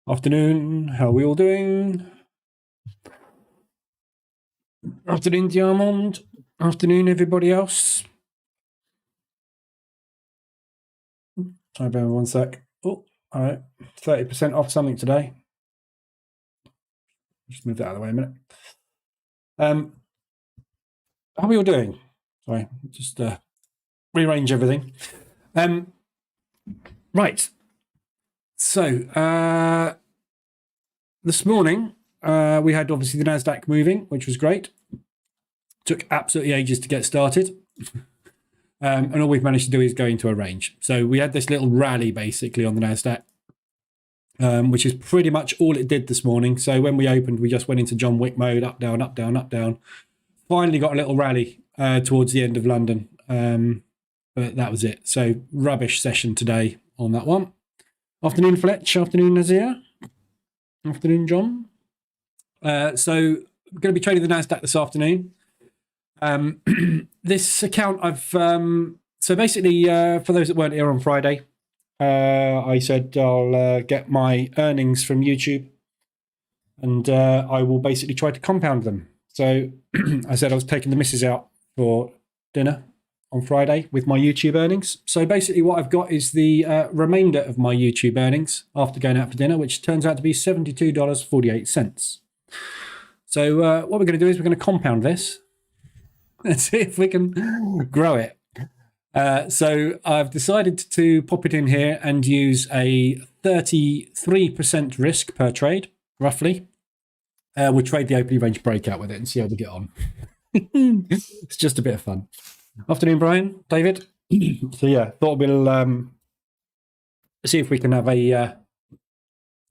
Afternoon, how are we all doing? Afternoon, Diamond. Afternoon, everybody else. Sorry, bear with me 1 sec. Oh, all right. 30% off something today. Just move that out of the way a minute. How are we all doing? Sorry, just rearrange everything. Right. So, this morning, we had obviously the NASDAQ moving, which was great. Took absolutely ages to get started. And all we've managed to do is go into a range. So we had this little rally basically on the NASDAQ, which is pretty much all it did this morning. So when we opened, we just went into John Wick mode, up, down, up, down, up, down. Finally got a little rally towards the end of London. But that was it. So rubbish session today on that one. Afternoon, Fletch. Afternoon, Nazir. Afternoon, John. So we're going to be trading the NASDAQ this afternoon. This account I've so basically for those that weren't here on Friday, I said I'll get my earnings from YouTube and I will basically try to compound them. So I said I was taking the missus out for dinner on Friday with my YouTube earnings. So basically what I've got is the remainder of my YouTube earnings after going out for dinner, which turns out to be $72.48. So what we're going to do is we're going to compound this. Let's see if we can grow it. So I've decided to pop it in here and use a 33% risk per trade, roughly. We'll trade the opening range breakout with it and see how we get on. It's just a bit of fun. Afternoon, Brian, David. So yeah, thought we'll see if we can have a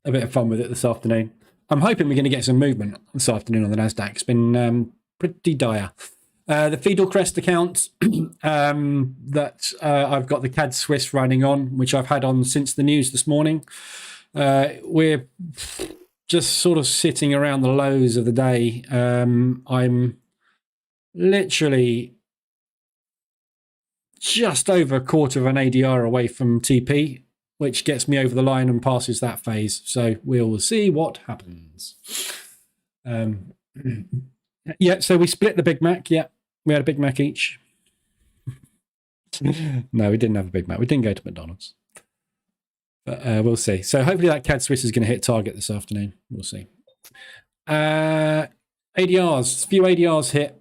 bit of fun with it this afternoon. I'm hoping we're going to get some movement this afternoon on the NASDAQ. It's been pretty dire. The Feudal Crest account that I've got the CAD Swiss running on, which I've had on since the news this morning. We're just sort of sitting around the lows of the day. I'm literally just over a quarter of an ADR away from TP, which gets me over the line and passes that phase. So we'll see what happens. Yeah, so we split the Big Mac. Yeah. We had a Big Mac each. No, we didn't have a Big Mac. We didn't go to McDonald's. But we'll see. So hopefully that CAD Swiss is going to hit target this afternoon. We'll see. ADRs. A few ADRs hit.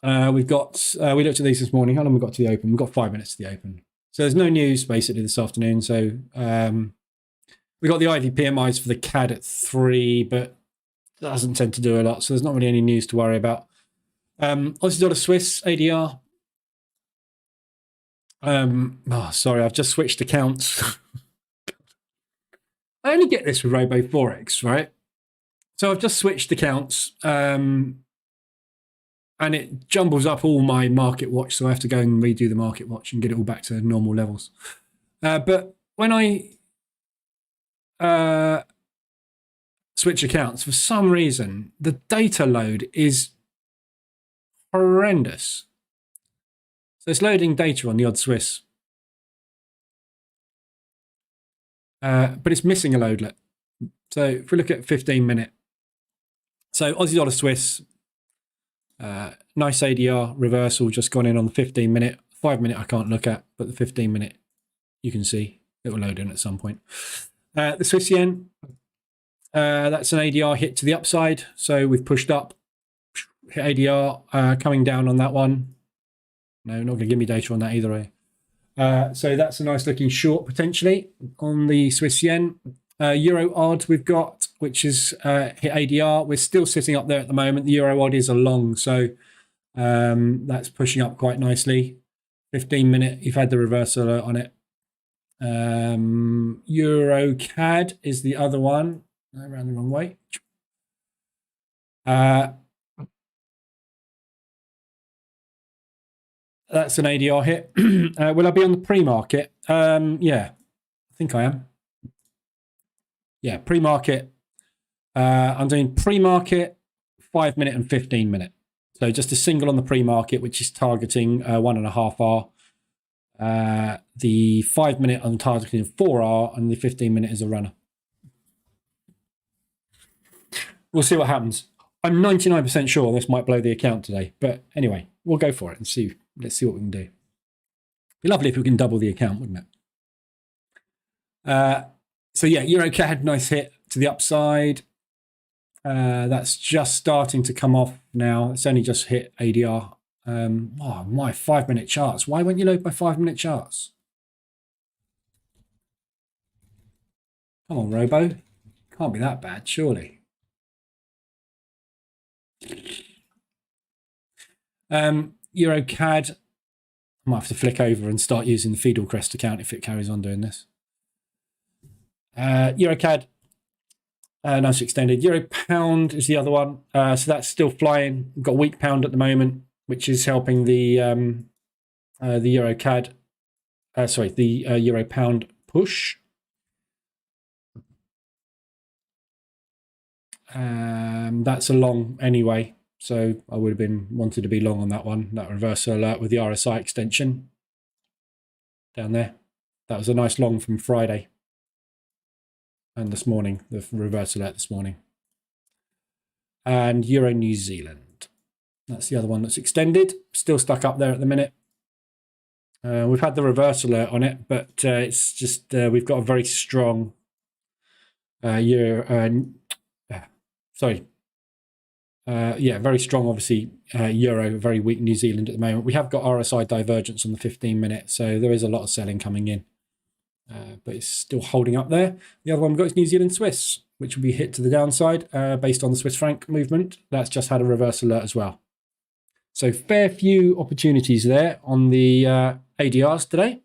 We've got, we looked at these this morning. How long have we got to the open? We've got 5 minutes to the open. So there's no news basically this afternoon. So we got the IV PMIs for the CAD at 3, but that doesn't tend to do a lot. So there's not really any news to worry about. Aussie dollar Swiss ADR. Oh, sorry, I've just switched accounts. I only get this with Robo Forex, right? So I've just switched accounts, and it jumbles up all my market watch. So I have to go and redo the market watch and get it all back to normal levels. But when I switch accounts, for some reason, the data load is horrendous. So it's loading data on the odd Swiss. But it's missing a loadlet. So if we look at 15-minute. So Aussie dollar Swiss, nice ADR reversal just gone in on the 15-minute. 5-minute I can't look at, but the 15-minute you can see it will load in at some point. The Swiss yen, that's an ADR hit to the upside. So we've pushed up. Hit ADR coming down on that one. No, not going to give me data on that either way. So that's a nice looking short potentially on the Swiss yen. Euro odd we've got, which is hit ADR. We're still sitting up there at the moment. The Euro odd is a long, so that's pushing up quite nicely. 15-minute, you've had the reversal alert on it. Euro CAD is the other one. Around the wrong way. That's an ADR hit. Will I be on the pre-market? Yeah, I think I am. Yeah, pre-market. I'm doing pre-market, 5-minute and 15-minute. So just a single on the pre-market, which is targeting 1.5 R. The 5-minute I'm targeting 4 R, and the 15-minute is a runner. We'll see what happens. I'm 99% sure this might blow the account today. But anyway, we'll go for it and see. Let's see what we can do. It'd be lovely if we can double the account, wouldn't it? So yeah, EuroCAD, nice hit to the upside. That's just starting to come off now. It's only just hit ADR. Oh, my 5-minute charts. Why won't you load my 5-minute charts? Come on, Robo. Can't be that bad, surely. EuroCAD. I might have to flick over and start using the Fidelcrest account if it carries on doing this. EuroCAD. Nice extended. Euro pound is the other one. So that's still flying. We've got a weak pound at the moment, which is helping the EuroCAD. The Euro pound push. That's a long anyway. So I would have wanted to be long on that one. That reversal alert with the RSI extension down there. That was a nice long from Friday. And this morning, the reverse alert this morning. And Euro New Zealand. That's the other one that's extended. Still stuck up there at the minute. We've had the reverse alert on it, but it's just we've got a very strong very strong, obviously, Euro, very weak New Zealand at the moment. We have got RSI divergence on the 15-minute, so there is a lot of selling coming in. But it's still holding up there. The other one we've got is New Zealand Swiss, which will be hit to the downside based on the Swiss franc movement. That's just had a reverse alert as well. So fair few opportunities there on the ADRs today.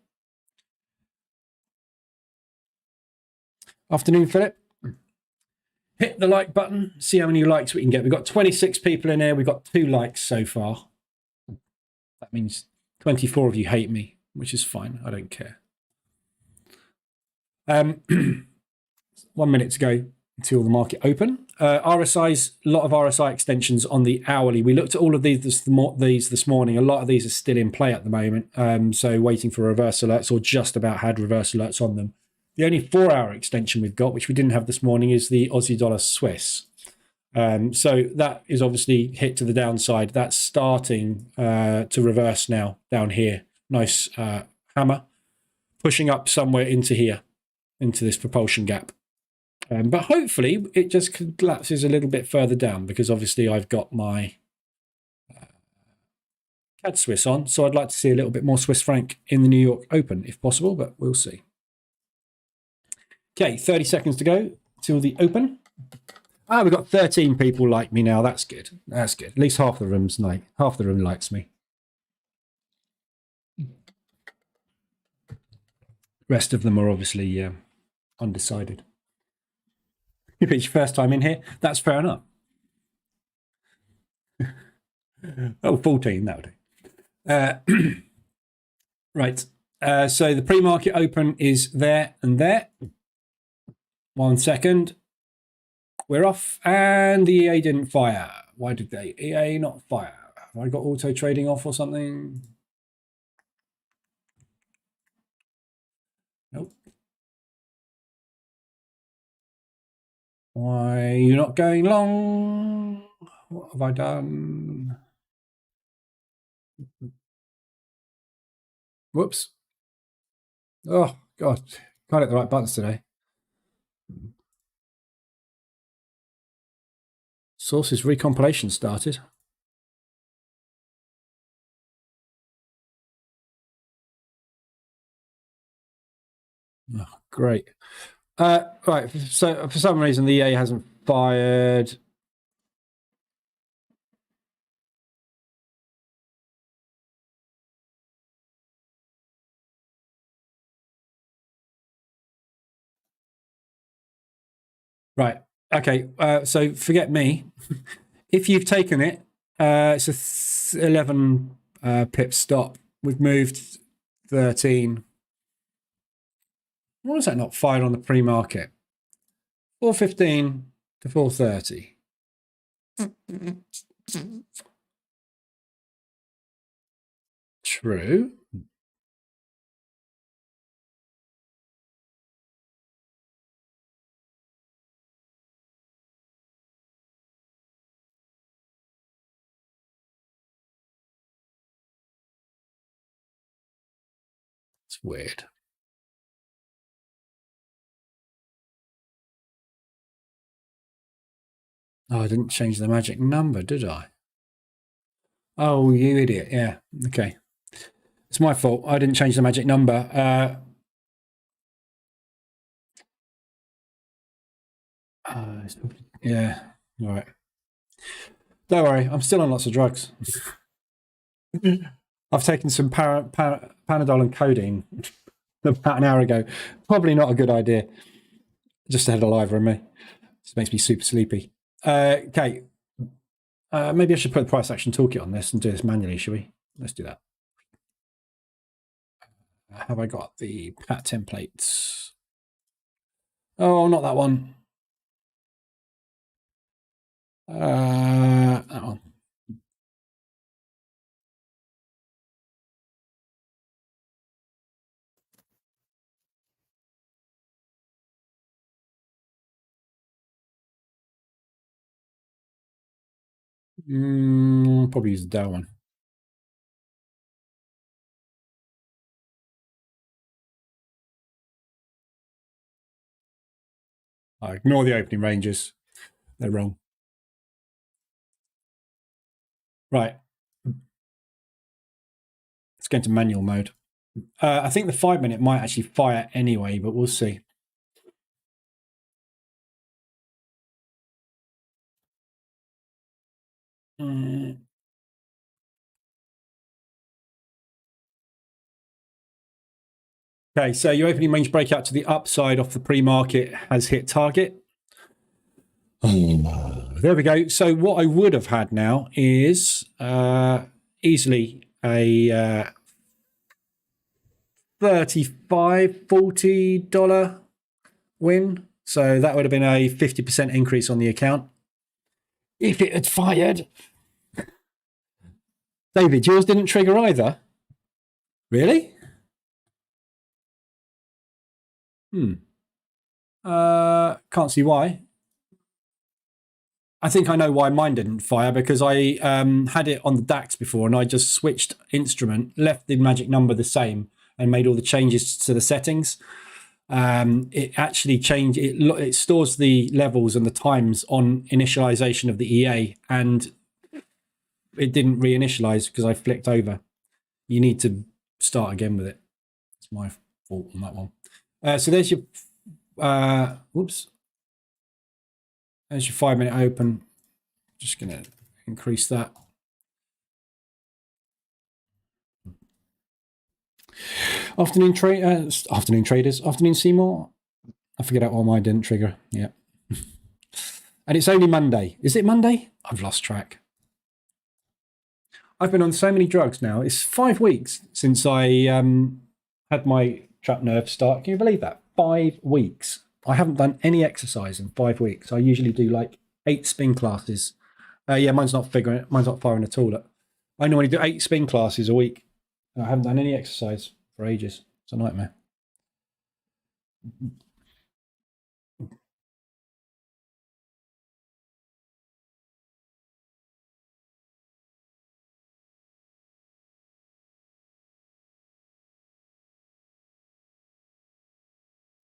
Afternoon, Philip. Hit the like button, see how many likes we can get. We've got 26 people in here. We've got 2 likes so far. That means 24 of you hate me, which is fine. I don't care. 1 minute to go until the market open. RSI's, a lot of RSI extensions on the hourly. We looked at all of these this morning. A lot of these are still in play at the moment. So waiting for reverse alerts or just about had reverse alerts on them. The only 4-hour extension we've got, which we didn't have this morning, is the Aussie dollar Swiss. So that is obviously hit to the downside. That's starting to reverse now down here. Nice hammer. Pushing up somewhere into here, into this propulsion gap. But hopefully it just collapses a little bit further down because obviously I've got my CAD Swiss on. So I'd like to see a little bit more Swiss franc in the New York Open if possible, but we'll see. Okay, 30 seconds to go till the open. We've got 13 people like me now. That's good. That's good. At least half the room likes me. Rest of them are obviously undecided. If it's your first time in here, that's fair enough. 14, that would do. Right. So the pre-market open is there and there. 1 second. We're off, and the EA didn't fire. Why did they? EA not fire? Have I got auto trading off or something? Nope. Why are you not going long? What have I done? Whoops. Oh, God. Can't hit the right buttons today. Sources recompilation started. Oh, great. Right. So for some reason, the EA hasn't fired. Right. Okay. So forget me. If you've taken it, it's a 11 pip stop. We've moved 13. Why is that not fired on the pre-market? 4:15 to 4:30. True. It's weird. Oh, I didn't change the magic number, did I? Oh, you idiot. Yeah. Okay. It's my fault. I didn't change the magic number. Yeah. All right. Don't worry. I'm still on lots of drugs. I've taken some Panadol and codeine about an hour ago. Probably not a good idea. Just had a liver in me. This makes me super sleepy. Okay. Maybe I should put the price action toolkit on this and do this manually, shall we? Let's do that. Have I got the pat templates? Oh, not that one. That one. Probably use the Dow one. I ignore the opening ranges. They're wrong. Right. Let's go into manual mode. I think the 5 minute might actually fire anyway, but we'll see. Okay, so your opening range breakout to the upside off the pre-market has hit target. There we go. So what I would have had now is easily a $35, $40 win. So that would have been a 50% increase on the account if it had fired. David, yours didn't trigger either? Really? Can't see why. I think I know why mine didn't fire, because I had it on the DAX before and I just switched instrument, left the magic number the same and made all the changes to the settings. It actually changed. It stores the levels and the times on initialization of the EA, and it didn't reinitialize because I flicked over. You need to start again with it. It's my fault on that one. So there's your whoops. There's your 5 minute open. Just going to increase that. Afternoon traders, afternoon Seymour. I figured out why mine didn't trigger. Yeah. And it's only Monday. Is it Monday? I've lost track. I've been on so many drugs now. It's 5 weeks since I had my trap nerve start. Can you believe that? 5 weeks. I haven't done any exercise in 5 weeks. I usually do like 8 spin classes. Yeah, mine's not firing at all. I normally do 8 spin classes a week. I haven't done any exercise for ages. It's a nightmare.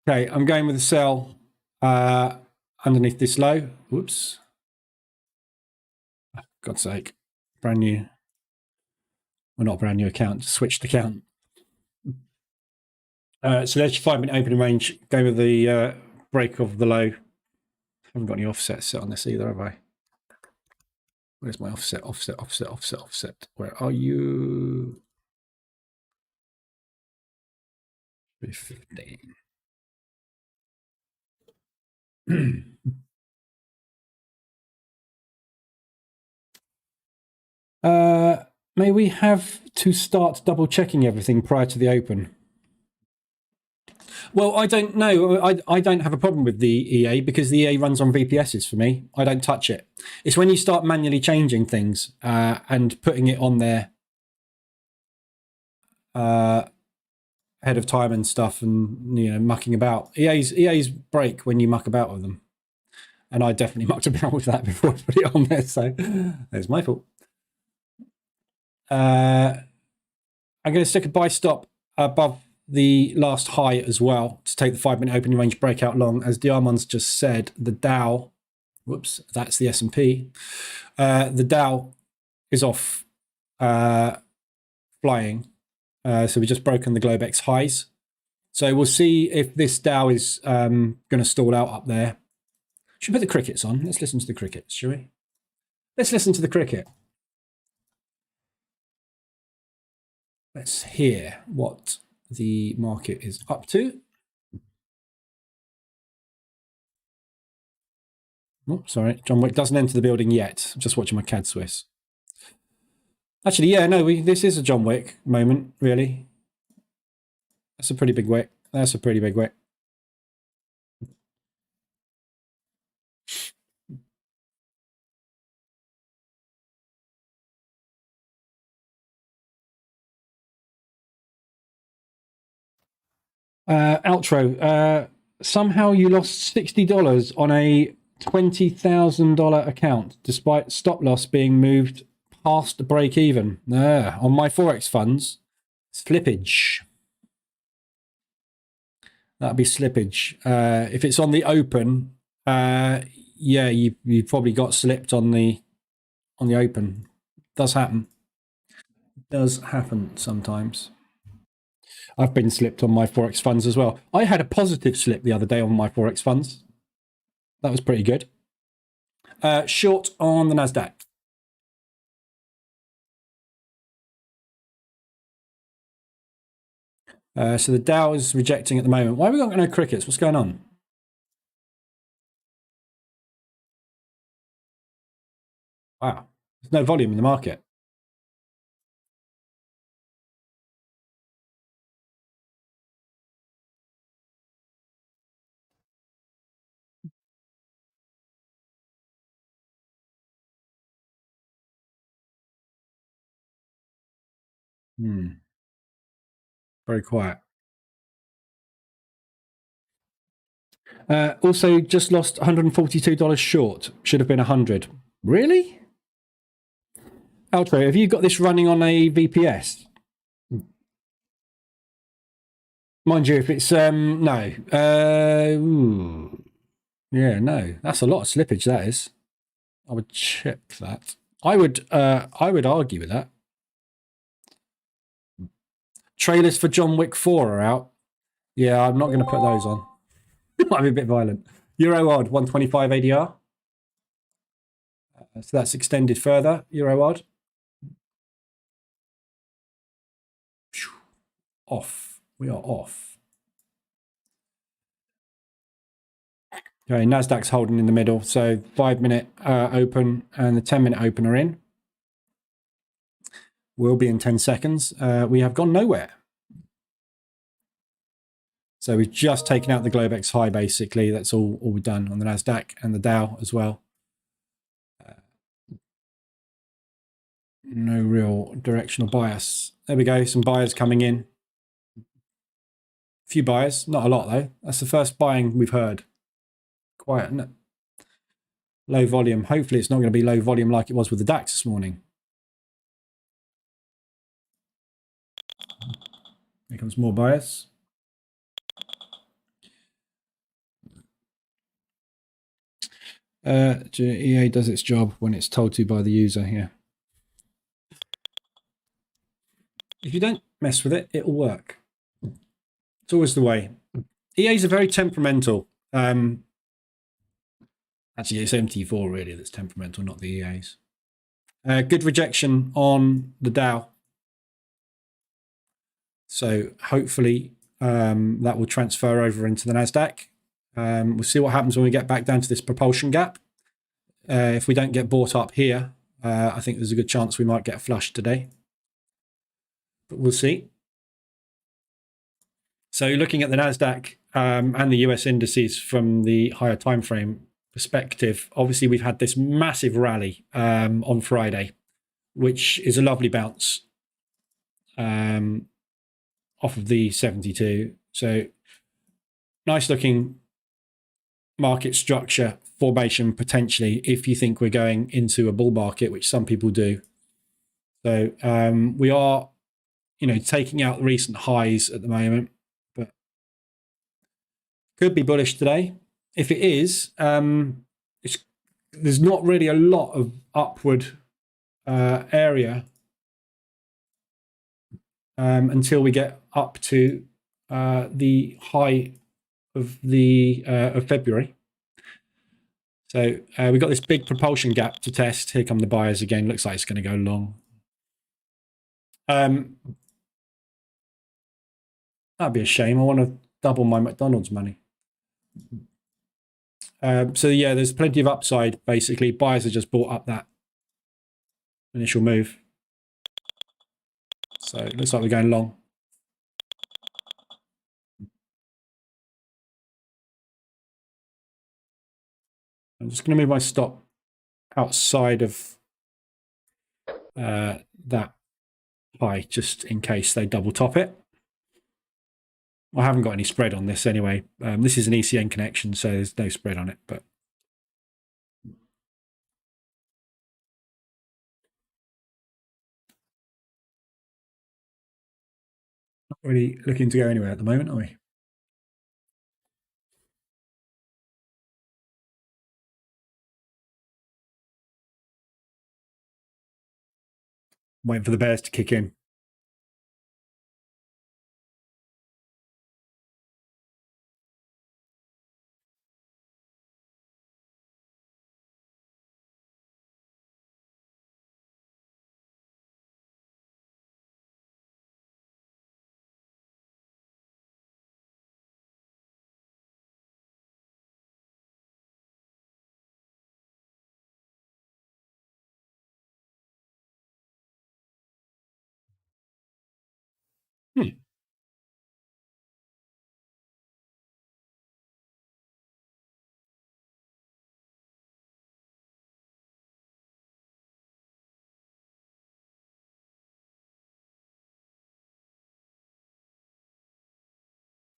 Okay, I'm going with a sell underneath this low. Whoops. God's sake. Brand new. Well, not a brand new account, just switched account. So there's your 5 minute opening range. Go with the break of the low. Haven't got any offset set on this either, have I? Where's my offset? Offset. Where are you? 15. May we have to start double checking everything prior to the open? Well, I don't know. I don't have a problem with the EA because the EA runs on VPSs for me. I don't touch it. It's when you start manually changing things and putting it on there ahead of time and stuff, and mucking about. EA's break when you muck about with them, and I definitely mucked about with that before I put it on there. So it's my fault. I'm going to stick a buy stop above the last high as well to take the 5-minute opening range breakout long. As Diamonds just said, the Dow, whoops, that's the S&P. The Dow is off flying. So we've just broken the Globex highs. So we'll see if this Dow is going to stall out up there. Should we put the crickets on? Let's listen to the crickets, shall we? Let's listen to the cricket. Let's hear what the market is up to. Oh, sorry, John Wick doesn't enter the building yet. I'm just watching my CAD Swiss. Actually, yeah, no, this is a John Wick moment, really. That's a pretty big wick. That's a pretty big wick. Outro. Somehow you lost $60 on a $20,000 account, despite stop loss being moved past break even. On my Forex funds, slippage. That'd be slippage. If it's on the open, yeah, you probably got slipped on the open. Does happen. Does happen sometimes. I've been slipped on my Forex funds as well. I had a positive slip the other day on my Forex funds. That was pretty good. Short on the NASDAQ. So the Dow is rejecting at the moment. Why have we got no crickets? What's going on? Wow. There's no volume in the market. Very quiet. Also, just lost $142 short. Should have been 100. Really? Outro, have you got this running on a VPS? Mind you, if it's no. Yeah, no. That's a lot of slippage, that is. I would check that. I would argue with that. Trailers for John Wick 4 are out. Yeah, I'm not going to put those on. Might be a bit violent. Euro odd, 125 ADR. So that's extended further. Euro odd. Off. We are off. Okay, NASDAQ's holding in the middle. So 5-minute open and the 10-minute open are in. Will be in 10 seconds. We have gone nowhere. So we've just taken out the Globex high, basically. That's all we've done on the NASDAQ and the Dow as well. No real directional bias. There we go, some buyers coming in. A few buyers, not a lot though. That's the first buying we've heard. Quiet, isn't it? Low volume. Hopefully it's not going to be low volume like it was with the DAX this morning. Here comes more buyers. EA does its job when it's told to by the user here. If you don't mess with it, it'll work. It's always the way. EAs are very temperamental. Actually, it's MT4 really that's temperamental, not the EAs. Good rejection on the Dow. So hopefully that will transfer over into the NASDAQ. We'll see what happens when we get back down to this propulsion gap. If we don't get bought up here, I think there's a good chance we might get flushed today. But we'll see. So looking at the NASDAQ and the US indices from the higher time frame perspective, obviously we've had this massive rally on Friday, which is a lovely bounce off of the 72. So nice looking market structure formation potentially if you think we're going into a bull market, which some people do. So we are, taking out recent highs at the moment. Could be bullish today. If it is, there's not really a lot of upward area until we get up to the high of February. So we've got this big propulsion gap to test. Here come the buyers again. Looks like it's going to go long. That'd be a shame. I want to double my McDonald's money. So yeah, there's plenty of upside. Basically, buyers have just bought up that initial move. So it looks like we're going long. I'm just going to move my stop outside of that high, just in case they double top it. I haven't got any spread on this anyway. This is an ECN connection, so there's no spread on it. But not really looking to go anywhere at the moment, are we? Waiting for the bears to kick in.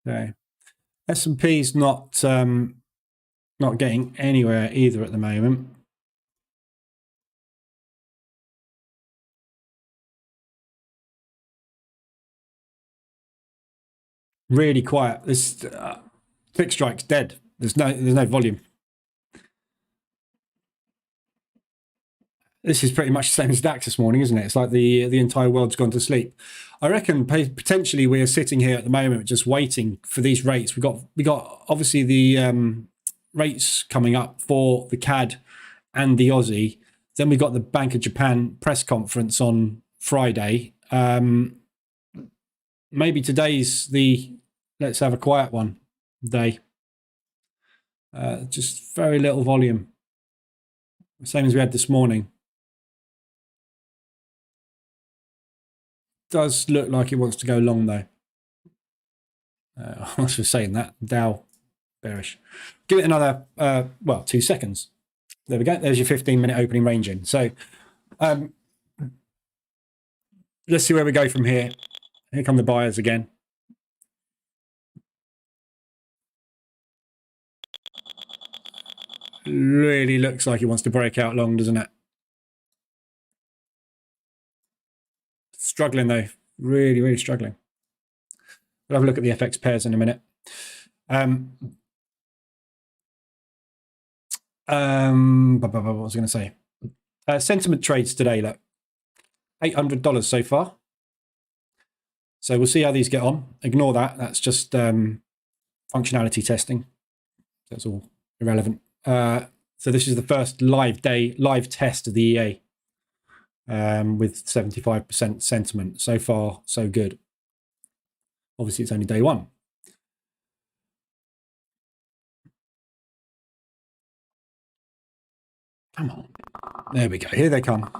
Okay. S&P's not getting anywhere either at the moment. Really quiet. This click strike's dead. There's no volume. This is pretty much the same as DAX this morning, isn't it? It's like the entire world's gone to sleep. I reckon potentially we are sitting here at the moment just waiting for these rates. We got obviously the rates coming up for the CAD and the Aussie. Then we got the Bank of Japan press conference on Friday. Maybe today's the let's have a quiet one day. Just very little volume. Same as we had this morning. Does look like it wants to go long though. I was just saying that. Dow bearish. Give it another, 2 seconds. There we go. There's your 15-minute opening range in. So let's see where we go from here. Here come the buyers again. Really looks like it wants to break out long, doesn't it? Struggling though. Really, really struggling. We'll have a look at the FX pairs in a minute. What was I going to say? Sentiment trades today, look. $800 so far. So we'll see how these get on. Ignore that. That's just functionality testing. That's all irrelevant. So this is the first live test of the EA with 75% sentiment. So far, so good. Obviously, it's only day one. Come on. There we go. Here they come.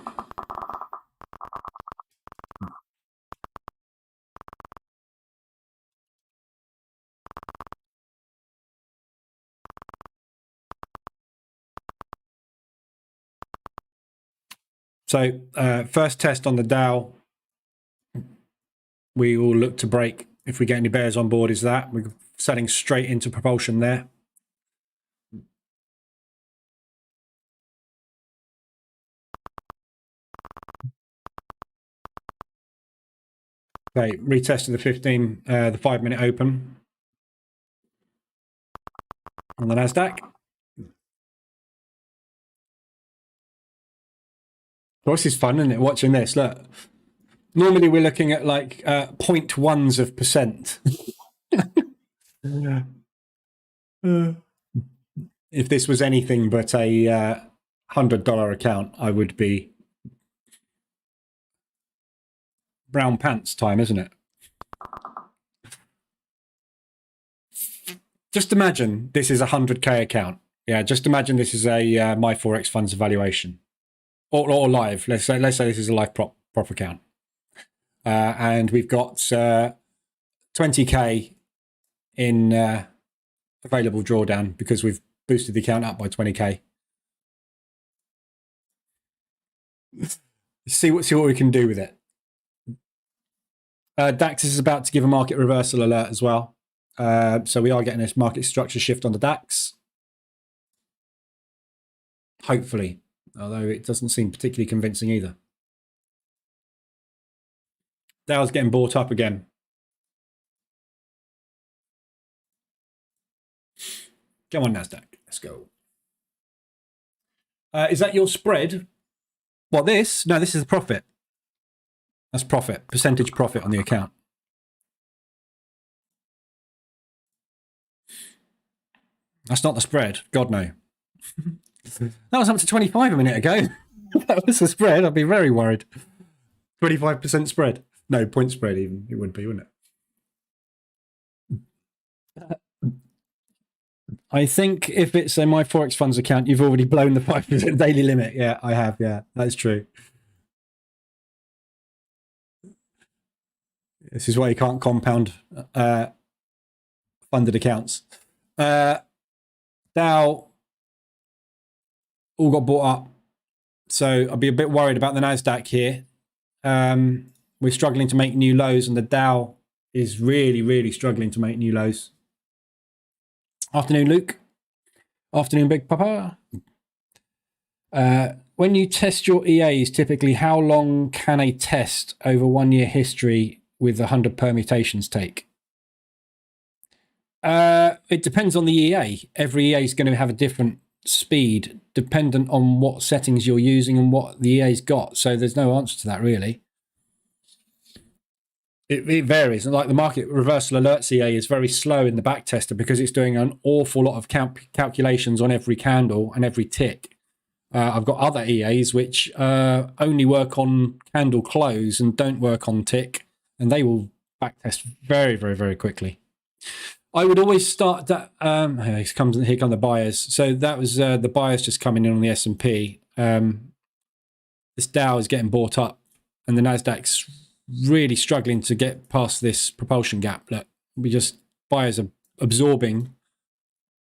So first test on the Dow, we will look to break. If we get any bears on board, is that we're selling straight into propulsion there. Okay, retested the 5-minute open. on the NASDAQ. Well, this is fun, isn't it? Watching this, look. Normally we're looking at like 0.1%. If this was anything but a $100 account, I would be brown pants time, isn't it? Just imagine this is a 100K account. Yeah, just imagine this is a My Forex Funds evaluation, or live. Let's say this is a live prop account, and we've got 20K in available drawdown because we've boosted the account up by 20K. See what we can do with it. DAX is about to give a market reversal alert as well. So we are getting this market structure shift on the DAX. Hopefully, although it doesn't seem particularly convincing either. Dow's getting bought up again. Come on, NASDAQ. Let's go. Is that your spread? What, this? No, this is the profit. That's profit. Percentage profit on the account. That's not the spread. God, no. That was up to 25 a minute ago. If that was the spread, I'd be very worried. 25% spread. No, point spread even. It would be, wouldn't it? I think if it's a My Forex Funds account, you've already blown the 5% daily limit. Yeah, I have. Yeah, that's true. This is why you can't compound funded accounts. Dow all got bought up. So I'd be a bit worried about the NASDAQ here. We're struggling to make new lows, and the Dow is really, really struggling to make new lows. Afternoon, Luke. Afternoon, Big Papa. When you test your EAs, typically how long can a test over 1 year history with 100 permutations take? It depends on the EA. Every EA is going to have a different speed dependent on what settings you're using and what the EA's got. So there's no answer to that, really. It varies. And like the market reversal alerts EA is very slow in the back tester because it's doing an awful lot of calculations on every candle and every tick. I've got other EAs which only work on candle close and don't work on tick, and they will backtest very, very, very quickly. I would always start that. Here come the buyers. So that was the buyers just coming in on the S&P. This Dow is getting bought up, and the NASDAQ's really struggling to get past this propulsion gap. Look, buyers are absorbing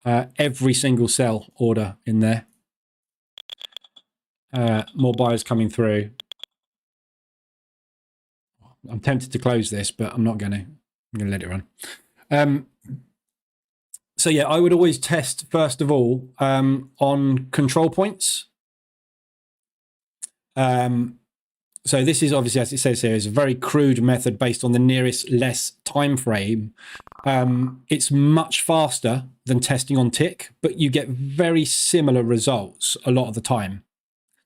every single sell order in there. More buyers coming through. I'm tempted to close this, but I'm not going to. I'm going to let it run. So yeah, I would always test first of all on control points. So this is obviously, as it says here, is a very crude method based on the nearest less time frame. It's much faster than testing on tick, but you get very similar results a lot of the time.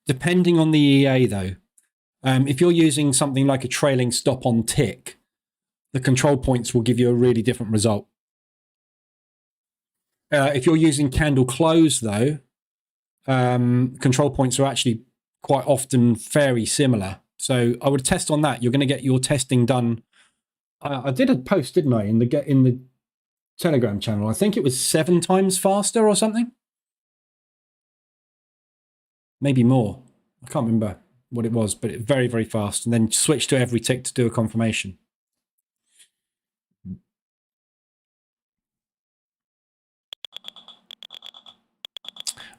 Depending on the EA though, if you're using something like a trailing stop on tick, the control points will give you a really different result. If you're using candle close though, control points are actually quite often very similar. So I would test on that. You're going to get your testing done. I did a post, didn't I, in the Telegram channel. I think it was 7 times faster or something. Maybe more. I can't remember what it was, but it very, very fast. And then switch to every tick to do a confirmation.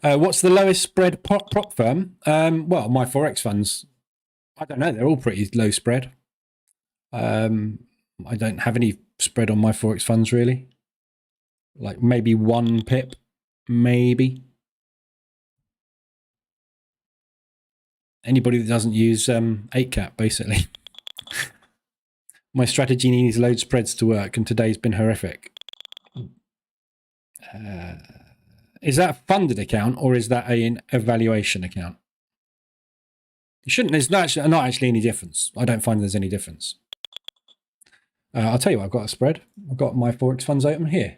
What's the lowest spread prop firm? Well, My Forex Funds. I don't know. They're all pretty low spread. I don't have any spread on My Forex Funds, really. Like maybe 1 pip, maybe. Anybody that doesn't use 8-cap, basically. My strategy needs load spreads to work, and today's been horrific. Is that a funded account or is that an evaluation account? You shouldn't. There's not actually any difference. I don't find there's any difference. I'll tell you what, I've got a spread. I've got my Forex funds open here.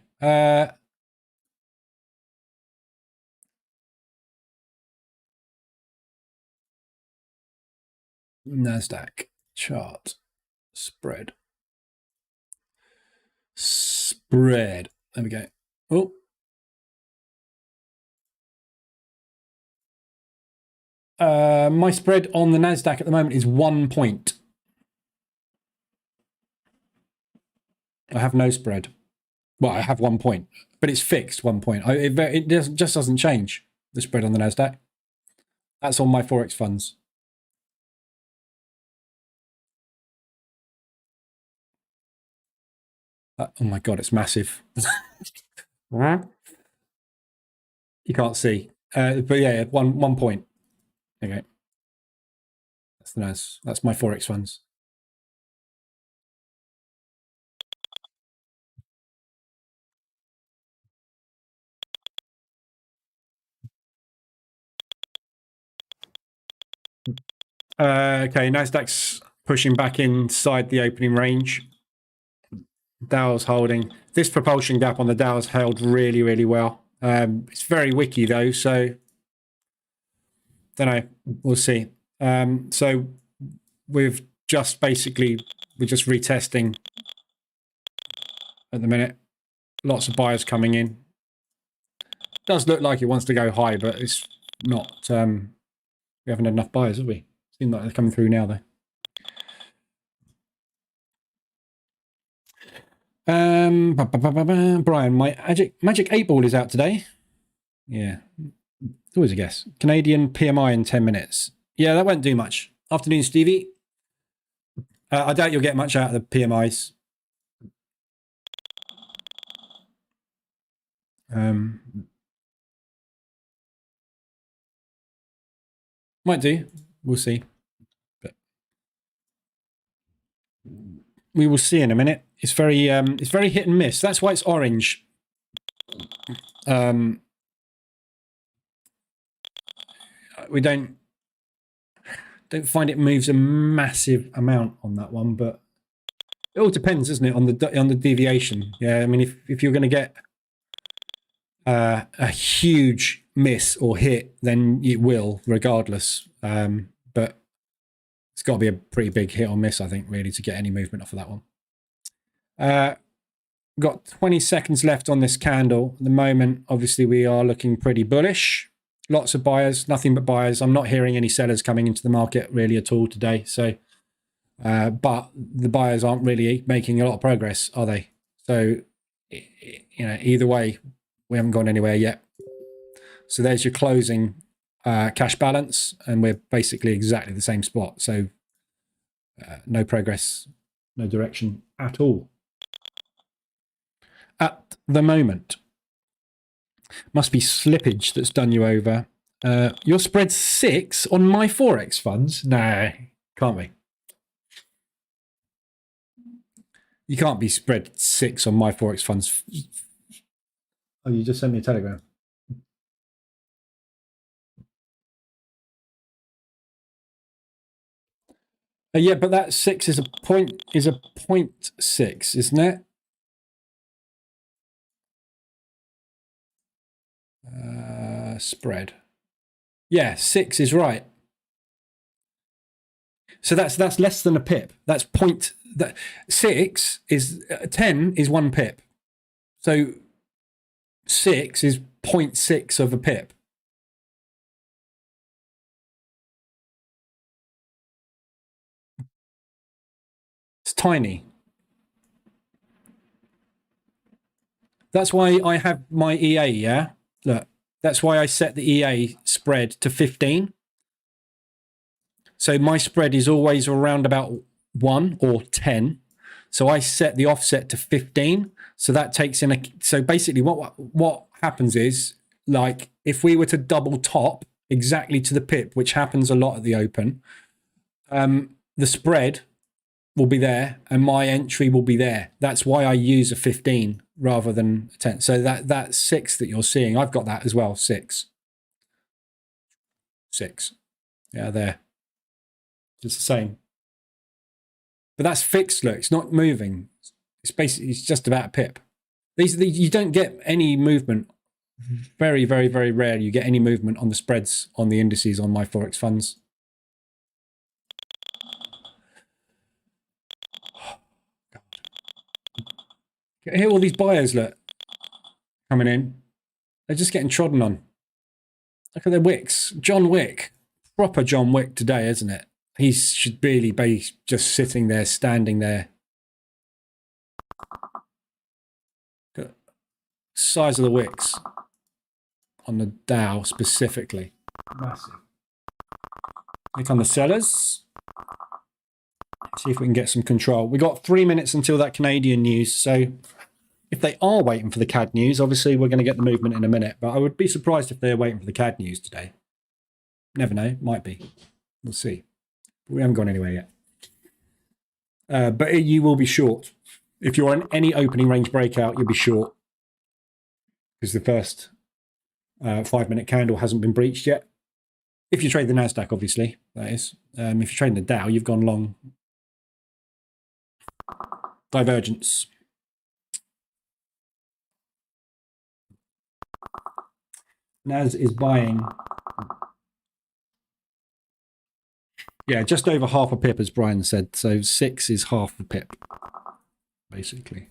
NASDAQ chart spread. Spread. There we go. Oh. My spread on the NASDAQ at the moment is 1 point. I have no spread. Well, I have 1 point, but it's fixed 1 point. It just doesn't change, the spread on the NASDAQ. That's on my Forex funds. Oh my God, it's massive. You can't see. But yeah, 1 point. Okay. That's nice. That's my Forex funds. Okay, NASDAQ's pushing back inside the opening range. Dow's holding. This propulsion gap on the Dow's held really, really well. It's very wicky though, so don't know. We'll see. So we're just retesting at the minute. Lots of buyers coming in. Does look like it wants to go high, but it's not. We haven't had enough buyers, have we? Seems like they're coming through now, though. Brian, my Magic 8 Ball is out today. Yeah. Always a guess. Canadian PMI in 10 minutes. Yeah, that won't do much. Afternoon, Stevie. I doubt you'll get much out of the PMIs. Might do. We'll see. But we will see in a minute. It's very hit and miss. That's why it's orange. We don't find it moves a massive amount on that one, but it all depends, doesn't it, on the deviation? Yeah, I mean, if you're going to get a huge miss or hit, then it will, regardless. But it's got to be a pretty big hit or miss, I think, really, to get any movement off of that one. Got 20 seconds left on this candle. At the moment, obviously, we are looking pretty bullish. Lots of buyers, nothing but buyers. I'm not hearing any sellers coming into the market really at all today. So, but the buyers aren't really making a lot of progress, are they? So, either way, we haven't gone anywhere yet. So there's your closing cash balance, and we're basically exactly the same spot. So no progress, no direction at all at the moment. Must be slippage that's done you over. Your spread 6 on my Forex funds? No, can't be. You can't be spread 6 on my Forex funds. Oh, you just sent me a telegram. Yeah, but that 6 is a 0.6, isn't it? Spread. Yeah, 6 is right. So that's less than a pip. That's 6 is 10 is 1 pip. So 6 is 0.6 of a pip. It's tiny. That's why I have my EA, yeah? Look, that's why I set the EA spread to 15. So my spread is always around about 1 or 10. So I set the offset to 15. So that takes in so basically what happens is, like, if we were to double top exactly to the pip, which happens a lot at the open, the spread will be there and my entry will be there. That's why I use a 15. rather than a 10. So that 6 that you're seeing, I've got that as well, 6. 6. Yeah, there. It's the same. But that's fixed, look. It's not moving. It's basically, it's just about a pip. These you don't get any movement. Very, very, very rare you get any movement on the spreads on the indices on my Forex funds. Here all these buyers, look, coming in. They're just getting trodden on. Look at their wicks. John Wick. Proper John Wick today, isn't it? He should really be just sitting there, standing there. The size of the wicks on the Dow specifically. Massive. Click on the sellers. See if we can get some control. We got 3 minutes until that Canadian news. So if they are waiting for the CAD news, obviously we're going to get the movement in a minute. But I would be surprised if they're waiting for the CAD news today. Never know. Might be. We'll see. We haven't gone anywhere yet. But you will be short. If you're on any opening range breakout, you'll be short. Because the first 5-minute candle hasn't been breached yet. If you trade the NASDAQ, obviously, that is. If you're trading the Dow, you've gone long. Divergence. NAS is buying. Yeah, just over half a pip, as Brian said. So 6 is half the pip, basically.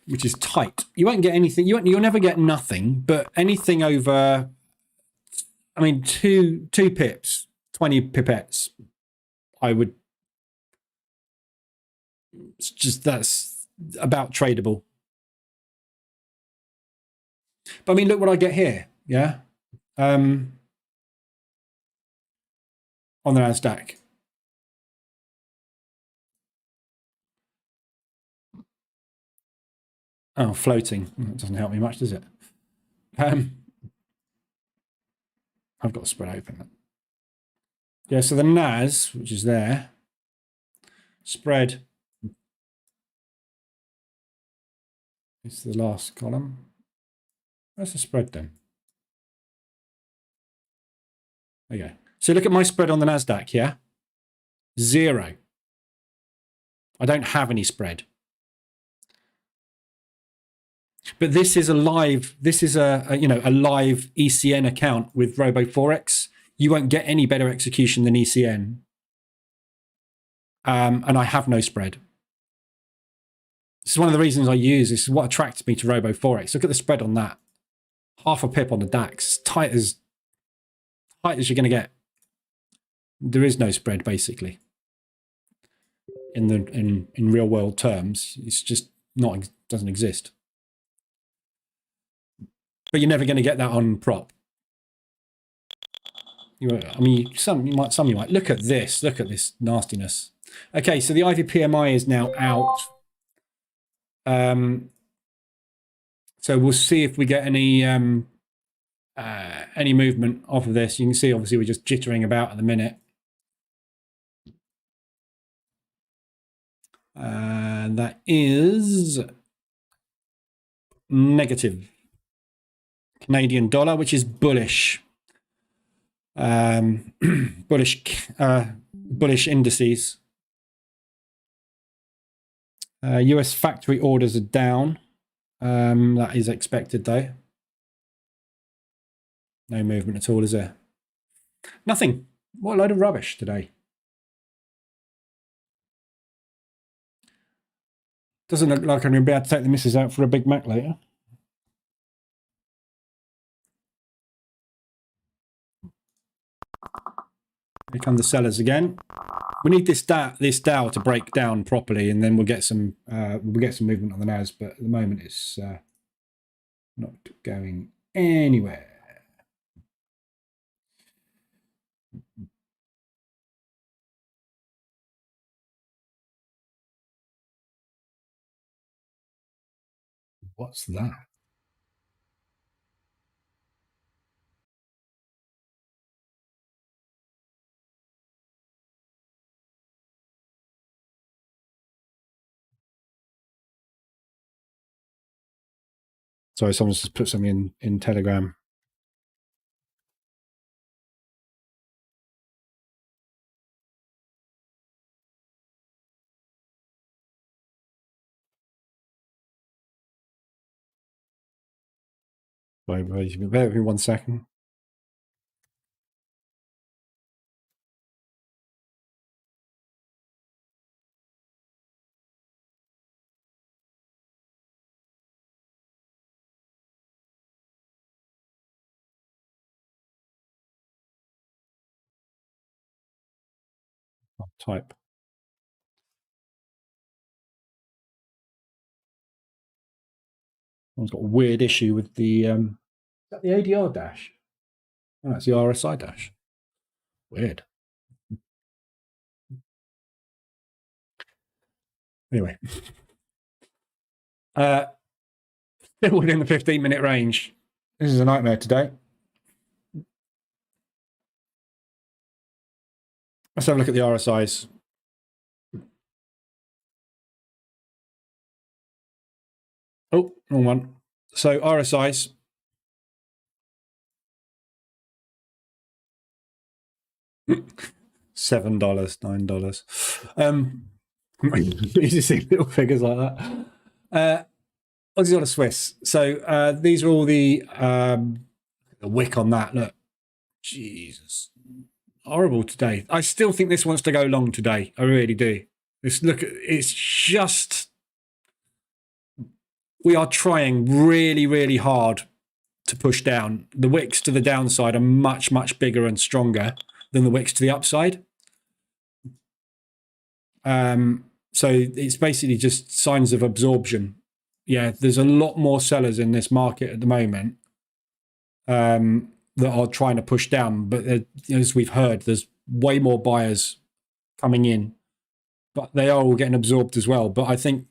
Which is tight. You won't get anything. You'll never get nothing, but anything over, I mean, two pips, 20 pipettes, I would. It's just, that's about tradable. But I mean, look what I get here. Yeah. On the NASDAQ. Oh, floating. That doesn't help me much, does it? I've got the spread open. Yeah, so the NAS, which is there, spread is the last column. Where's the spread then? There you go. So look at my spread on the NASDAQ, yeah? 0. I don't have any spread. But this is a live, this is a live ECN account with Robo Forex. You won't get any better execution than ECN. And I have no spread. This is one of the reasons I use. This is what attracts me to Robo Forex. Look at the spread on that. Half a pip on the DAX. Tight as you're going to get. There is no spread, basically. In real world terms, it's just not, doesn't exist. But you're never going to get that on prop. I mean, some you might look at this. Look at this nastiness. Okay, so the Ivy PMI is now out. So we'll see if we get any movement off of this. You can see, obviously, we're just jittering about at the minute. That is negative. Canadian dollar, which is bullish. Bullish indices. US factory orders are down. That is expected, though. No movement at all, is there? Nothing. What a load of rubbish today. Doesn't look like I'm going to be able to take the missus out for a Big Mac later. Here come the sellers again. We need this Dow to break down properly, and then we'll get some movement on the NAS. But at the moment, it's not going anywhere. What's that? Sorry, someone's just put something in Telegram. Bear with me 1 second. I'll type. I've got a weird issue with the is that the ADR dash? Oh, that's the RSI dash. Weird. Anyway. Still within the 15-minute range. This is a nightmare today. Let's have a look at the RSIs. Oh, wrong one. So RSIs. $7, $9. You just see little figures like that. Aussie dollar Swiss. So these are all the wick on that. Look, Jesus, horrible today. I still think this wants to go long today. I really do. It's just we are trying really, really hard to push down. The wicks to the downside are much, much bigger and stronger than the wicks to the upside. So it's basically just signs of absorption. Yeah, there's a lot more sellers in this market at the moment that are trying to push down. But as we've heard, there's way more buyers coming in, but they are all getting absorbed as well. But I think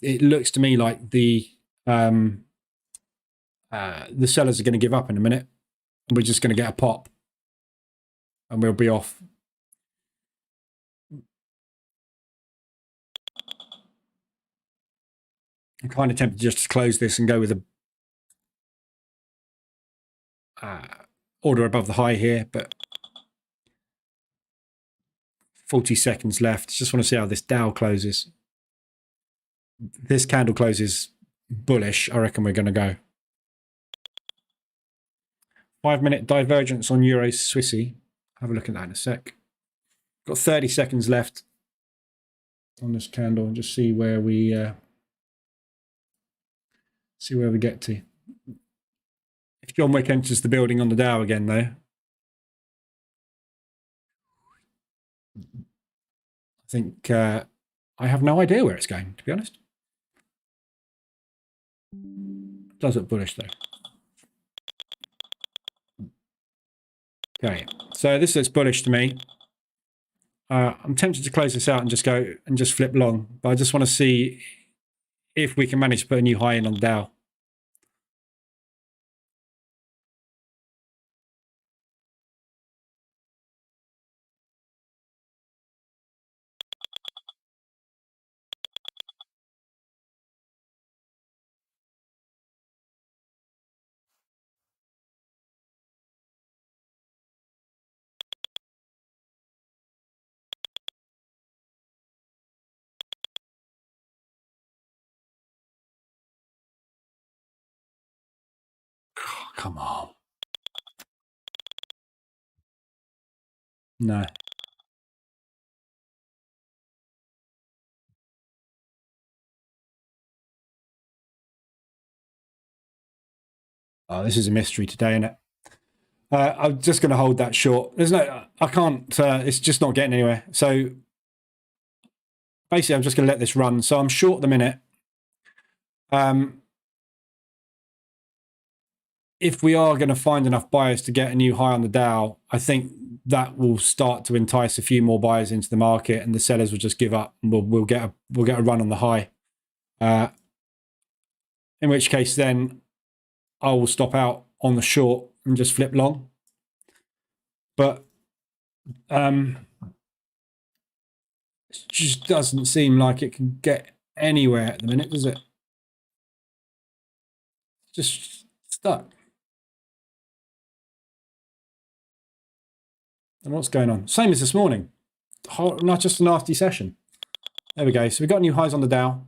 it looks to me like the sellers are going to give up in a minute. We're just going to get a pop, and we'll be off. I'm kind of tempted just to close this and go with a order above the high here, but 40 seconds left. Just want to see how this Dow closes. This candle closes bullish. I reckon we're going to go. 5-minute divergence on Euro Swissy. Have a look at that in a sec. Got 30 seconds left on this candle and just see where we get to. If John Wick enters the building on the Dow again, though, I think I have no idea where it's going, to be honest. It does look bullish, though. Okay, so this looks bullish to me. I'm tempted to close this out and just go and just flip long, but I just want to see if we can manage to put a new high in on the Dow. Oh, come on. No. Oh, this is a mystery today, isn't it? I'm just going to hold that short. I can't, it's just not getting anywhere. So basically, I'm just going to let this run. So I'm short the minute. If we are going to find enough buyers to get a new high on the Dow, I think that will start to entice a few more buyers into the market, and the sellers will just give up, and we'll get a run on the high. In which case, then I will stop out on the short and just flip long. But it just doesn't seem like it can get anywhere at the minute, does it? just stuck. And what's going on? Same as this morning. Not just a nasty session. There we go. So we've got new highs on the Dow.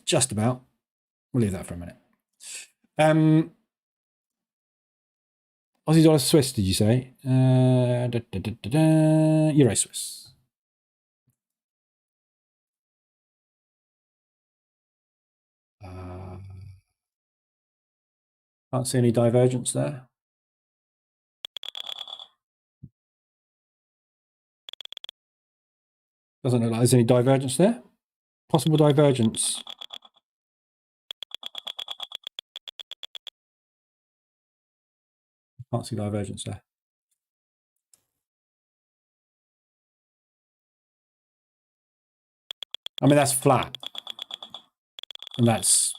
Just about. We'll leave that for a minute. Aussie dollar Swiss, did you say? Euro Swiss. Can't see any divergence there. Doesn't look like there's any divergence there. Possible divergence. Can't see divergence there. I mean, that's flat. And that's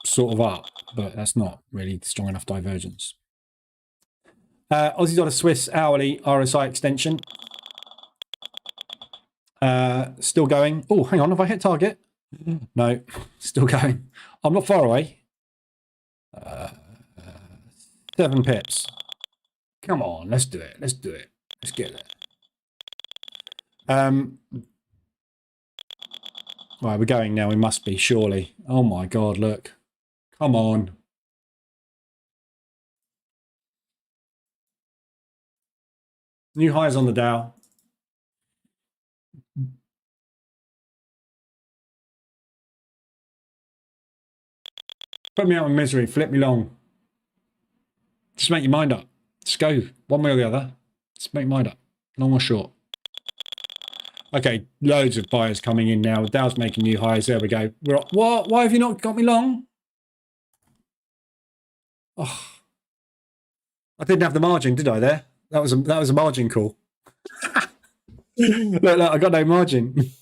sort of up, but that's not really strong enough divergence. Aussie dollar Swiss hourly RSI extension. Still going. Oh, hang on. Have I hit target? No, still going. I'm not far away. 7 pips. Come on, let's do it. Let's do it. Let's get there. Right, we're going now. We must be, surely. Oh my God, look. Come on. New highs on the Dow. Put me out of misery. Flip me long. Just make your mind up. Just go one way or the other. Just make your mind up. Long or short. Okay, loads of buyers coming in now. The Dow's making new highs. There we go. We're up. What? Why have you not got me long? Oh, I didn't have the margin, did I? There. That was a margin call. look, I got no margin.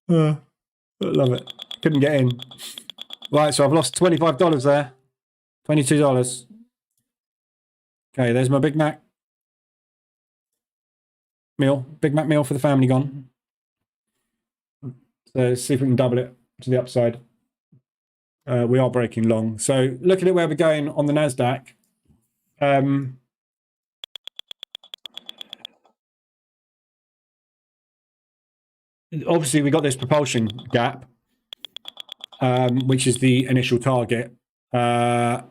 I love it. Couldn't get in. Right, so I've lost $25 there. $22. Okay, there's my Big Mac meal. Big Mac meal for the family gone. So let's see if we can double it to the upside. We are breaking long. So looking at where we're going on the NASDAQ. Obviously, we got this propulsion gap, which is the initial target. That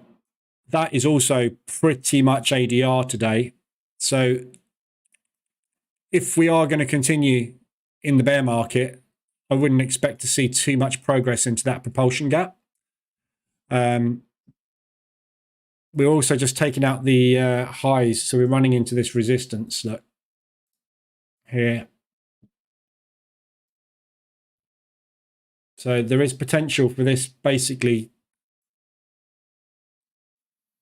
is also pretty much ADR today. So if we are going to continue in the bear market, I wouldn't expect to see too much progress into that propulsion gap. We're also just taking out the highs. So we're running into this resistance, look, here. So there is potential for this, basically,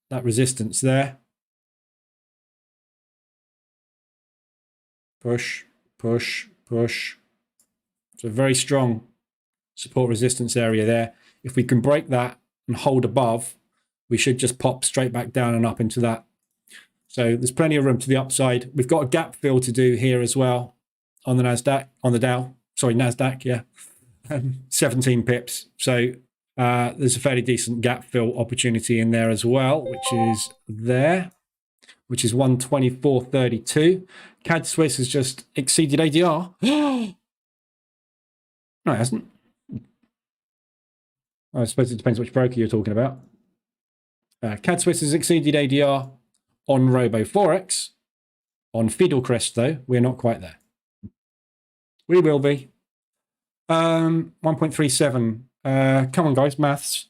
that resistance there. Push, push, push. So very strong support resistance area there. If we can break that and hold above, we should just pop straight back down and up into that. So there's plenty of room to the upside. We've got a gap fill to do here as well on the NASDAQ, on the Dow. Sorry, NASDAQ, yeah. 17 pips. So there's a fairly decent gap fill opportunity in there as well, which is there, which is 124.32. CAD Swiss has just exceeded ADR. No, it hasn't. I suppose it depends which broker you're talking about. CAD Swiss has exceeded ADR on Robo Forex. On Fidelcrest, though, we're not quite there. We will be. 1.37. Come on, guys, maths.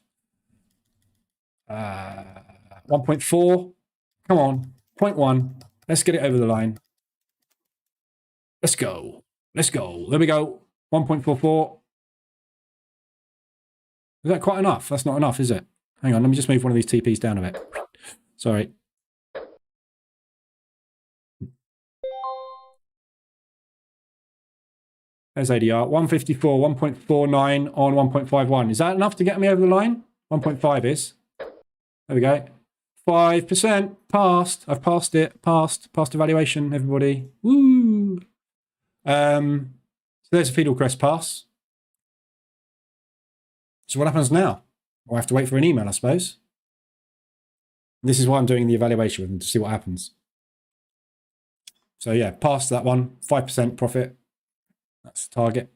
1.4. Come on. 0.1. Let's get it over the line. Let's go. Let's go. There we go. 1.44. Is that quite enough? That's not enough, is it? Hang on, let me just move one of these TPs down a bit. Sorry. There's ADR. 154, 1.49 on 1.51. Is that enough to get me over the line? 1.5 is. There we go. 5%. Passed. I've passed it. Passed. Passed evaluation, everybody. Woo! So there's a Fiddle Crest pass. So what happens now? I'll have to wait for an email, I suppose. This is why I'm doing the evaluation with them, to see what happens. So yeah, past that one, 5% profit. That's the target.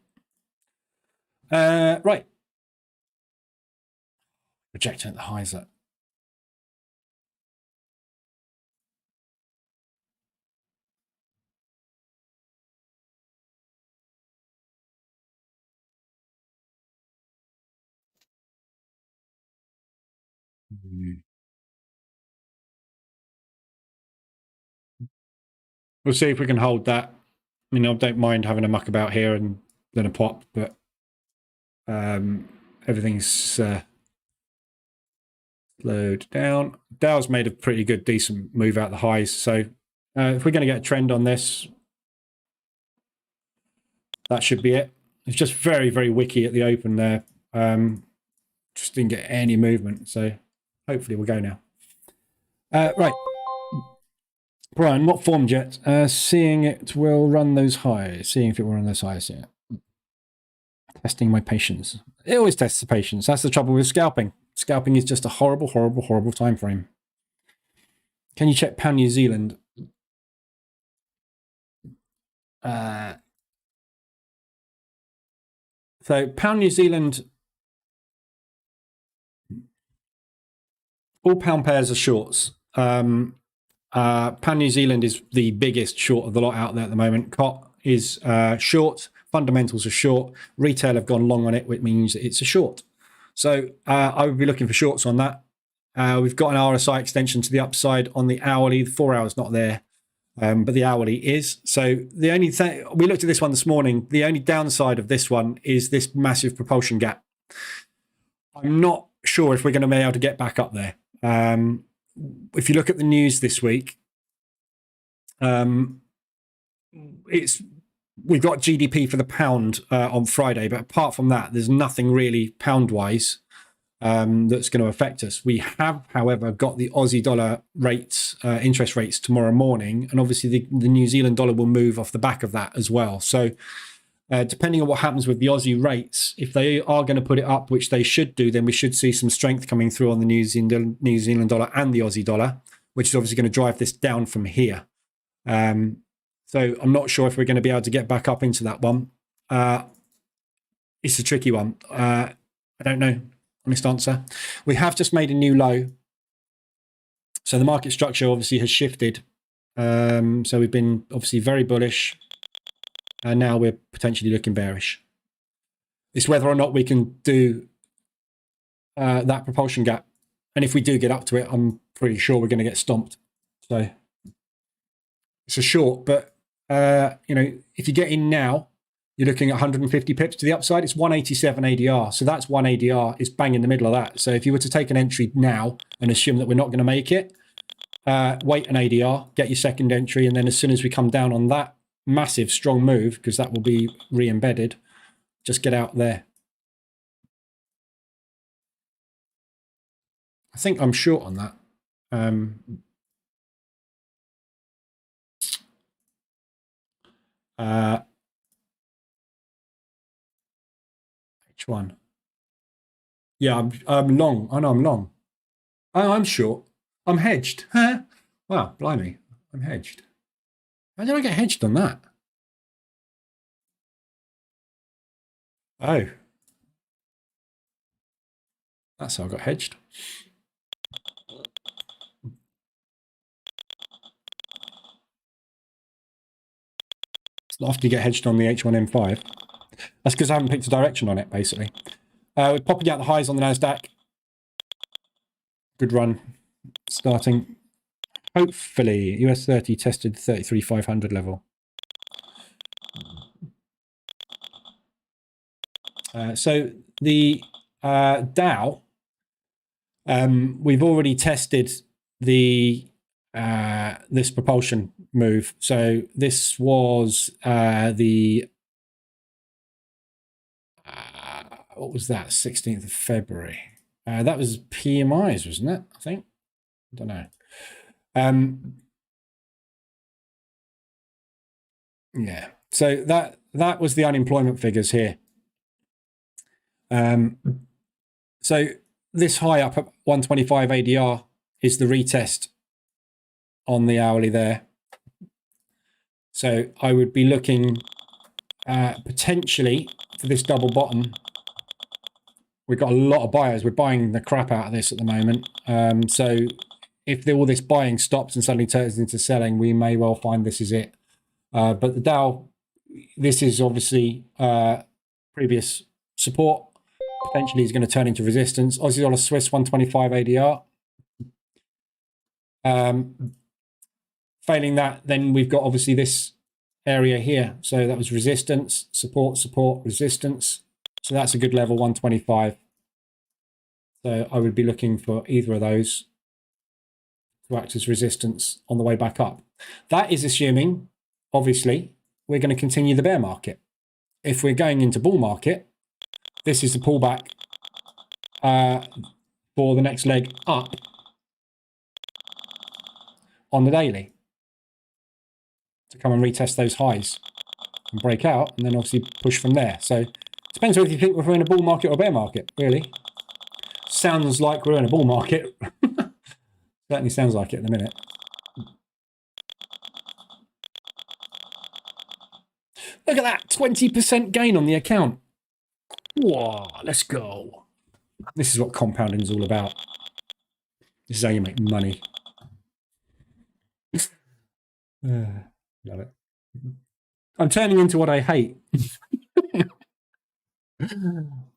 Right. Rejecting at the highs up. We'll see if we can hold that. I mean, I don't mind having a muck about here and then a pop, but everything's slowed down. Dow's made a pretty good, decent move out the highs. So if we're going to get a trend on this, that should be it. It's just very, very wicky at the open there. Just didn't get any movement. So hopefully we'll go now. Right. Brian, not formed yet. Seeing it will run those highs. Seeing if it will run those highs. Yeah. Testing my patience. It always tests the patience. That's the trouble with scalping. Scalping is just a horrible, horrible, horrible time frame. Can you check pound New Zealand? So pound New Zealand, all pound pairs are shorts. Pound New Zealand is the biggest short of the lot out there at the moment. COT is short. Fundamentals are short. Retail have gone long on it, which means it's a short. So I would be looking for shorts on that. We've got an RSI extension to the upside on the hourly. The 4 hours not there, but the hourly is. So the only thing, we looked at this one this morning, the only downside of this one is this massive propulsion gap. I'm not sure if we're going to be able to get back up there. If you look at the news this week, we've got GDP for the pound on Friday, but apart from that, there's nothing really pound-wise that's going to affect us. We have, however, got the Aussie dollar rates, interest rates tomorrow morning, and obviously the New Zealand dollar will move off the back of that as well. So depending on what happens with the Aussie rates, if they are going to put it up, which they should do, then we should see some strength coming through on the New Zealand dollar and the Aussie dollar, which is obviously going to drive this down from here. So I'm not sure if we're going to be able to get back up into that one. It's a tricky one. I don't know. Honest answer. We have just made a new low. So the market structure obviously has shifted. So we've been obviously very bullish. And now we're potentially looking bearish. It's whether or not we can do that propulsion gap. And if we do get up to it, I'm pretty sure we're going to get stomped. So it's a short, but if you get in now, you're looking at 150 pips to the upside. It's 187 ADR. So that's one ADR. It's bang in the middle of that. So if you were to take an entry now and assume that we're not going to make it, wait an ADR, get your second entry. And then as soon as we come down on that massive strong move, because that will be re-embedded, just get out there. I think I'm short on that. H1. Yeah, I'm long. I know I'm long. Oh, I'm short. I'm hedged. Huh? Wow, blimey. I'm hedged. How did I get hedged on that? Oh. That's how I got hedged. It's not often you get hedged on the H1M5. That's because I haven't picked a direction on it, basically. We're popping out the highs on the NASDAQ. Good run. Starting. Hopefully, US 30 tested 33,500 level. So the Dow, we've already tested the this propulsion move. So this was what was that? 16th of February. That was PMIs, wasn't it? I think. I don't know. Yeah. So that was the unemployment figures here. So this high up at 125 ADR is the retest on the hourly there. So I would be looking potentially for this double bottom. We've got a lot of buyers. We're buying the crap out of this at the moment. So if all this buying stops and suddenly turns into selling, we may well find this is it. But the Dow, this is obviously previous support. Potentially is going to turn into resistance. Aussie dollar Swiss 125 ADR. Failing that, then we've got obviously this area here. So that was resistance, support, support, resistance. So that's a good level, 125. So I would be looking for either of those to act as resistance on the way back up. That is assuming, obviously, we're going to continue the bear market. If we're going into bull market, this is the pullback for the next leg up on the daily to come and retest those highs and break out, and then obviously push from there. So it depends whether you think we're in a bull market or bear market, really. Sounds like we're in a bull market. Certainly sounds like it in a minute. Look at that, 20% gain on the account. Whoa, let's go. This is what compounding is all about. This is how you make money. Love it. I'm turning into what I hate.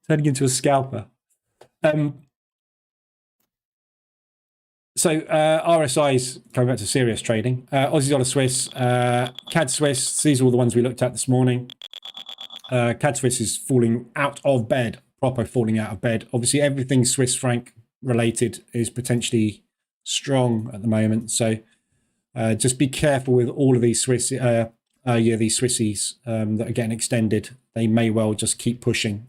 Turning into a scalper. So RSI's coming back to serious trading. Aussie dollar Swiss, CAD Swiss. These are all the ones we looked at this morning. CAD Swiss is falling out of bed, proper falling out of bed. Obviously, everything Swiss franc related is potentially strong at the moment. So just be careful with all of these these Swissies that are getting extended. They may well just keep pushing.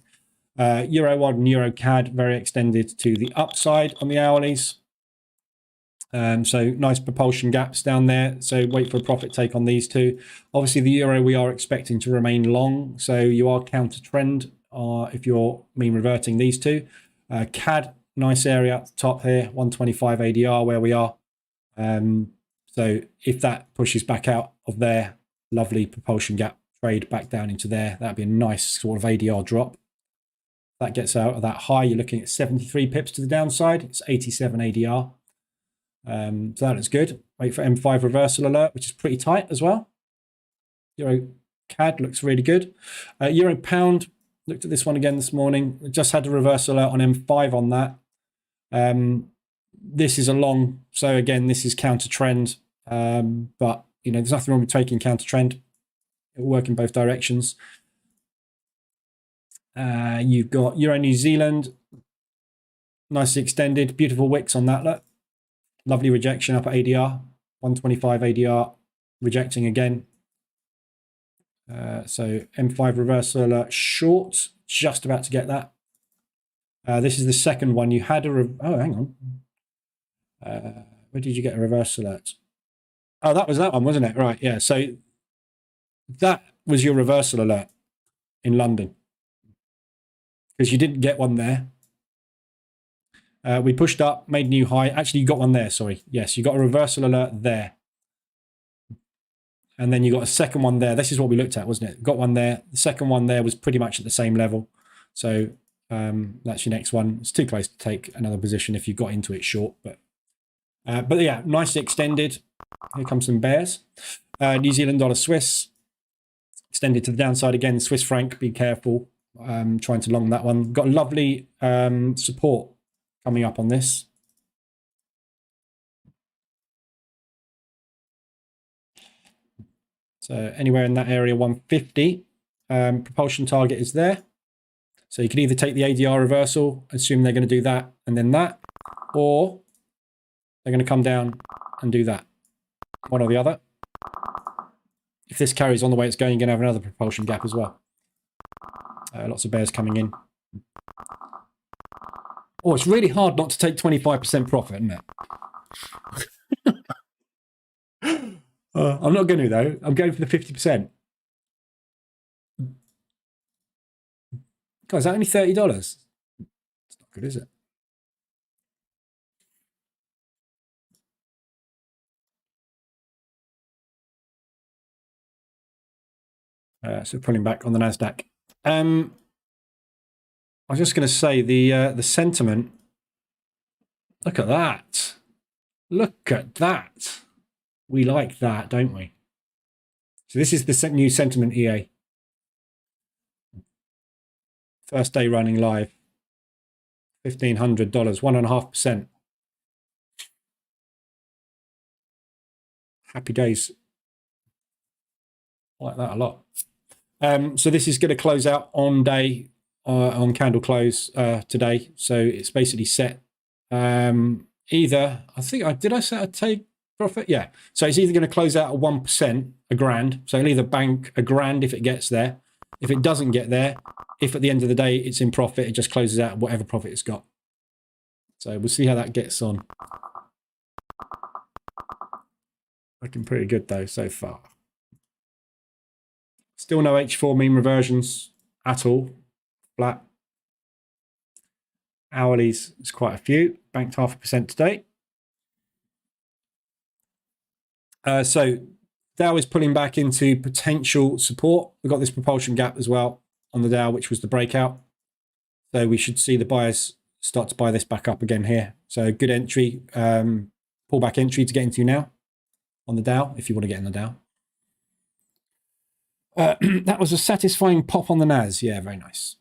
Euro WOD and Euro CAD very extended to the upside on the hourlies. So nice propulsion gaps down there. So wait for a profit take on these two. Obviously, the euro we are expecting to remain long. So you are counter trend if you're mean reverting these two. CAD, nice area at the top here, 125 ADR where we are. So if that pushes back out of there, lovely propulsion gap trade back down into there. That'd be a nice sort of ADR drop. That gets out of that high. You're looking at 73 pips to the downside. It's 87 ADR. So that looks good. Wait for M5 reversal alert, which is pretty tight as well. Euro CAD looks really good. Euro pound, looked at this one again this morning. We just had a reversal alert on M5 on that. This is a long, so again, this is counter trend. But you know, there's nothing wrong with taking counter trend. It will work in both directions. You've got Euro New Zealand, nicely extended, beautiful wicks on that. Look. Lovely rejection up at ADR, 125 ADR, rejecting again. So M5 reversal alert short, just about to get that. This is the second one. You had a, oh, hang on. Where did you get a reverse alert? Oh, that was that one, wasn't it? Right, yeah. So that was your reversal alert in London. Because you didn't get one there. We pushed up, made new high. Actually, you got one there, sorry. Yes, you got a reversal alert there. And then you got a second one there. This is what we looked at, wasn't it? Got one there. The second one there was pretty much at the same level. So that's your next one. It's too close to take another position if you got into it short. But yeah, nicely extended. Here comes some bears. New Zealand dollar Swiss. Extended to the downside again. Swiss franc, be careful. Trying to long that one. Got a lovely support coming up on this. So anywhere in that area, 150. Propulsion target is there. So you can either take the ADR reversal, assume they're going to do that and then that, or they're going to come down and do that. One or the other. If this carries on the way it's going, you're going to have another propulsion gap as well. Lots of bears coming in. Oh, it's really hard not to take 25% profit, isn't it? I'm not going to, though. I'm going for the 50%. God, is that only $30? It's not good, is it? So pulling back on the Nasdaq. I was just going to say the sentiment. Look at that! Look at that! We like that, don't we? So this is the new sentiment EA. First day running live. $1,500, 1.5%. Happy days. I like that a lot. So this is going to close out on day on candle close today. So it's basically set either, I think did I set a take profit? Yeah. So it's either going to close out at 1%, a grand. So it'll either bank a grand if it gets there. If it doesn't get there, if at the end of the day it's in profit, it just closes out whatever profit it's got. So we'll see how that gets on. Looking pretty good though so far. Still no H4 mean reversions at all. Flat. Hourlies is quite a few. Banked 0.5% today. So Dow is pulling back into potential support. We've got this propulsion gap as well on the Dow, which was the breakout. So we should see the buyers start to buy this back up again here. So good entry, pullback entry to get into now on the Dow, if you want to get in the Dow. That was a satisfying pop on the NAS. Yeah, very nice.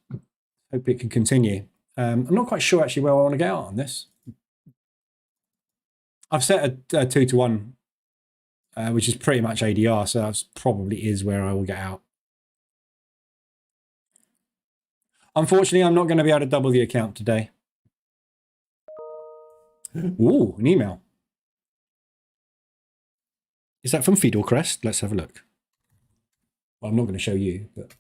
Hope it can continue. I'm not quite sure actually where I want to get out on this. I've set a 2-to-1, which is pretty much ADR, so that probably is where I will get out. Unfortunately, I'm not going to be able to double the account today. Ooh, an email. Is that from Fidelcrest? Let's have a look. Well, I'm not going to show you, but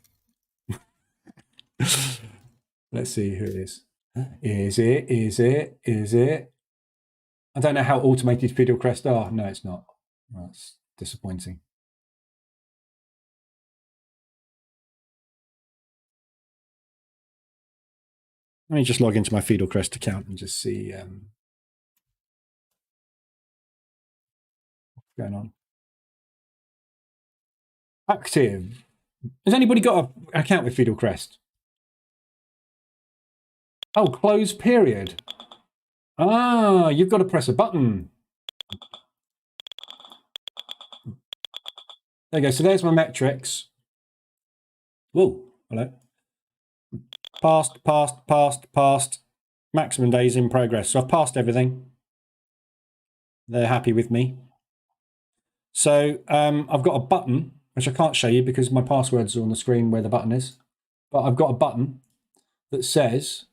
let's see who it is. Is it? I don't know how automated Fidelcrest are. No, it's not. That's disappointing. Let me just log into my Fidelcrest account and just see what's going on. Active. Has anybody got an account with Fidelcrest? Oh, close period. Ah, you've got to press a button. There you go. So there's my metrics. Whoa, hello. Passed. Maximum days in progress. So I've passed everything. They're happy with me. So I've got a button, which I can't show you because my passwords are on the screen where the button is. But I've got a button that says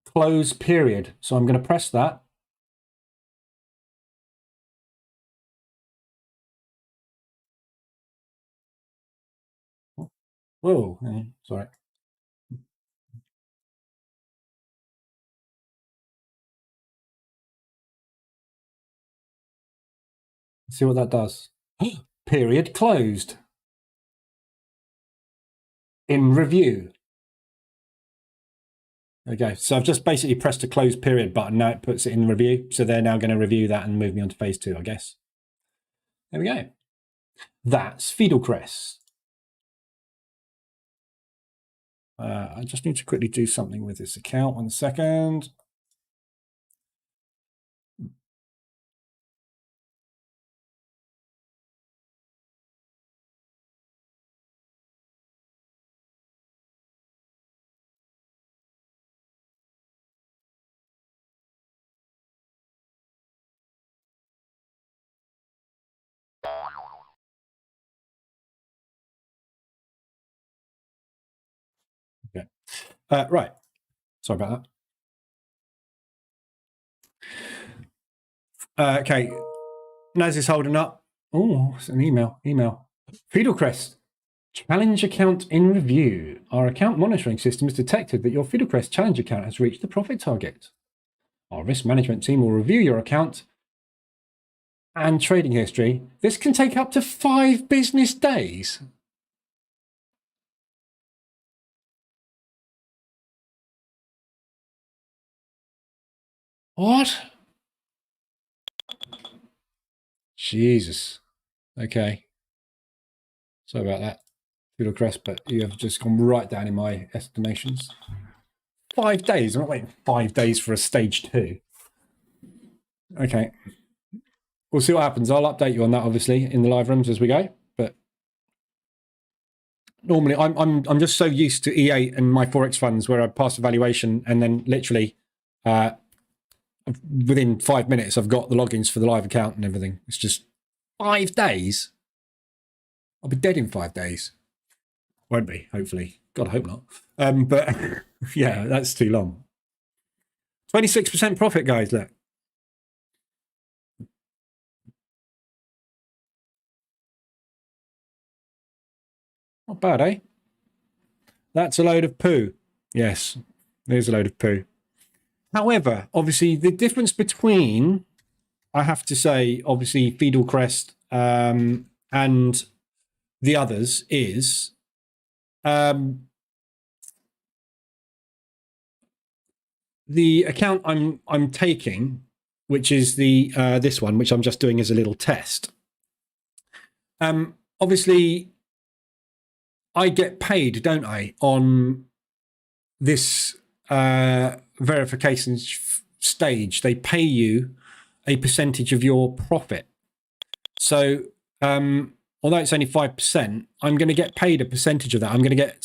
close period. So I'm going to press that. Whoa, sorry. See what that does. Period closed. In review. Okay, so I've just basically pressed a close period button. Now it puts it in review. So they're now going to review that and move me on to phase 2, I guess. There we go. That's Fidelcrest. I just need to quickly do something with this account. 1 second. Okay. Right. Sorry about that. Okay. Naz is holding up. Oh, it's an email. Fidelcrest. Challenge account in review. Our account monitoring system has detected that your Fidelcrest challenge account has reached the profit target. Our risk management team will review your account and trading history. This can take up to 5 business days. What? Jesus. Okay. Sorry about that, Fiddle Crest, but you have just gone right down in my estimations. 5 days? I'm not waiting 5 days for a stage 2. Okay. We'll see what happens. I'll update you on that, obviously, in the live rooms as we go. But normally, I'm just so used to EA and my Forex funds where I pass evaluation and then literally within 5 minutes, I've got the logins for the live account and everything. It's just 5 days. I'll be dead in 5 days. Won't be, hopefully. God, I hope not. But yeah, that's too long. 26% profit, guys, look. Not bad, eh? That's a load of poo. Yes, there's a load of poo. However, obviously, the difference between, I have to say, obviously, Fiddlecrest and the others is the account I'm taking, which is the this one, which I'm just doing as a little test. Obviously, I get paid, don't I, on this verification stage. They pay you a percentage of your profit. So although it's only 5%, I'm going to get paid a percentage of that. I'm going to get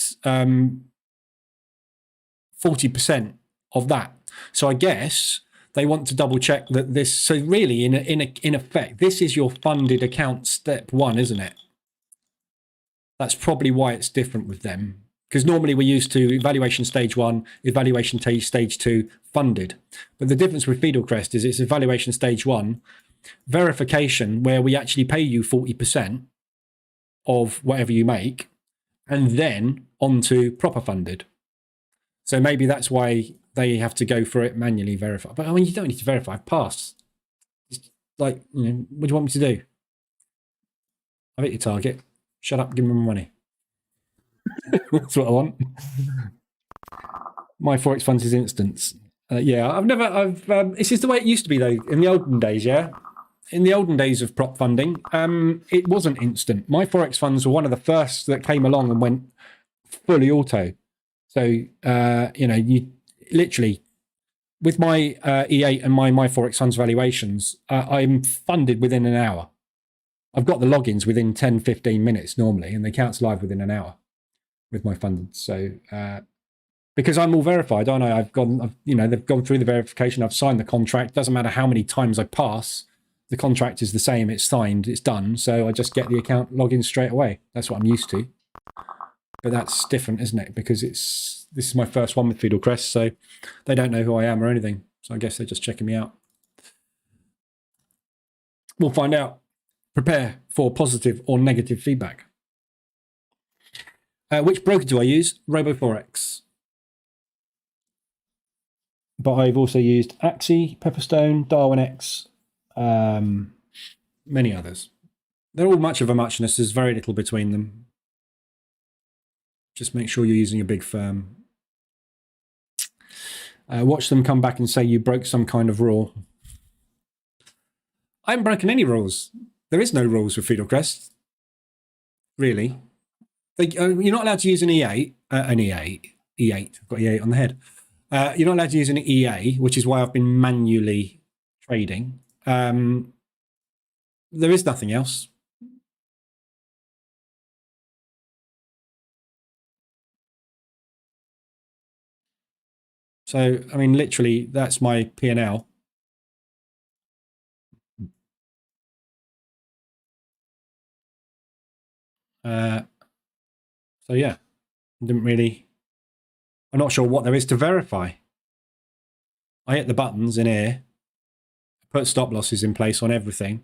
40% of that. So I guess they want to double check that this. So really, in effect, this is your funded account step 1, isn't it? That's probably why it's different with them. Because normally we're used to evaluation stage 1, evaluation stage 2, funded. But the difference with Fiddlecrest is it's evaluation stage 1, verification, where we actually pay you 40% of whatever you make, and then onto proper funded. So maybe that's why they have to go for it manually verify. But I mean, you don't need to verify. I've passed. It's like, you know, what do you want me to do? I've hit your target. Shut up, give me my money. That's what I want. My Forex funds is instants. Yeah, this is the way it used to be though, in the olden days, yeah? In the olden days of prop funding, it wasn't instant. My Forex funds were one of the first that came along and went fully auto. So, you know, you literally, with my E8 and my Forex funds valuations, I'm funded within an hour. I've got the logins within 10, 15 minutes normally, and the account's live within an hour with my funded. So, because I'm all verified, aren't I? You know, they've gone through the verification. I've signed the contract. Doesn't matter how many times I pass, the contract is the same. It's signed. It's done. So I just get the account login straight away. That's what I'm used to. But that's different, isn't it? Because this is my first one with Fiddlecrest, so they don't know who I am or anything. So I guess they're just checking me out. We'll find out. Prepare for positive or negative feedback. Which broker do I use? RoboForex. But I've also used Axie, Pepperstone, Darwin X, many others. They're all much of a muchness. There's very little between them. Just make sure you're using a big firm. Watch them come back and say you broke some kind of rule. I haven't broken any rules. There is no rules with Fiddlecrest. Really. You're not allowed to use an E8. E8. I've got E8 on the head. You're not allowed to use an EA, which is why I've been manually trading. There is nothing else. So, I mean, literally, that's my P&L. So, yeah, didn't really... I'm not sure what there is to verify. I hit the buttons in here, put stop losses in place on everything,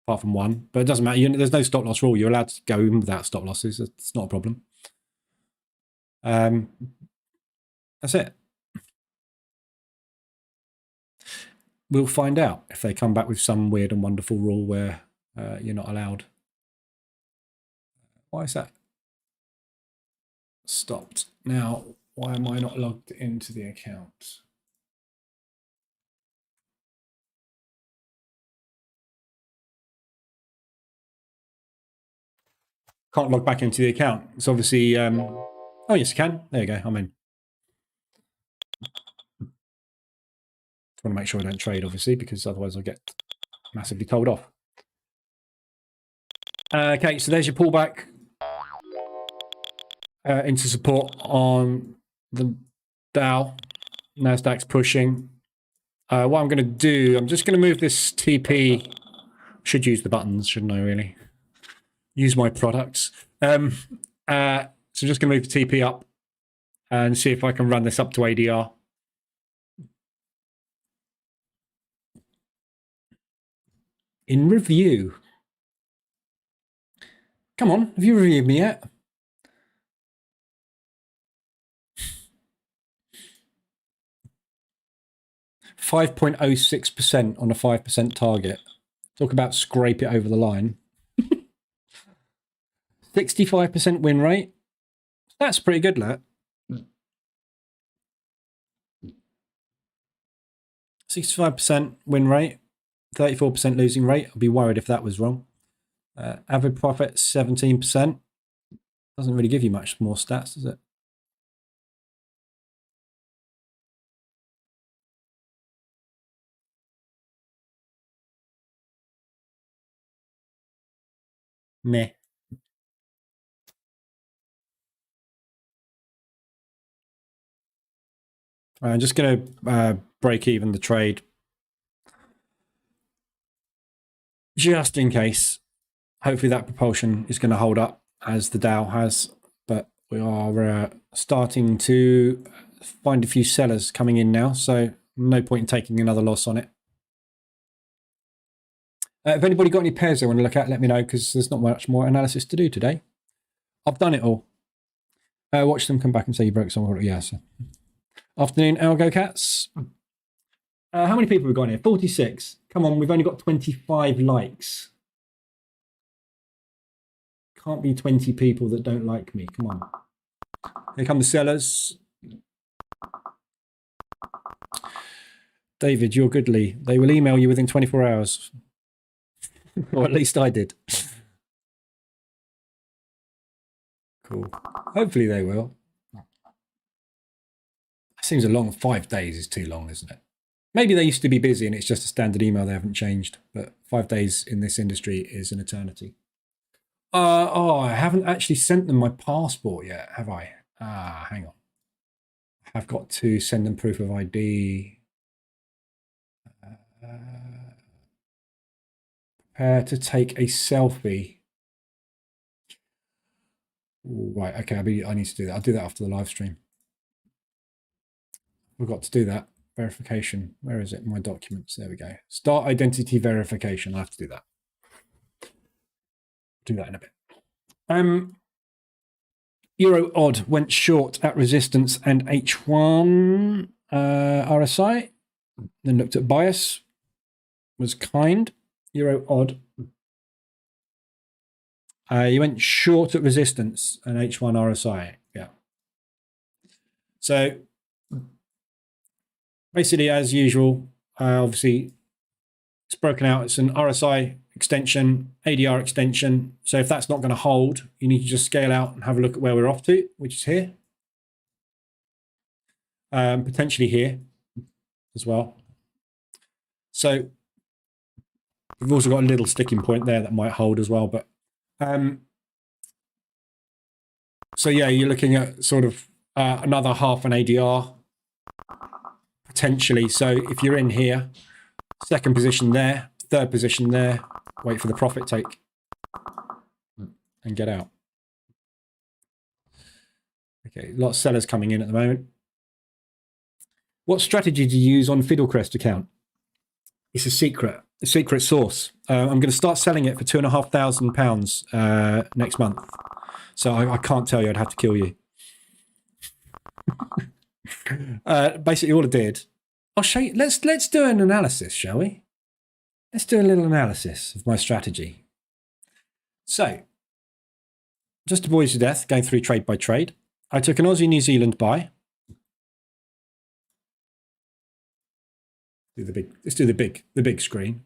apart from one. But it doesn't matter. There's no stop loss rule. You're allowed to go in without stop losses. It's not a problem. That's it. We'll find out if they come back with some weird and wonderful rule where you're not allowed. Why is that stopped? Now, why am I not logged into the account? Can't log back into the account. It's obviously... oh, yes, you can. There you go. I'm in. Just want to make sure I don't trade, obviously, because otherwise I'll get massively told off. Okay, so there's your pullback into support on the Dow. Nasdaq's pushing. What I'm going to do, I'm just going to move this TP. Should use the buttons, shouldn't I, really? Use my products. So I'm just going to move the TP up and see if I can run this up to ADR. In review. Come on, have you reviewed me yet? .06% on a 5% target. Talk about scrape it over the line. 65% win rate. That's pretty good, that. 65% win rate, 34% losing rate. I'd be worried if that was wrong. Average profit, 17%. Doesn't really give you much more stats, does it? Meh. I'm just going to break even the trade. Just in case. Hopefully that propulsion is going to hold up as the Dow has. But we are starting to find a few sellers coming in now. So no point in taking another loss on it. If anybody got any pairs they want to look at, let me know, because there's not much more analysis to do today. I've done it all. Watch them come back and say you broke some. Yes. Afternoon, Algo Cats. How many people have we got in here? 46. Come on, we've only got 25 likes. Can't be 20 people that don't like me. Come on. Here come the sellers. David, you're goodly. They will email you within 24 hours. Or at least I did. Cool. Hopefully they will. Seems a long 5 days is too long, isn't it? Maybe they used to be busy and it's just a standard email, they haven't changed. But 5 days in this industry is an eternity. Oh, I haven't actually sent them my passport yet, have I? Hang on. I've got to send them proof of ID. Prepare to take a selfie. Right, okay, I need to do that. I'll do that after the live stream. We've got to do that. Verification. Where is it? My documents. There we go. Start identity verification. I have to do that. Do that in a bit. Euro odd went short at resistance and H1 RSI. Then looked at bias. Was kind. Euro odd. You went short at resistance and H1 RSI. Yeah. So basically, as usual, obviously, it's broken out. It's an RSI extension, ADR extension. So if that's not going to hold, you need to just scale out and have a look at where we're off to, which is here. Potentially here as well. So we've also got a little sticking point there that might hold as well. But so yeah, you're looking at sort of another half an ADR. Potentially. So if you're in here, second position there, third position there, wait for the profit take and get out. Okay, lots of sellers coming in at the moment. What strategy do you use on Fiddlecrest account? It's a secret source. I'm going to start selling it for £2,500 next month. So I can't tell you, I'd have to kill you. Basically all I did, I'll show you. Let's do an analysis, shall we? Let's do a little analysis of my strategy. So, just to bore you to death, going through trade by trade, I took an Aussie New Zealand buy. Let's do the big screen.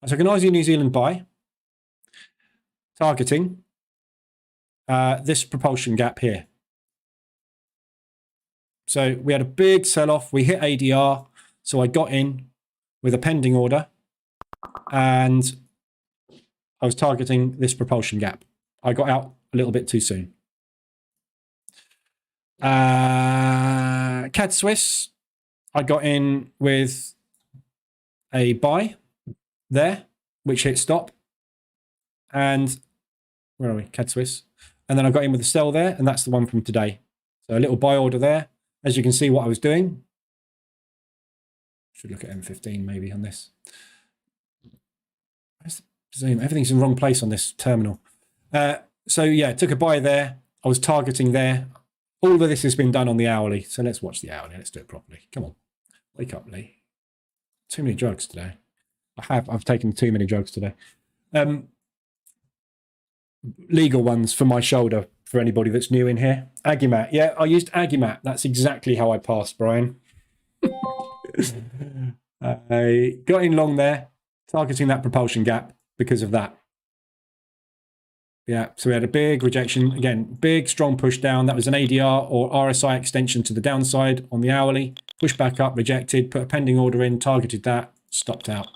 I took an Aussie New Zealand buy, targeting this propulsion gap here. So we had a big sell-off. We hit ADR. So I got in with a pending order. And I was targeting this propulsion gap. I got out a little bit too soon. CAD Swiss, I got in with a buy there, which hit stop. And where are we? CAD Swiss. And then I got in with a sell there, and that's the one from today. So a little buy order there. As you can see what I was doing. Should look at M15 maybe on this. Zoom. Everything's in the wrong place on this terminal. So yeah, took a buy there. I was targeting there. All of this has been done on the hourly. So let's watch the hourly. Let's do it properly. Come on. Wake up, Lee. Too many drugs today. I've taken too many drugs today. Legal ones for my shoulder for anybody that's new in here. Agimat. Yeah, I used Agimat. That's exactly how I passed, Brian. I got in long there, targeting that propulsion gap because of that. Yeah, so we had a big rejection. Again, big, strong push down. That was an ADR or RSI extension to the downside on the hourly. Push back up, rejected, put a pending order in, targeted that, stopped out.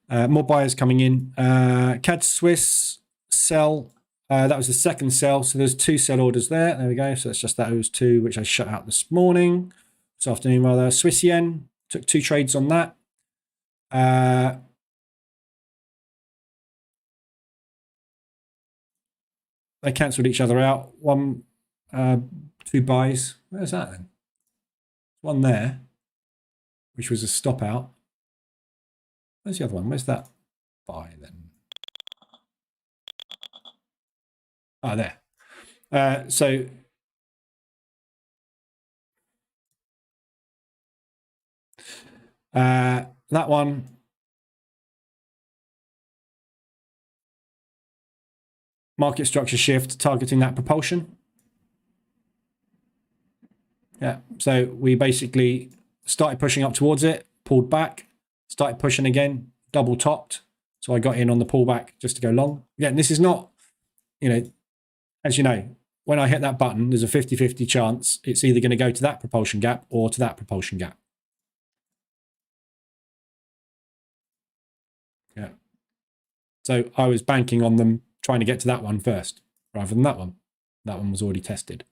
More buyers coming in. CAD Swiss, sell. That was the second sell. So there's 2 sell orders there. There we go. So that's just those 2, which I shut out this morning. This afternoon, rather. Swiss yen, took 2 trades on that. They cancelled each other out. 2 buys. Where's that then? One there, which was a stop out. Where's the other one? Where's that buy then? Ah, there. So that one. Market structure shift, targeting that propulsion. Yeah, so we basically started pushing up towards it, pulled back, started pushing again, double topped. So I got in on the pullback just to go long. Again, this is not, as you know, when I hit that button, there's a 50-50 chance it's either going to go to that propulsion gap or to that propulsion gap. Yeah. So I was banking on them trying to get to that one first rather than that one. That one was already tested.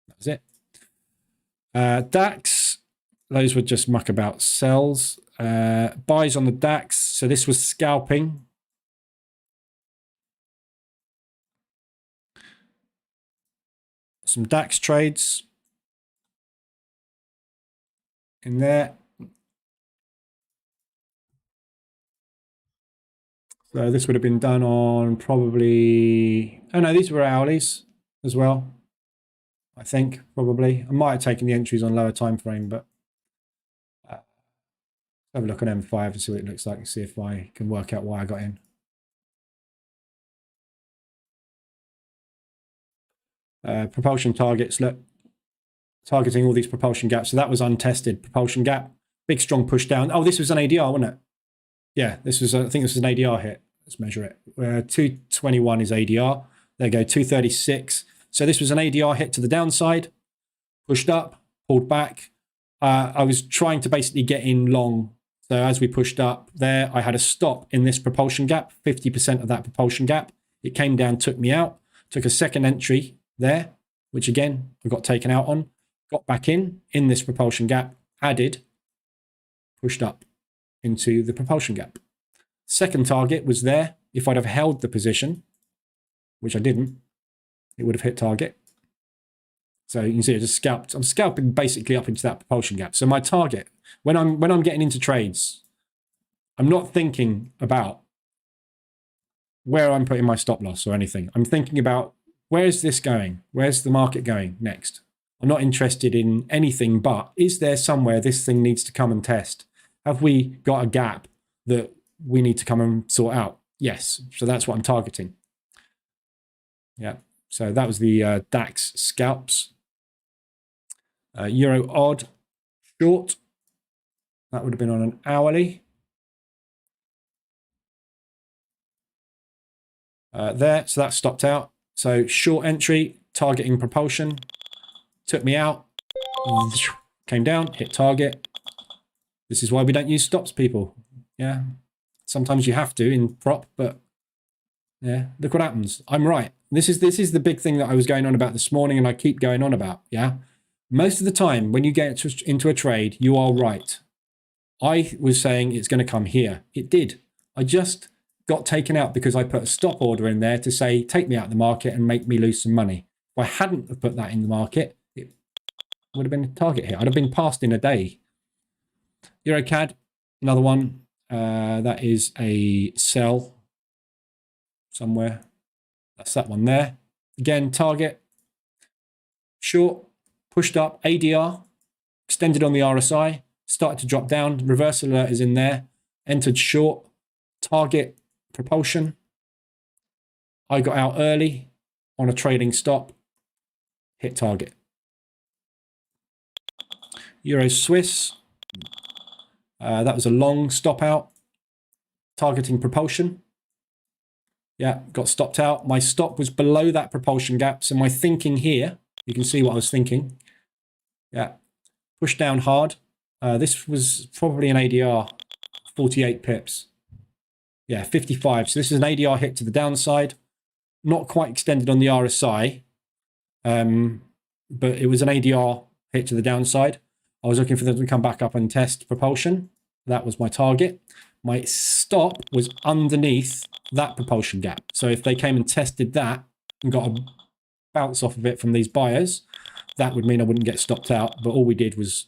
That was it. DAX, those were just muckabout sells. Buys on the DAX. So this was scalping. Some DAX trades in there. So this would have been done on probably, oh no, these were hourlies as well. I think probably. I might have taken the entries on lower time frame, but have a look on M5 and see what it looks like and see if I can work out why I got in. Propulsion targets, look, targeting all these propulsion gaps. So that was untested propulsion gap. Big strong push down. Oh, this was an ADR, wasn't it? Yeah, this was, I think this was an ADR hit. Let's measure it. 221 is ADR. There you go, 236. So this was an ADR hit to the downside, pushed up, pulled back. I was trying to basically get in long. So as we pushed up there, I had a stop in this propulsion gap, 50% of that propulsion gap. It came down, took me out, took a second entry there, which again, I got taken out on, got back in this propulsion gap, added, pushed up into the propulsion gap. Second target was there. If I'd have held the position, which I didn't, it would have hit target. So you can see I just scalped. I'm scalping basically up into that propulsion gap. So my target, when I'm getting into trades, I'm not thinking about where I'm putting my stop loss or anything. I'm thinking about where's this going? Where's the market going next? I'm not interested in anything but is there somewhere this thing needs to come and test? Have we got a gap that we need to come and sort out? Yes. So that's what I'm targeting. Yeah. So that was the DAX scalps. Euro odd short. That would have been on an hourly. there. So that stopped out. So short entry, targeting propulsion, took me out, came down, hit target. This is why we don't use stops, people. Yeah. Sometimes you have to in prop, but yeah, look what happens. I'm right. This is the big thing that I was going on about this morning, and I keep going on about. Yeah. Most of the time when you get into a trade, you are right. I was saying it's going to come here. It did. I just got taken out because I put a stop order in there to say, take me out of the market and make me lose some money. If I hadn't have put that in the market, it would have been a target here. I'd have been passed in a day. EuroCAD, another one. That is a sell somewhere. That's that one there. Again, target, short, pushed up, ADR, extended on the RSI, started to drop down. Reverse alert is in there. Entered short, target, propulsion. I got out early on a trading stop, hit target. Euro Swiss. That was a long stop out, targeting propulsion. Yeah, got stopped out. My stop was below that propulsion gap. So my thinking here, you can see what I was thinking. Yeah, pushed down hard. This was probably an ADR, 48 pips. Yeah, 55. So this is an ADR hit to the downside. Not quite extended on the RSI, but it was an ADR hit to the downside. I was looking for them to come back up and test propulsion. That was my target. My stop was underneath that propulsion gap. So if they came and tested that and got a bounce off of it from these buyers, that would mean I wouldn't get stopped out. But all we did was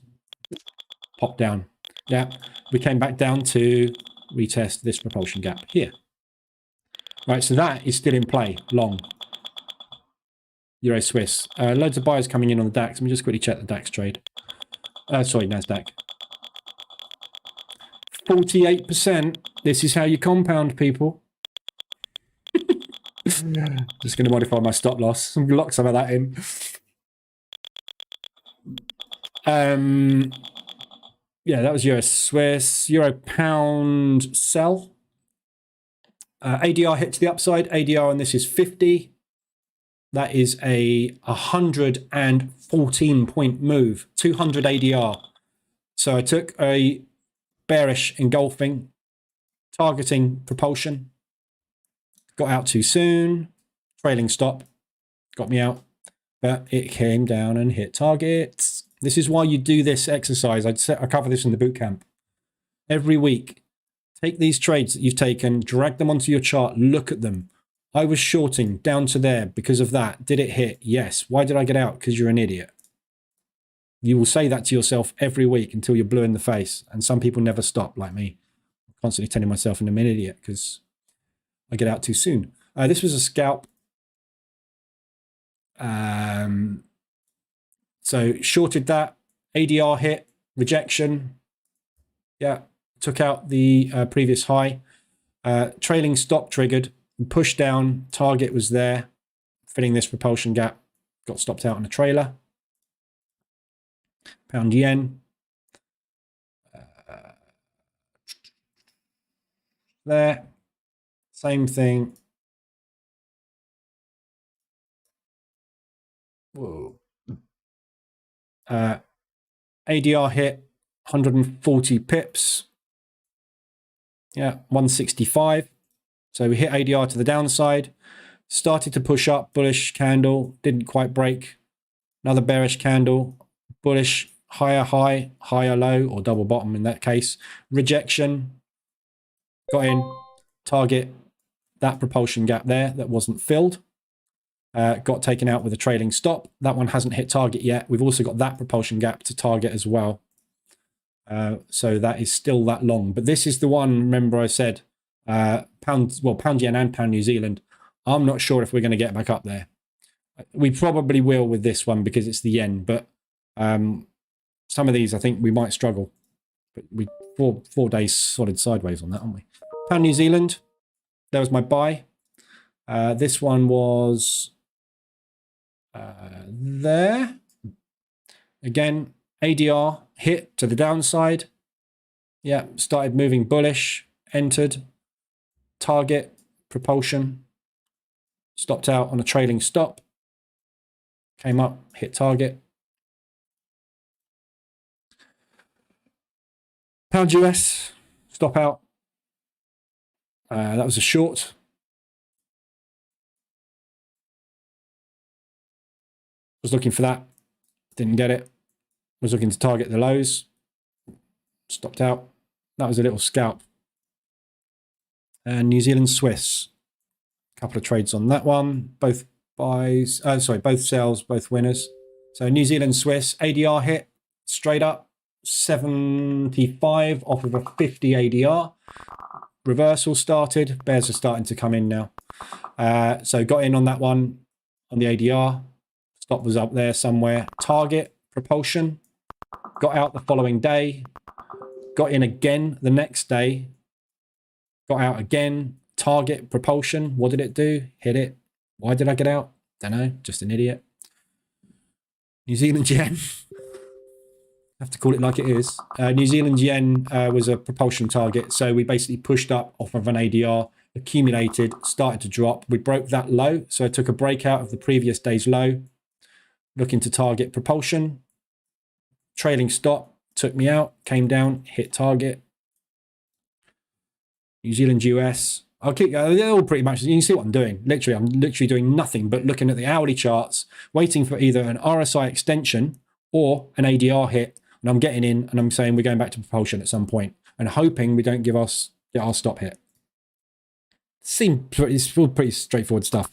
pop down. Yeah, we came back down to retest this propulsion gap here. Right, so that is still in play, long. Euro Swiss. Loads of buyers coming in on the DAX. Let me just quickly check the DAX trade. Sorry, NASDAQ. 48%. This is how you compound, people. Just going to modify my stop loss. Lock some of that in. Yeah, that was Euro Swiss. Euro Pound sell. ADR hit to the upside. ADR on this is 50. That is a 114-point move. 200 ADR. So I took a bearish engulfing, targeting propulsion. Got out too soon. Trailing stop. Got me out. But it came down and hit targets. This is why you do this exercise. I cover this in the bootcamp. Every week, take these trades that you've taken, drag them onto your chart, look at them. I was shorting down to there because of that. Did it hit? Yes. Why did I get out? Because you're an idiot. You will say that to yourself every week until you're blue in the face. And some people never stop, like me. I'm constantly telling myself I'm an idiot because I get out too soon. This was a scalp. So shorted that. ADR hit. Rejection. Yeah. Took out the previous high. Trailing stop triggered. Push down. Target was there. Filling this propulsion gap. Got stopped out on a trailer. Pound yen. There. Same thing. Whoa. ADR hit 140 pips. Yeah, 165. So we hit ADR to the downside. Started to push up, bullish candle, didn't quite break. Another bearish candle, bullish, higher high, higher low, or double bottom in that case. Rejection, got in, target, that propulsion gap there that wasn't filled. Got taken out with a trailing stop. That one hasn't hit target yet. We've also got that propulsion gap to target as well. So that is still that long. But this is the one, remember I said, pound yen and pound New Zealand. I'm not sure if we're going to get back up there. We probably will with this one because it's the yen. But some of these, I think we might struggle. But we 4 days solid sideways on that, aren't we? Pound New Zealand. There was my buy. This one was there. Again, ADR hit to the downside. Yeah, started moving bullish. Entered. Target. Propulsion. stopped out on a trailing stop, came up, hit target. Pound US, stop out. That was a short. Was looking for that, didn't get it. Was looking to target the lows, stopped out. That was a little scalp. And New Zealand Swiss, a couple of trades on that one. Both buys, both sells, both winners. So New Zealand Swiss ADR hit straight up 75 off of a 50 ADR. Reversal started. Bears are starting to come in now. So got in on that one on the ADR. Stop was up there somewhere. Target, propulsion. Got out the following day. Got in again the next day. Got out again. Target, propulsion. What did it do? Hit it. Why did I get out? Don't know. Just an idiot. New Zealand yen. Have to call it like it is. New Zealand yen was a propulsion target. So we basically pushed up off of an ADR, accumulated, started to drop. We broke that low. So I took a breakout of the previous day's low. Looking to target propulsion. Trailing stop. Took me out. Came down. Hit target. New Zealand US. I'll keep going. They're all pretty much, you can see what I'm doing. Literally, I'm literally doing nothing but looking at the hourly charts, waiting for either an RSI extension or an ADR hit. And I'm getting in and I'm saying we're going back to propulsion at some point and hoping we don't get our stop hit. It's pretty straightforward stuff.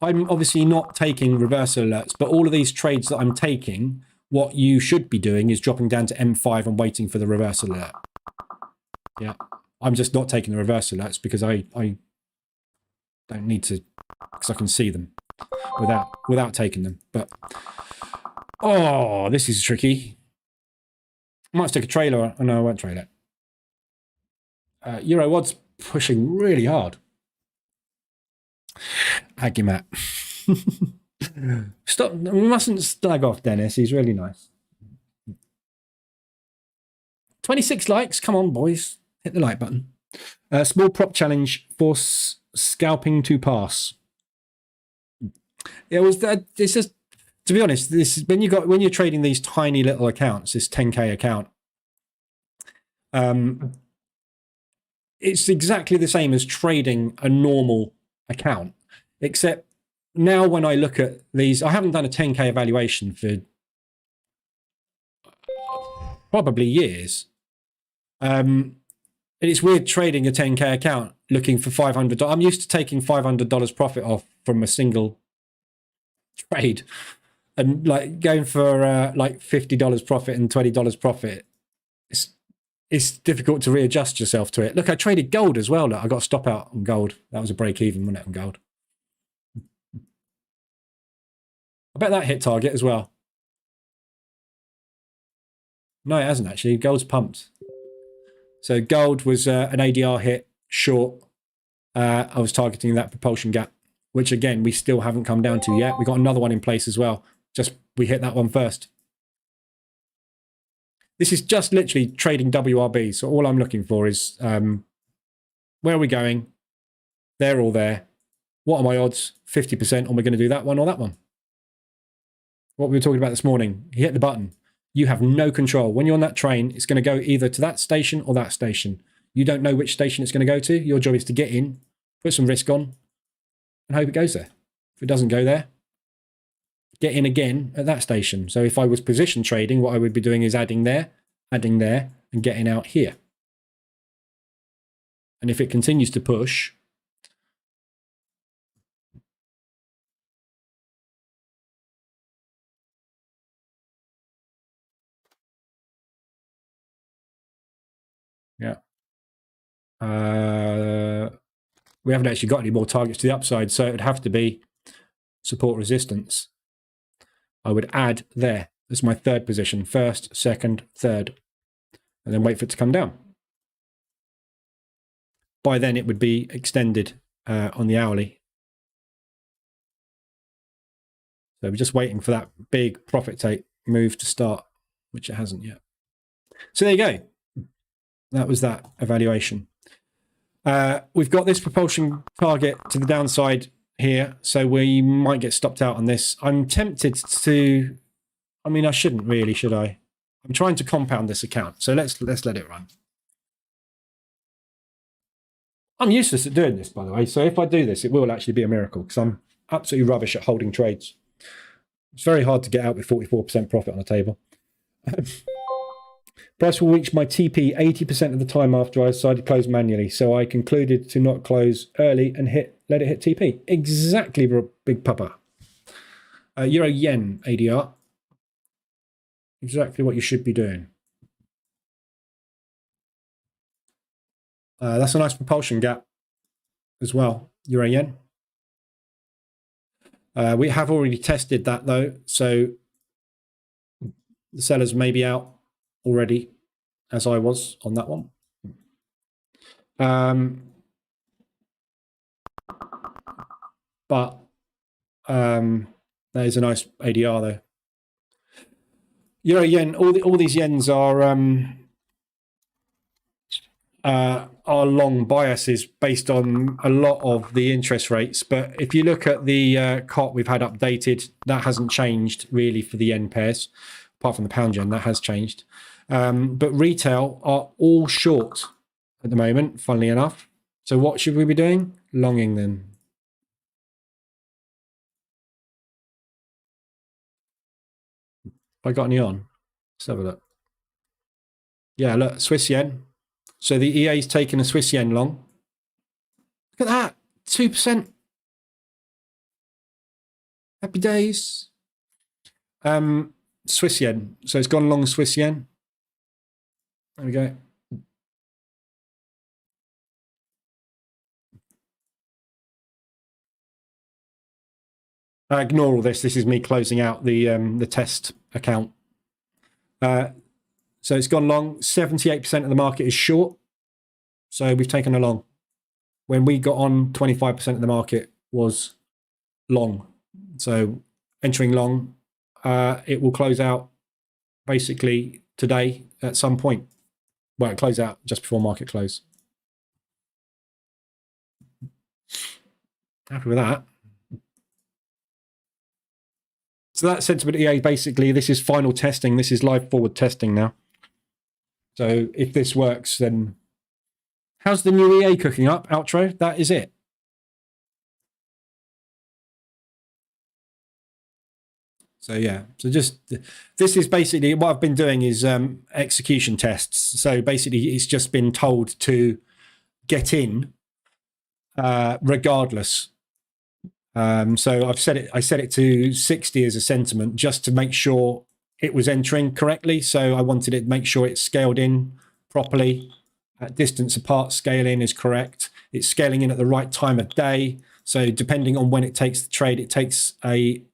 I'm obviously not taking reversal alerts, but all of these trades that I'm taking, what you should be doing is dropping down to M5 and waiting for the reversal alert. Yeah. I'm just not taking the reverse alerts because I don't need to, because I can see them without taking them. But oh, this is tricky. I might stick a trailer. Oh no, I won't trail it. Euro Wad's pushing really hard. Agimat. Stop. We mustn't slag off Dennis. He's really nice. 26 likes. Come on, boys. Hit the like button. Small prop challenge, force scalping to pass. It was that. It's just, to be honest, this is when you're trading these tiny little accounts, this 10k account. It's exactly the same as trading a normal account, except now when I look at these, I haven't done a 10k evaluation for probably years. It's weird trading a 10k account looking for $500. I'm used to taking $500 profit off from a single trade, and like going for like $50 profit and $20 profit. It's difficult to readjust yourself to it. Look, I traded gold as well. Look, I got a stop out on gold. That was a break even, wasn't it, on gold? I bet that hit target as well. No, it hasn't actually. Gold's pumped. So gold was an ADR hit short. I was targeting that propulsion gap, which again, we still haven't come down to yet. We got another one in place as well. Just we hit that one first. This is just literally trading WRB. So all I'm looking for is where are we going? They're all there. What are my odds? 50% on we're going to do that one or that one. What we were talking about this morning. You hit the button. You have no control. When you're on that train, it's going to go either to that station or that station. You don't know which station it's going to go to. Your job is to get in, put some risk on, and hope it goes there. If it doesn't go there, get in again at that station. So if I was position trading, what I would be doing is adding there, and getting out here. And if it continues to push, yeah. We haven't actually got any more targets to the upside, so it would have to be support resistance. I would add there. This is my third position. First, second, third. And then wait for it to come down. By then, it would be extended on the hourly. So we're just waiting for that big profit take move to start, which it hasn't yet. So there you go. That was that evaluation. We've got this propulsion target to the downside here, so we might get stopped out on this. I'm tempted to, I mean, I shouldn't really, should I? I'm trying to compound this account, so let's let it run. I'm useless at doing this, by the way, so if I do this, it will actually be a miracle, because I'm absolutely rubbish at holding trades. It's very hard to get out with 44% profit on the table. Price will reach my TP 80% of the time after I decided to close manually, so I concluded to not close early and let it hit TP. Exactly, big papa. Euro yen ADR. Exactly what you should be doing. That's a nice propulsion gap as well, Euro yen. We have already tested that though, so the sellers may be out already, as I was on that one. But that is a nice ADR though. Euro yen, all these yens are long biases based on a lot of the interest rates. But if you look at the COT we've had updated, that hasn't changed really for the yen pairs, apart from the pound yen, that has changed. But retail are all short at the moment, funnily enough. So what should we be doing? Longing them. Have I got any on? Let's have a look. Yeah, look, Swiss yen. So the EA's taken a Swiss yen long. Look at that, 2%. Happy days. Swiss yen. So it's gone long Swiss yen. There we go. Ignore all this. This is me closing out the test account. So it's gone long. 78% of the market is short. So we've taken a long. When we got on, 25% of the market was long. So entering long, it will close out basically today at some point. Well, it closed out just before market close. Happy with that. So that sentiment EA, basically, this is final testing. This is live forward testing now. So if this works, then how's the new EA cooking up? Outro, that is it. So yeah, so just this is basically what I've been doing is execution tests. So basically it's just been told to get in regardless. So I set it to 60 as a sentiment just to make sure it was entering correctly. So I wanted it to make sure it's scaled in properly. Distance apart scaling is correct. It's scaling in at the right time of day. So depending on when it takes the trade, it takes a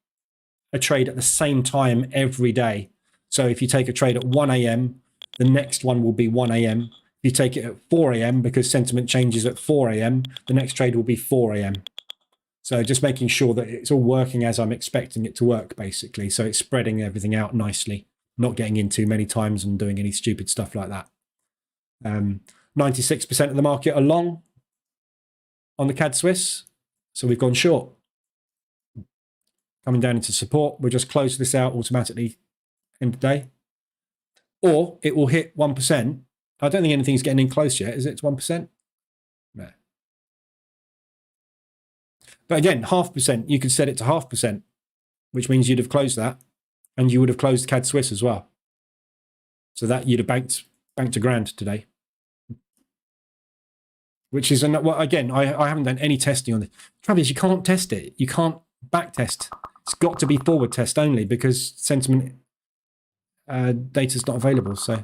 trade at the same time every day. So if you take a trade at 1 a.m., the next one will be 1 a.m. If you take it at 4 a.m. because sentiment changes at 4 a.m., the next trade will be 4 a.m. So just making sure that it's all working as I'm expecting it to work, basically. So it's spreading everything out nicely, not getting in too many times and doing any stupid stuff like that. 96% of the market are long on the CAD Swiss. So we've gone short. Coming down into support, we'll just close this out automatically end of day. Or it will hit 1%. I don't think anything's getting in close yet. Is it 1%? No. But again, 0.5%, you could set it to 0.5%, which means you'd have closed that, and you would have closed CAD Swiss as well. So that you'd have banked a grand today. Which is, well, again, I haven't done any testing on it. The trouble is you can't test it. You can't back test. It's got to be forward test only because sentiment data is not available. So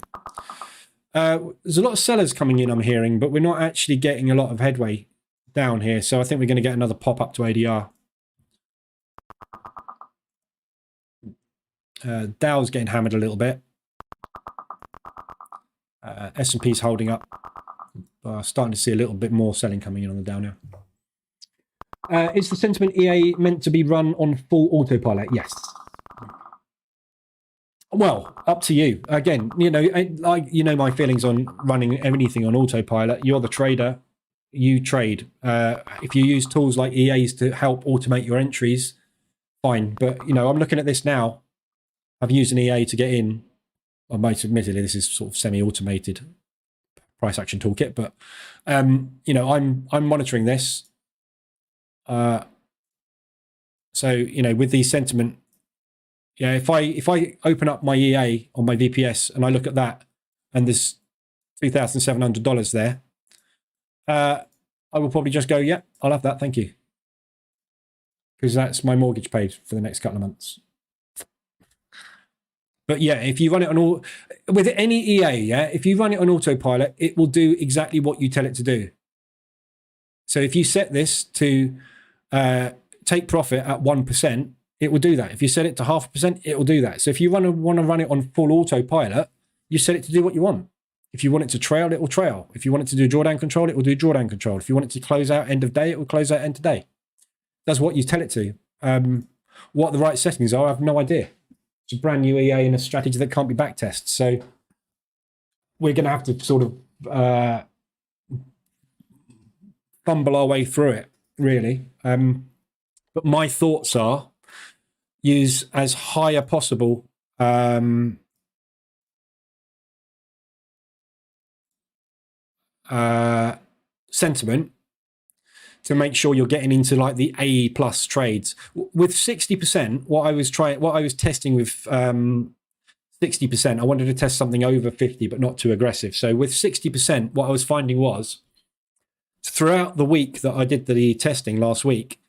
there's a lot of sellers coming in, I'm hearing, but we're not actually getting a lot of headway down here. So I think we're going to get another pop up to ADR. Dow's getting hammered a little bit. S&P's holding up. Starting to see a little bit more selling coming in on the down now. Is the sentiment EA meant to be run on full autopilot? Yes. Well, up to you. Again, you know my feelings on running anything on autopilot. You're the trader. you trade. If you use tools like EAs to help automate your entries, fine. But, you know, I'm looking at this now. I've used an EA to get in. Well, most admittedly, this is sort of semi-automated price action toolkit, but you know, I'm monitoring this. So, you know, with the sentiment, yeah, if I open up my EA on my VPS and I look at that, and there's $2,700 there, I will probably just go, yeah, I'll have that, thank you, because that's my mortgage paid for the next couple of months. But yeah, if you run it on all with any EA, yeah, if you run it on autopilot, it will do exactly what you tell it to do. So if you set this to take profit at 1%, it will do that. If you set it to 0.5%, it will do that. So if you want to run it on full autopilot, you set it to do what you want. If you want it to trail, it will trail. If you want it to do drawdown control, it will do drawdown control. If you want it to close out end of day, it will close out end of day. That's what you tell it to. What the right settings are, I have no idea. It's a brand new EA and a strategy that can't be backtested. So we're going to have to sort of fumble our way through it, really. But my thoughts are use as high a possible sentiment to make sure you're getting into like the AE plus trades. With 60%, what I was testing with 60%, I wanted to test something over 50, but not too aggressive. So with 60%, what I was finding was throughout the week that I did the testing last week,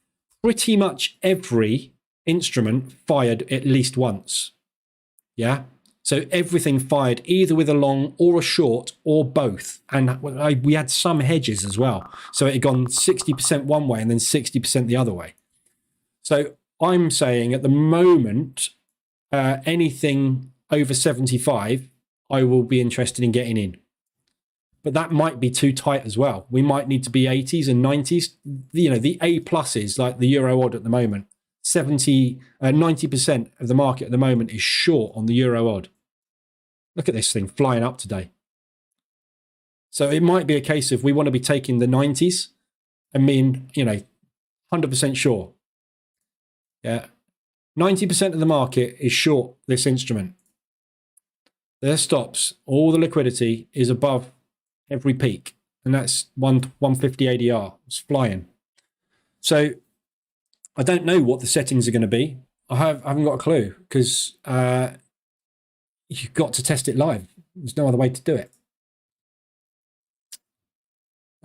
pretty much every instrument fired at least once. Yeah. So everything fired either with a long or a short or both. And we had some hedges as well. So it had gone 60% one way and then 60% the other way. So I'm saying at the moment, anything over 75, I will be interested in getting in. But that might be too tight as well. We might need to be 80s and 90s. You know, the A pluses, like the Euro odd at the moment, 90% of the market at the moment is short on the Euro odd. Look at this thing flying up today. So it might be a case of we want to be taking the 90s and being, you know, 100% sure. Yeah. 90% of the market is short this instrument. Their stops, all the liquidity is above every peak. And that's 150 ADR. It's flying. So I don't know what the settings are going to be. I haven't got a clue because you've got to test it live. There's no other way to do it.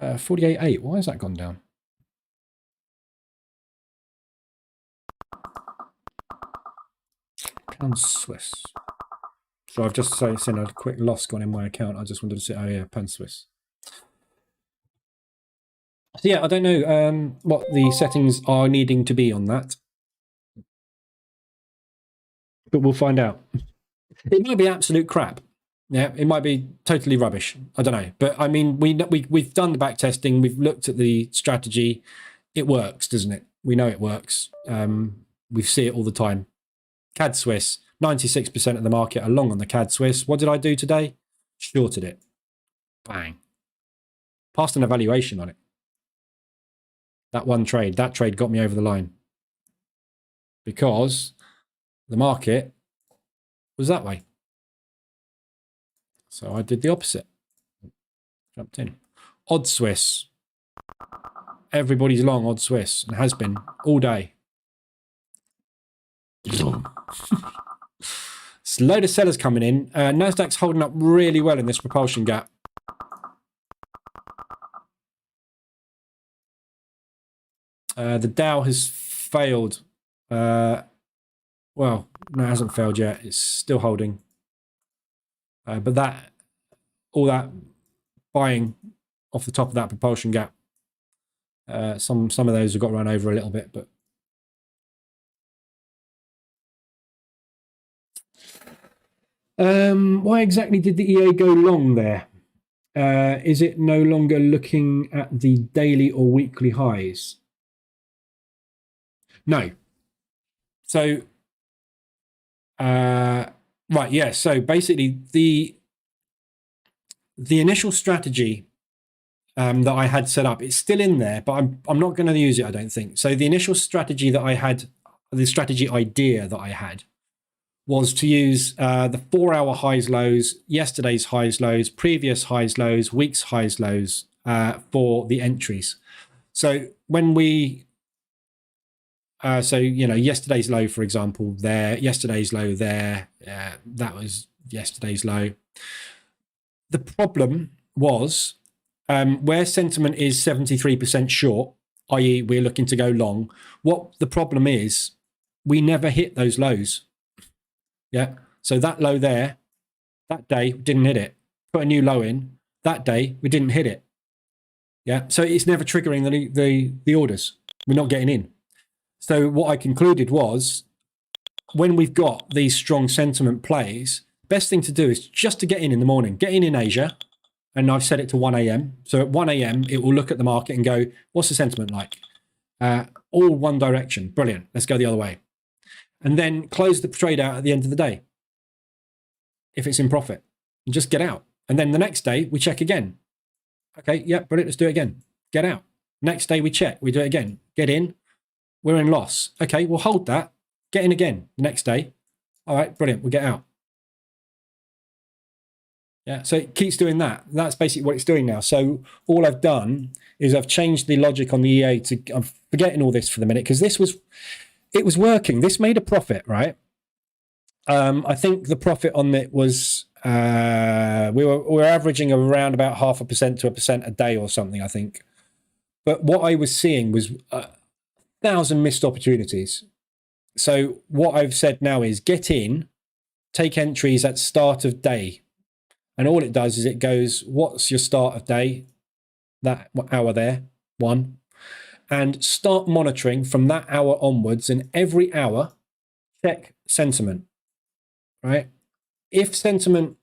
48.8. Why has that gone down? Pound Swiss. So I've just seen a quick loss gone in my account. I just wanted to see. Oh yeah, pound Swiss. So yeah, I don't know what the settings are needing to be on that, but we'll find out. It might be absolute crap. Yeah, it might be totally rubbish. I don't know. But I mean, we've done the back testing. We've looked at the strategy. It works, doesn't it? We know it works. We see it all the time. CAD Swiss, 96% of the market are long on the CAD Swiss. What did I do today? Shorted it. Bang. Passed an evaluation on it. That one trade. That trade got me over the line. Because the market was that way. So I did the opposite. Jumped in. Odd Swiss. Everybody's long odd Swiss and has been all day. It's a load of sellers coming in. Nasdaq's holding up really well in this propulsion gap. The Dow has failed. Well, no, it hasn't failed yet. It's still holding. But all that buying off the top of that propulsion gap, some of those have got run over a little bit, but why exactly did the EA go long there? Is it no longer looking at the daily or weekly highs? No. So, right, yeah. So basically, the initial strategy that I had set up. It's still in there, but I'm not going to use it, I don't think. So the initial strategy that I had, the strategy idea that I had, was to use the 4-hour highs, lows, yesterday's highs, lows, previous highs, lows, week's highs, lows for the entries. So when we, so, you know, yesterday's low, for example, there, yesterday's low there, that was yesterday's low. The problem was where sentiment is 73% short, i.e. we're looking to go long, what the problem is, we never hit those lows. Yeah. So that low there, that day, we didn't hit it. Put a new low in. That day, we didn't hit it. Yeah. So it's never triggering the orders. We're not getting in. So what I concluded was, when we've got these strong sentiment plays, best thing to do is just to get in the morning. Get in Asia. And I've set it to 1 a.m. So at 1 a.m., it will look at the market and go, what's the sentiment like? All one direction. Brilliant. Let's go the other way. And then close the trade out at the end of the day, if it's in profit, and just get out. And then the next day, we check again. Okay, yeah, brilliant. Let's do it again. Get out. Next day, we check. We do it again. Get in. We're in loss. Okay, we'll hold that. Get in again the next day. All right, brilliant. We'll get out. Yeah, so it keeps doing that. That's basically what it's doing now. So all I've done is I've changed the logic on the EA to, I'm forgetting all this for the minute, because it was working. This made a profit, right? I think the profit on it was, we were averaging around about 0.5% to 1% a day or something, I think. But what I was seeing was 1,000 missed opportunities. So what I've said now is get in, take entries at start of day. And all it does is it goes, what's your start of day? That hour there, 1. And start monitoring from that hour onwards. And every hour, check sentiment, right? If sentiment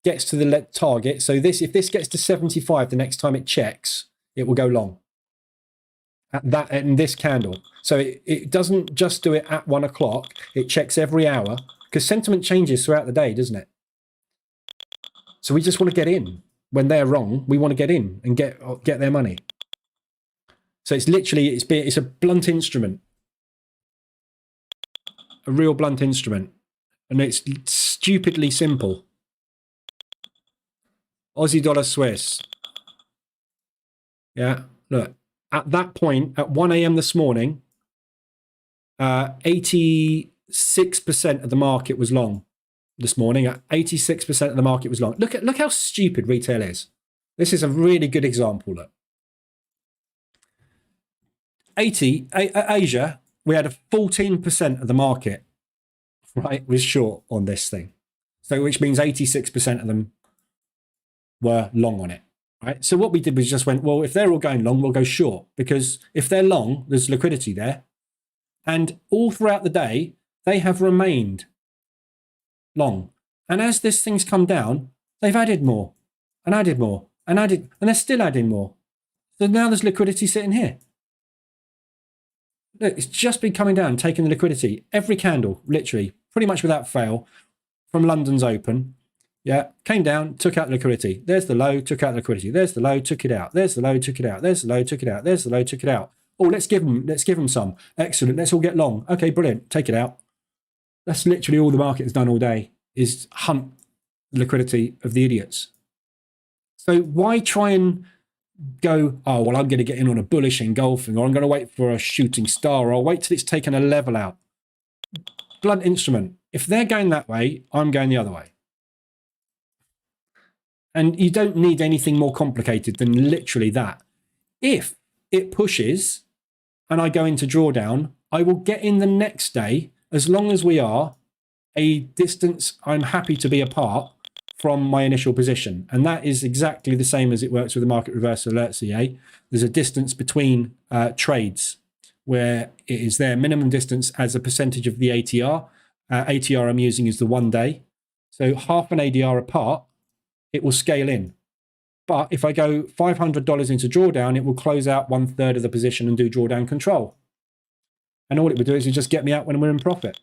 gets to the target, so if this gets to 75 the next time it checks, it will go long in this candle. So it doesn't just do it at 1 o'clock. It checks every hour, because sentiment changes throughout the day, doesn't it? So we just want to get in. When they're wrong, we want to get in and get their money. So it's literally, it's a blunt instrument. A real blunt instrument. And it's stupidly simple. Aussie dollar Swiss. Yeah, look. At that point, at 1 a.m. this morning, 86% of the market was long. This morning, 86% of the market was long. Look how stupid retail is. This is a really good example. Look, Asia, we had a 14% of the market, right, was short on this thing. So which means 86% of them were long on it, right? So what we did was just went, well, if they're all going long, we'll go short, because if they're long, there's liquidity there. And all throughout the day, they have remained long. And as this thing's come down, they've added more and added more and added, and they're still adding more. So now there's liquidity sitting here. Look, it's just been coming down, taking the liquidity. Every candle, literally, pretty much without fail, from London's open. Yeah, came down, took out the liquidity. There's the low, took out the liquidity. There's the low, took it out. There's the low, took it out. There's the low, took it out. There's the low, took it out. Oh, let's give them some. Excellent. Let's all get long. Okay, brilliant. Take it out. That's literally all the market has done all day, is hunt the liquidity of the idiots. So why try and go, oh, well, I'm going to get in on a bullish engulfing, or I'm going to wait for a shooting star, or I'll wait till it's taken a level out. Blunt instrument. If they're going that way, I'm going the other way. And you don't need anything more complicated than literally that. If it pushes and I go into drawdown, I will get in the next day, as long as we are a distance I'm happy to be apart from my initial position. And that is exactly the same as it works with the market reversal alerts EA. There's a distance between trades where it is their minimum distance as a percentage of the ATR. ATR I'm using is the 1 day. So half an ADR apart, it will scale in. But if I go $500 into drawdown, it will close out 1/3 of the position and do drawdown control. And all it would do is just get me out when we're in profit.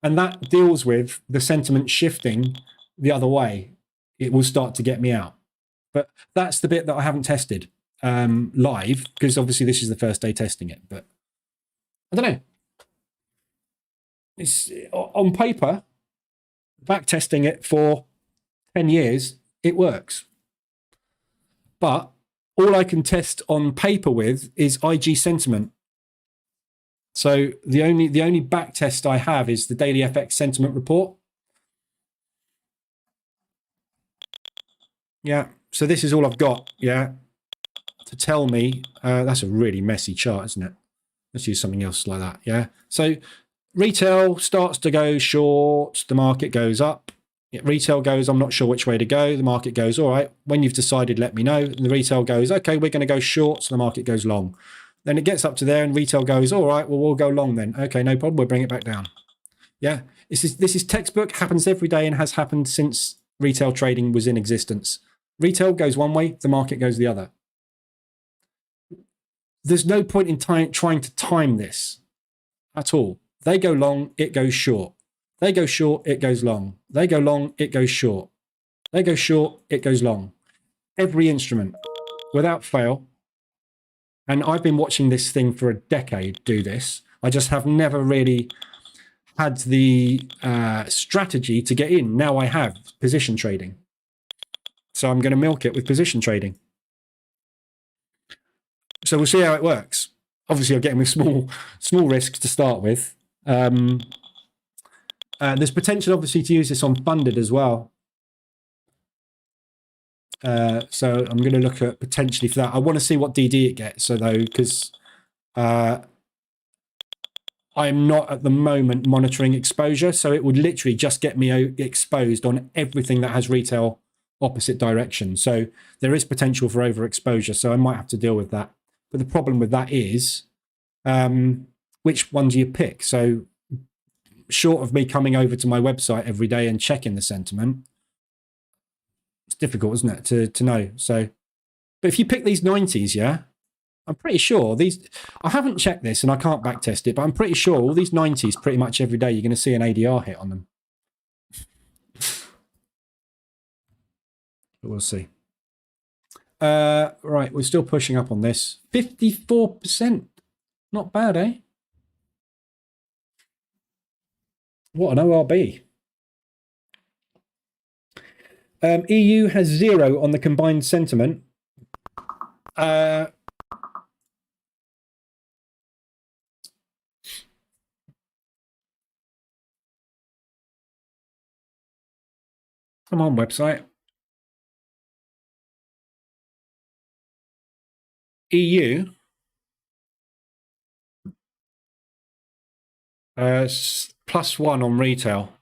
And that deals with the sentiment shifting the other way. It will start to get me out. But that's the bit that I haven't tested live, because obviously this is the first day testing it. But I don't know. It's on paper, back testing it for 10 years, it works. But all I can test on paper with is IG sentiment. So the only back test I have is the daily FX sentiment report. Yeah. So this is all I've got. Yeah. To tell me, that's a really messy chart, isn't it? Let's use something else like that. Yeah. So retail starts to go short. The market goes up. Retail goes, I'm not sure which way to go. The market goes, all right, when you've decided, let me know. And the retail goes, okay, we're going to go short. So the market goes long. Then it gets up to there and retail goes, all right, well, we'll go long then. Okay, no problem. We'll bring it back down. Yeah, this is textbook, happens every day and has happened since retail trading was in existence. Retail goes one way, the market goes the other. There's no point in trying to time this at all. They go long, it goes short. They go short, it goes long. They go long, it goes short. They go short, it goes long. Every instrument, without fail. And I've been watching this thing for a decade do this. I just have never really had the strategy to get in. Now I have position trading. So I'm going to milk it with position trading. So we'll see how it works. Obviously, I'm getting with small risks to start with. There's potential, obviously, to use this on funded as well. So I'm going to look at potentially for that. I want to see what DD it gets, so though, because I'm not at the moment monitoring exposure, so it would literally just get me exposed on everything that has retail opposite direction. So there is potential for overexposure, so I might have to deal with that. But the problem with that is, which one do you pick? So short of me coming over to my website every day and checking the sentiment, it's difficult, isn't it, to know? So, but if you pick these 90s, yeah, I'm pretty sure these, I haven't checked this and I can't backtest it, but I'm pretty sure all these 90s pretty much every day you're going to see an ADR hit on them. But we'll see. Right, we're still pushing up on this. 54%. Not bad, eh? What an ORB. EU has 0 on the combined sentiment. Come on, website. EU. +1 on retail.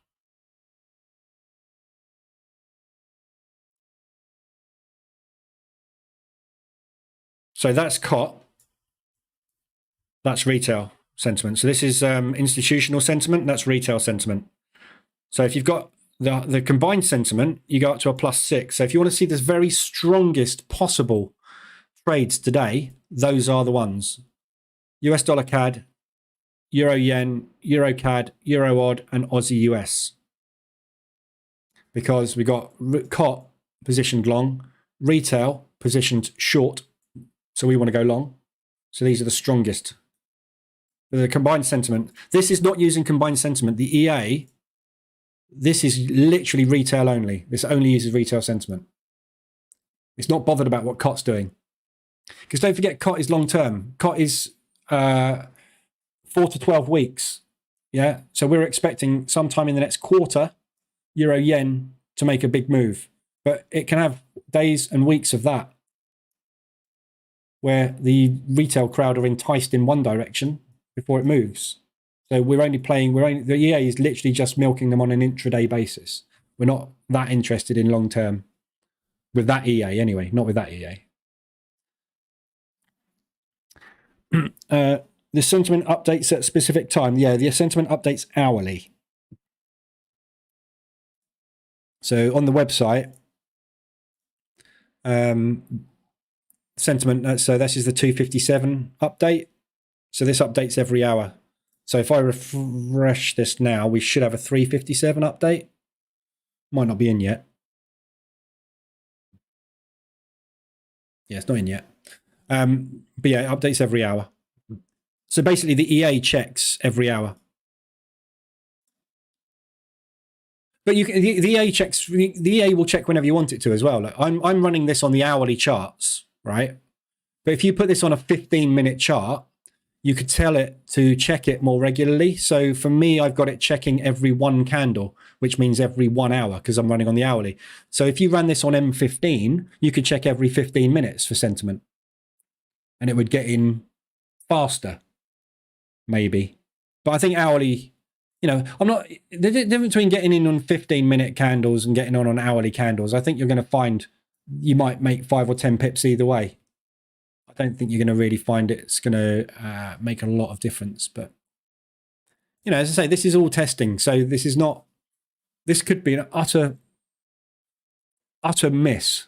So that's COT. That's retail sentiment. So this is institutional sentiment. That's retail sentiment. So if you've got the combined sentiment, you go up to a +6. So if you want to see the very strongest possible trades today, those are the ones. US dollar CAD, Euro Yen, Euro CAD, Euro Odd, and Aussie US. Because we got COT positioned long, retail positioned short, so we want to go long. So these are the strongest. The combined sentiment. This is not using combined sentiment. The EA, this is literally retail only. This only uses retail sentiment. It's not bothered about what COT's doing. Because don't forget, COT is long term. COT is 4 to 12 weeks. Yeah. So we're expecting sometime in the next quarter, Euro Yen to make a big move. But it can have days and weeks of that, where the retail crowd are enticed in one direction before it moves. So the EA is literally just milking them on an intraday basis. We're not that interested in long term with that EA anyway, not with that EA. The sentiment updates at a specific time. Yeah, the sentiment updates hourly. So on the website, sentiment, so this is the 257 update. So this updates every hour. So if I refresh this now, we should have a 357 update. Might not be in yet. Yeah, it's not in yet. But yeah, it updates every hour. So basically the EA checks every hour. But the EA checks. The EA will check whenever you want it to as well. Like I'm running this on the hourly charts, right? But if you put this on a 15-minute chart, you could tell it to check it more regularly. So for me, I've got it checking every one candle, which means every 1 hour because I'm running on the hourly. So if you ran this on M15, you could check every 15 minutes for sentiment, and it would get in faster, maybe. But I think hourly. I'm not the difference between getting in on 15-minute candles and getting on hourly candles. I think you're going to find you might make 5 or 10 pips either way. I don't think you're going to really find it's going to make a lot of difference. But as I say, this is all testing, so this could be an utter miss.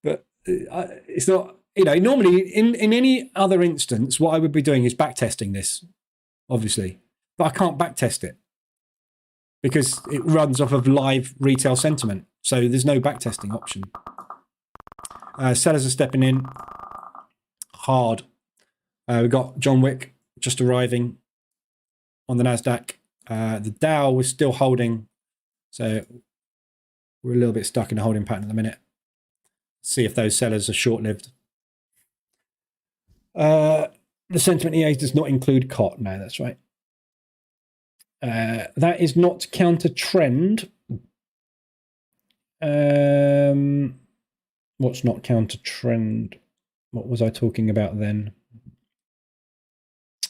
But it's not. Normally in any other instance, what I would be doing is back testing this. Obviously, but I can't backtest it because it runs off of live retail sentiment. So there's no backtesting option. Sellers are stepping in hard. We've got John Wick just arriving on the NASDAQ. The Dow was still holding. So we're a little bit stuck in a holding pattern at the minute. See if those sellers are short-lived. The sentiment EA does not include COT. No, that's right. That is not counter trend. What's not counter trend? What was I talking about then?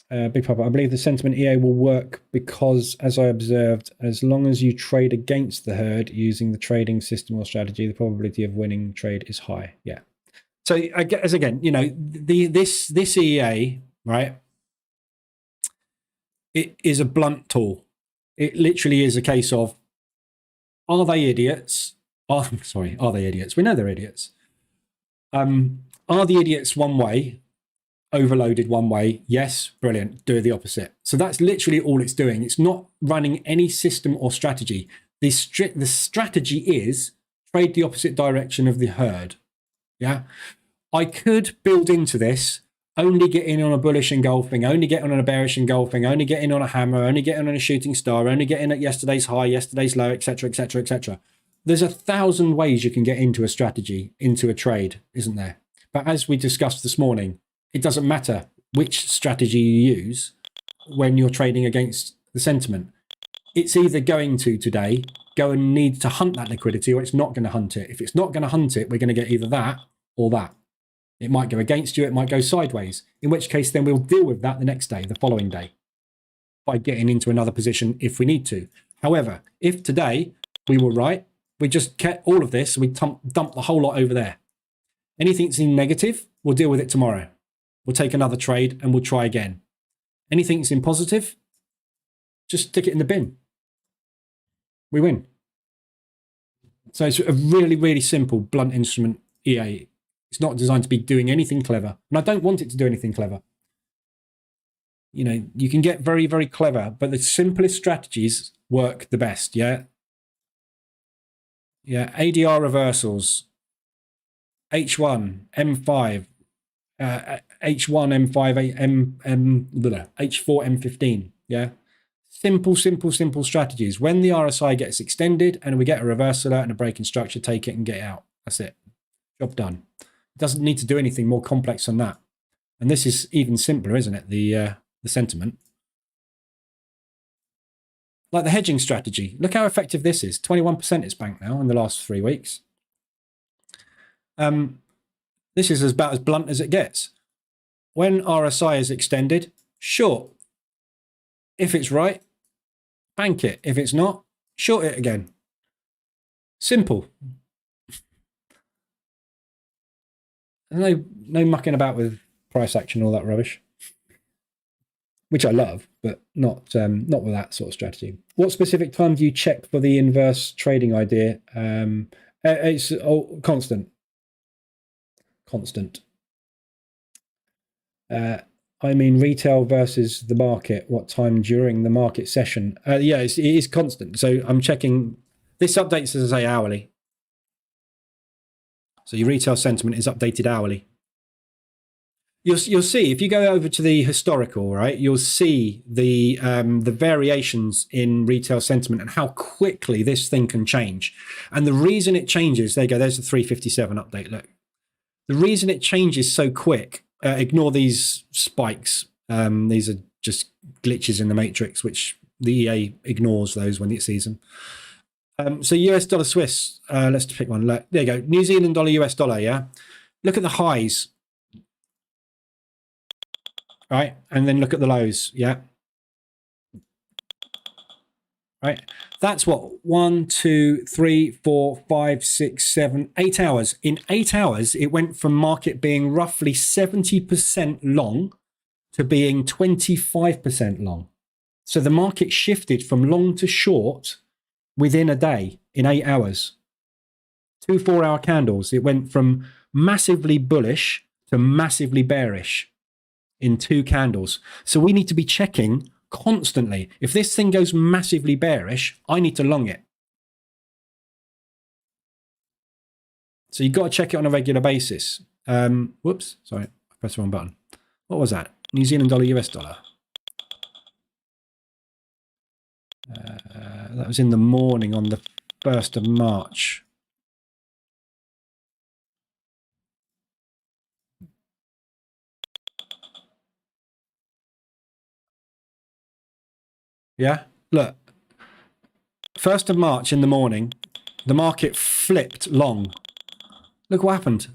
Big Papa, I believe the sentiment EA will work because, as I observed, as long as you trade against the herd using the trading system or strategy, the probability of winning trade is high. Yeah. So as again, this EA. Right? It is a blunt tool. It literally is a case of, are they idiots? Are they idiots? We know they're idiots. Are the idiots one way, overloaded one way? Yes, brilliant. Do the opposite. So that's literally all it's doing. It's not running any system or strategy. The strategy is trade the opposite direction of the herd. Yeah. I could build into this. Only get in on a bullish engulfing, only get in on a bearish engulfing, only get in on a hammer, only get in on a shooting star, only get in at yesterday's high, yesterday's low, etc., etc., etc. There's 1,000 ways you can get into a strategy, into a trade, isn't there? But as we discussed this morning, it doesn't matter which strategy you use when you're trading against the sentiment. It's either going to today go and need to hunt that liquidity, or it's not going to hunt it. If it's not going to hunt it, we're going to get either that or that. It might go against you, it might go sideways, in which case then we'll deal with that the next day, the following day, by getting into another position if we need to. However, if today we were right, we just kept all of this, we dump the whole lot over there. Anything that's in negative, we'll deal with it tomorrow. We'll take another trade and we'll try again. Anything that's in positive, just stick it in the bin. We win. So it's a really, really simple, blunt instrument EA. It's not designed to be doing anything clever. And I don't want it to do anything clever. You can get very, very clever, but the simplest strategies work the best, yeah? Yeah, ADR reversals, H1, M5, H1, M5, H4, M15, yeah? Simple strategies. When the RSI gets extended and we get a reversal out and a breaking structure, take it and get out. That's it. Job done. Doesn't need to do anything more complex than that. And this is even simpler, isn't it? The sentiment. Like the hedging strategy. Look how effective this is. 21% it's banked now in the last 3 weeks. This is about as blunt as it gets. When RSI is extended, short. If it's right, bank it. If it's not, short it again. Simple. No mucking about with price action, all that rubbish, which I love, but not with that sort of strategy. What specific time do you check for the inverse trading idea? It's constant. I mean, retail versus the market. What time during the market session? Yeah, it is constant. So I'm checking. This updates, as I say, hourly. So your retail sentiment is updated hourly. You'll see if you go over to the historical, right? You'll see the variations in retail sentiment and how quickly this thing can change. And the reason it changes, there you go. There's the 357 update. Look, the reason it changes so quick. Ignore these spikes. These are just glitches in the matrix, which the EA ignores those when it sees them. So US dollar Swiss. Let's pick one. Look, there you go. New Zealand dollar, US dollar. Yeah. Look at the highs. Right, and then look at the lows, yeah. Right, that's what, 1, 2, 3, 4, 5, 6, 7, 8 hours. In 8 hours, it went from market being roughly 70% long to being 25% long. So the market shifted from long to short within a day, in 8 hours. 2 4-hour candles, it went from massively bullish to massively bearish in 2 candles. So we need to be checking constantly. If this thing goes massively bearish, I need to long it. So you've got to check it on a regular basis. Whoops, sorry, I pressed the wrong button. What was that? New Zealand dollar, US dollar. That was in the morning on the 1st of March. Yeah, look, 1st of March in the morning, the market flipped long. Look what happened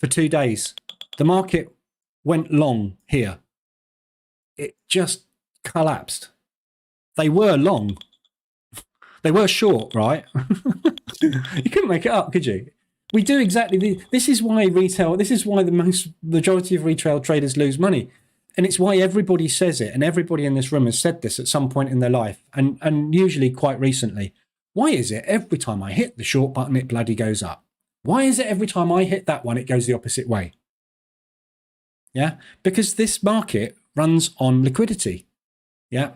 for 2 days. The market went long here. It just collapsed. They were long. They were short, right? You couldn't make it up, could you? We do exactly this is why retail, this is why the majority of retail traders lose money. And it's why everybody says it, and everybody in this room has said this at some point in their life, and usually quite recently. Why is it every time I hit the short button, it bloody goes up? Why is it every time I hit that one, it goes the opposite way? Yeah, because this market runs on liquidity. Yeah.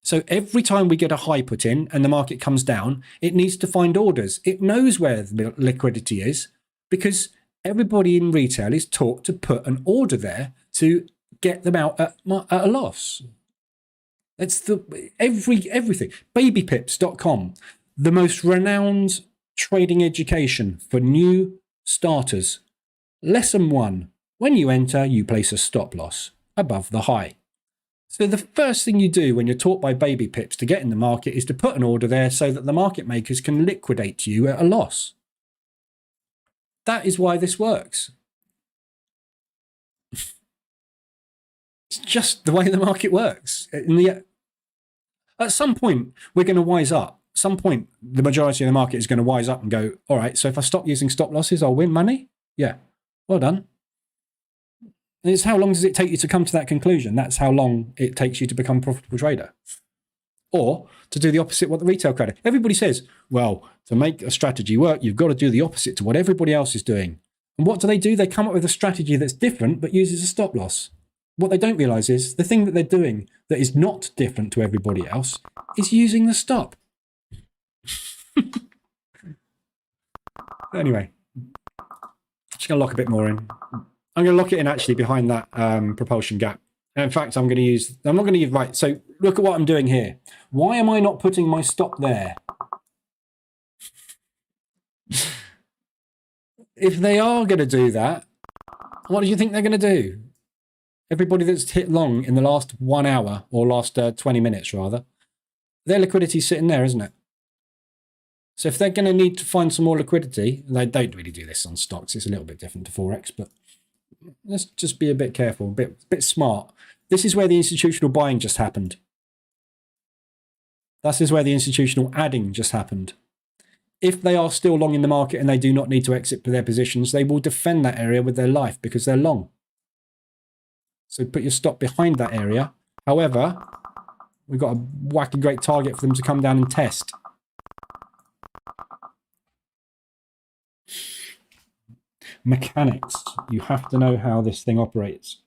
So every time we get a high put in and the market comes down, it needs to find orders. It knows where the liquidity is because everybody in retail is taught to put an order there to get them out at a loss. That's everything. Babypips.com, the most renowned trading education for new starters. Lesson 1. When you enter, you place a stop loss above the high. So the first thing you do when you're taught by Baby Pips to get in the market is to put an order there so that the market makers can liquidate you at a loss. That is why this works. It's just the way the market works. At some point, we're going to wise up. At some point, the majority of the market is going to wise up and go, all right, so if I stop using stop losses, I'll win money? Yeah, well done. And it's how long does it take you to come to that conclusion? That's how long it takes you to become a profitable trader. Or to do the opposite what the retail trader. Everybody says, well, to make a strategy work, you've got to do the opposite to what everybody else is doing. And what do? They come up with a strategy that's different but uses a stop loss. What they don't realize is the thing that they're doing that is not different to everybody else is using the stop. Anyway, just going to lock a bit more in. I'm going to lock it in actually behind that propulsion gap. And in fact, I'm not going to use, right, so look at what I'm doing here. Why am I not putting my stop there? If they are going to do that, what do you think they're going to do? Everybody that's hit long in the last 1 hour, or last 20 minutes rather, their liquidity's sitting there, isn't it? So if they're going to need to find some more liquidity, they don't really do this on stocks. It's a little bit different to Forex, but let's just be a bit careful, a bit smart. This is where the institutional buying just happened. This is where the institutional adding just happened. If they are still long in the market and they do not need to exit their positions, they will defend that area with their life because they're long. So put your stop behind that area. However, we've got a wacky great target for them to come down and test. Mechanics. You have to know how this thing operates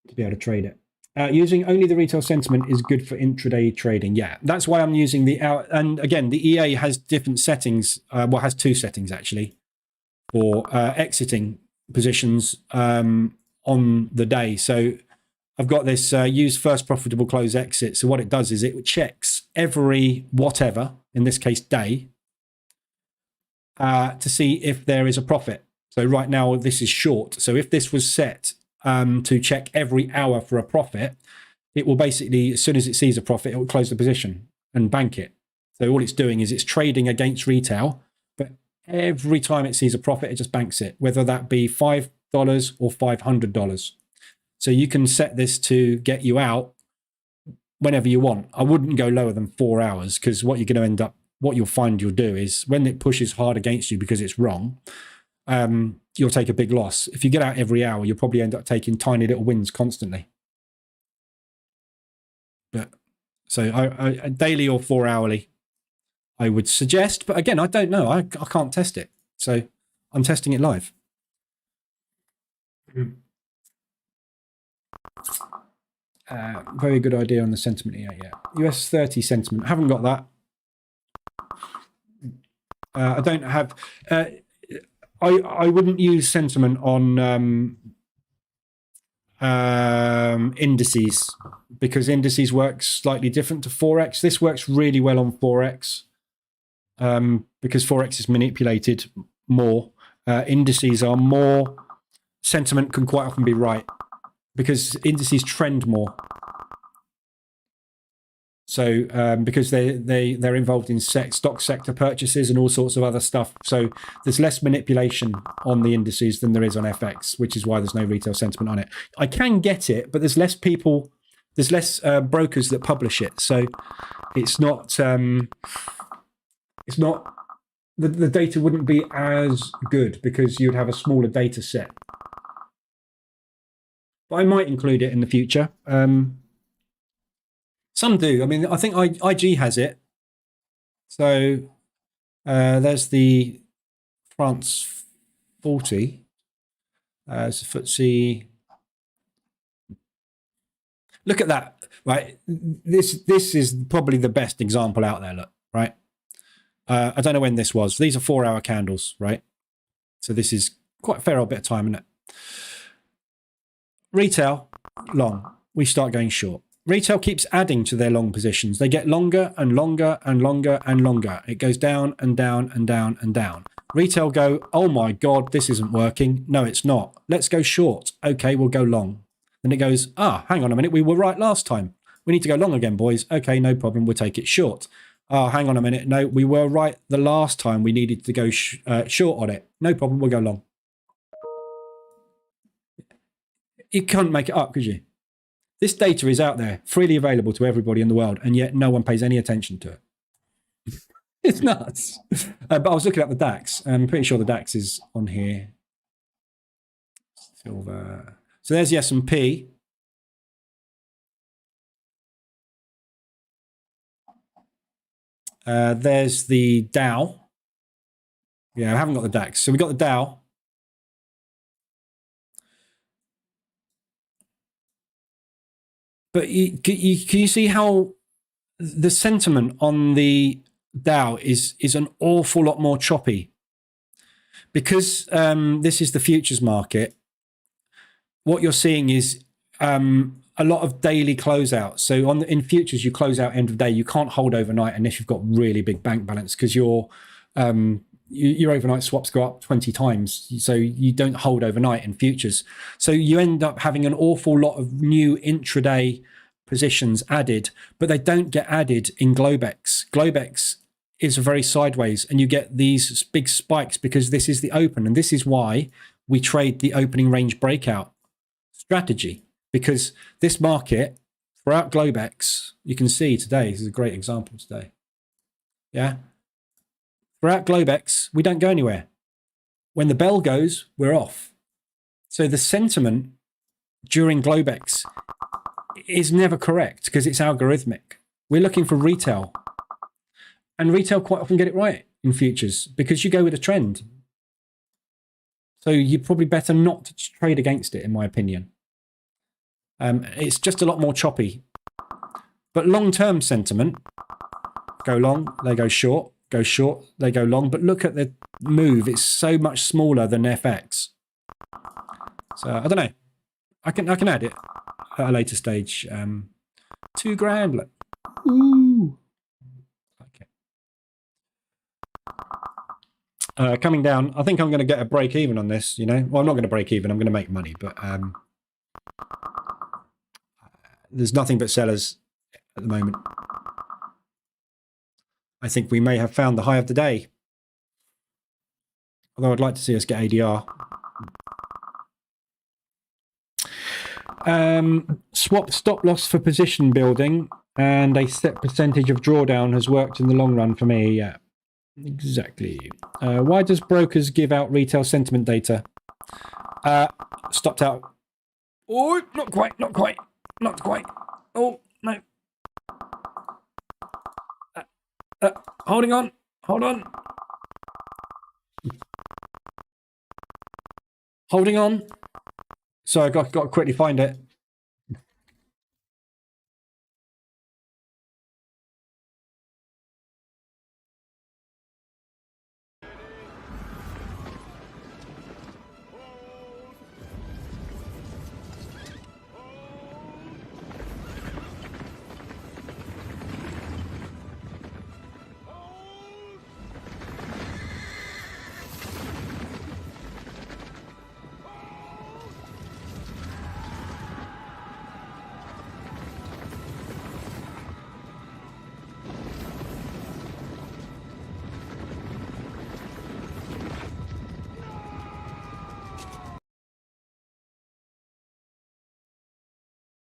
to be able to trade it. Using only the retail sentiment is good for intraday trading. Yeah, that's why I'm using the... And again, the EA has different settings. Well, has 2 settings, actually, for exiting positions on the day. So I've got this use first profitable close exit. So what it does is it checks every whatever, in this case day, to see if there is a profit. So right now this is short. So if this was set to check every hour for a profit, it will basically, as soon as it sees a profit, it will close the position and bank it. So all it's doing is it's trading against retail, but every time it sees a profit, it just banks it, whether that be $5 or $500. So you can set this to get you out whenever you want. I wouldn't go lower than 4 hours, because what you're going to end up, what you'll find you'll do is when it pushes hard against you because it's wrong, you'll take a big loss. If you get out every hour, you'll probably end up taking tiny little wins constantly. But so I daily or 4 hourly, I would suggest. But again, I don't know. I can't test it. So I'm testing it live. Very good idea on the sentiment EA. Yeah. US 30 sentiment. I haven't got that. I don't have. I wouldn't use sentiment on indices, because indices works slightly different to Forex. This works really well on Forex because Forex is manipulated more. Indices are more, sentiment can quite often be right because indices trend more. So because they're involved in stock sector purchases and all sorts of other stuff. So there's less manipulation on the indices than there is on FX, which is why there's no retail sentiment on it. I can get it, but there's less people, there's less brokers that publish it. So it's not the data wouldn't be as good because you'd have a smaller data set. But I might include it in the future. Some do. I mean, I think IG has it. So there's the France 40. It's a FTSE. Look at that, right? This is probably the best example out there, look, right? I don't know when this was. These are 4 hour candles, right? So this is quite a fair old bit of time, isn't it? Retail, long. We start going short. Retail keeps adding to their long positions. They get longer and longer and longer and longer. It goes down and down and down and down. Retail go, oh my God, this isn't working. No, it's not. Let's go short. Okay, we'll go long. Then it goes, hang on a minute. We were right last time. We need to go long again, boys. Okay, no problem. We'll take it short. Hang on a minute. No, we were right the last time. We needed to go short on it. No problem. We'll go long. You can't make it up, could you? This data is out there, freely available to everybody in the world, and yet no one pays any attention to it. It's nuts. But I was looking at the DAX. I'm pretty sure the DAX is on here. Silver. So there's the S&P. There's the Dow. Yeah, I haven't got the DAX. So we've got the Dow. But can you see how the sentiment on the Dow is an awful lot more choppy? Because this is the futures market, what you're seeing is a lot of daily closeouts. So in futures, you close out end of day. You can't hold overnight unless you've got really big bank balance, because your overnight swaps go up 20 times. So you don't hold overnight in futures. So you end up having an awful lot of new intraday positions added, but they don't get added in Globex. Globex is very sideways, and you get these big spikes because this is the open. And this is why we trade the opening range breakout strategy, because this market throughout Globex, you can see today, this is a great example today. Yeah. Throughout Globex, we don't go anywhere. When the bell goes, we're off. So the sentiment during Globex is never correct because it's algorithmic. We're looking for retail. And retail quite often get it right in futures because you go with a trend. So you're probably better not to trade against it, in my opinion. It's just a lot more choppy. But long-term sentiment, go long, they go short. go short, they go long. But look at the move; it's so much smaller than FX. So I don't know. I can add it at a later stage. $2,000. Look. Ooh. Okay. Coming down. I think I'm going to get a break even on this. You know, well, I'm not going to break even. I'm going to make money, but there's nothing but sellers at the moment. I think we may have found the high of the day. Although I'd like to see us get ADR. Swap stop loss for position building and a set percentage of drawdown has worked in the long run for me. Yeah, exactly. Why does brokers give out retail sentiment data? Stopped out. Oh, not quite. Oh, no. Holding on. Hold on. Holding on. So I got to quickly find it.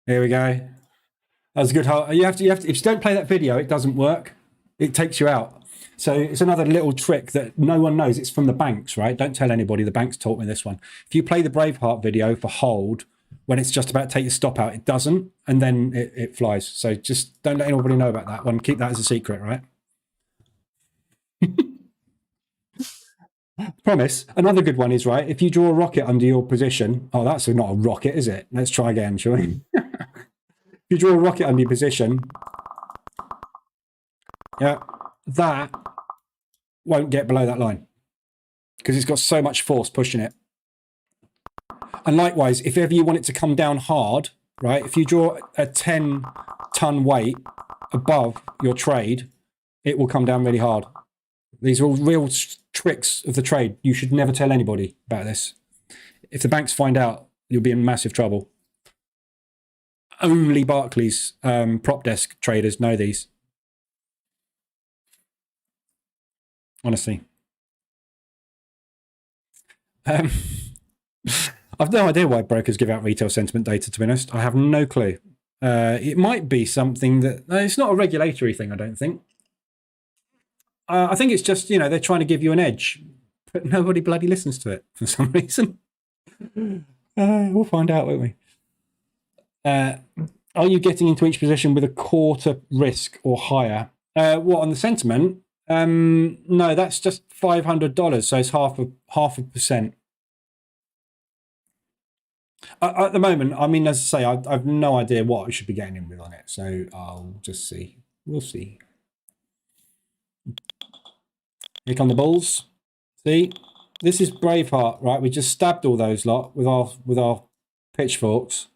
Here we go. That was a good. You have to. If you don't play that video, it doesn't work. It takes you out. So it's another little trick that no one knows. It's from the banks, right? Don't tell anybody. The banks taught me this one. If you play the Braveheart video for hold, when it's just about to take your stop out, it doesn't, and then it flies. So just don't let anybody know about that one. Keep that as a secret, right? Promise. Another good one is, right, if you draw a rocket under your position. Oh, that's not a rocket, is it? Let's try again, shall we? If you draw a rocket under your position, yeah, that won't get below that line because it's got so much force pushing it. And likewise, if ever you want it to come down hard, right, if you draw a 10-ton weight above your trade, it will come down really hard. These are all real tricks of the trade. You should never tell anybody about this. If the banks find out, you'll be in massive trouble. Only Barclays prop desk traders know these. Honestly. I've no idea why brokers give out retail sentiment data, to be honest. I have no clue. It might be something that... it's not a regulatory thing, I don't think. I think it's just, you know, they're trying to give you an edge, but nobody bloody listens to it for some reason. We'll find out, won't we? Are you getting into each position with a quarter risk or higher? What, on the sentiment? No, that's just $500, so it's half a percent. At the moment, I mean, as I say, I've no idea what I should be getting in with on it, so I'll just see. We'll see. Here come the bulls. See, this is Braveheart, right? We just stabbed all those lot with our pitchforks.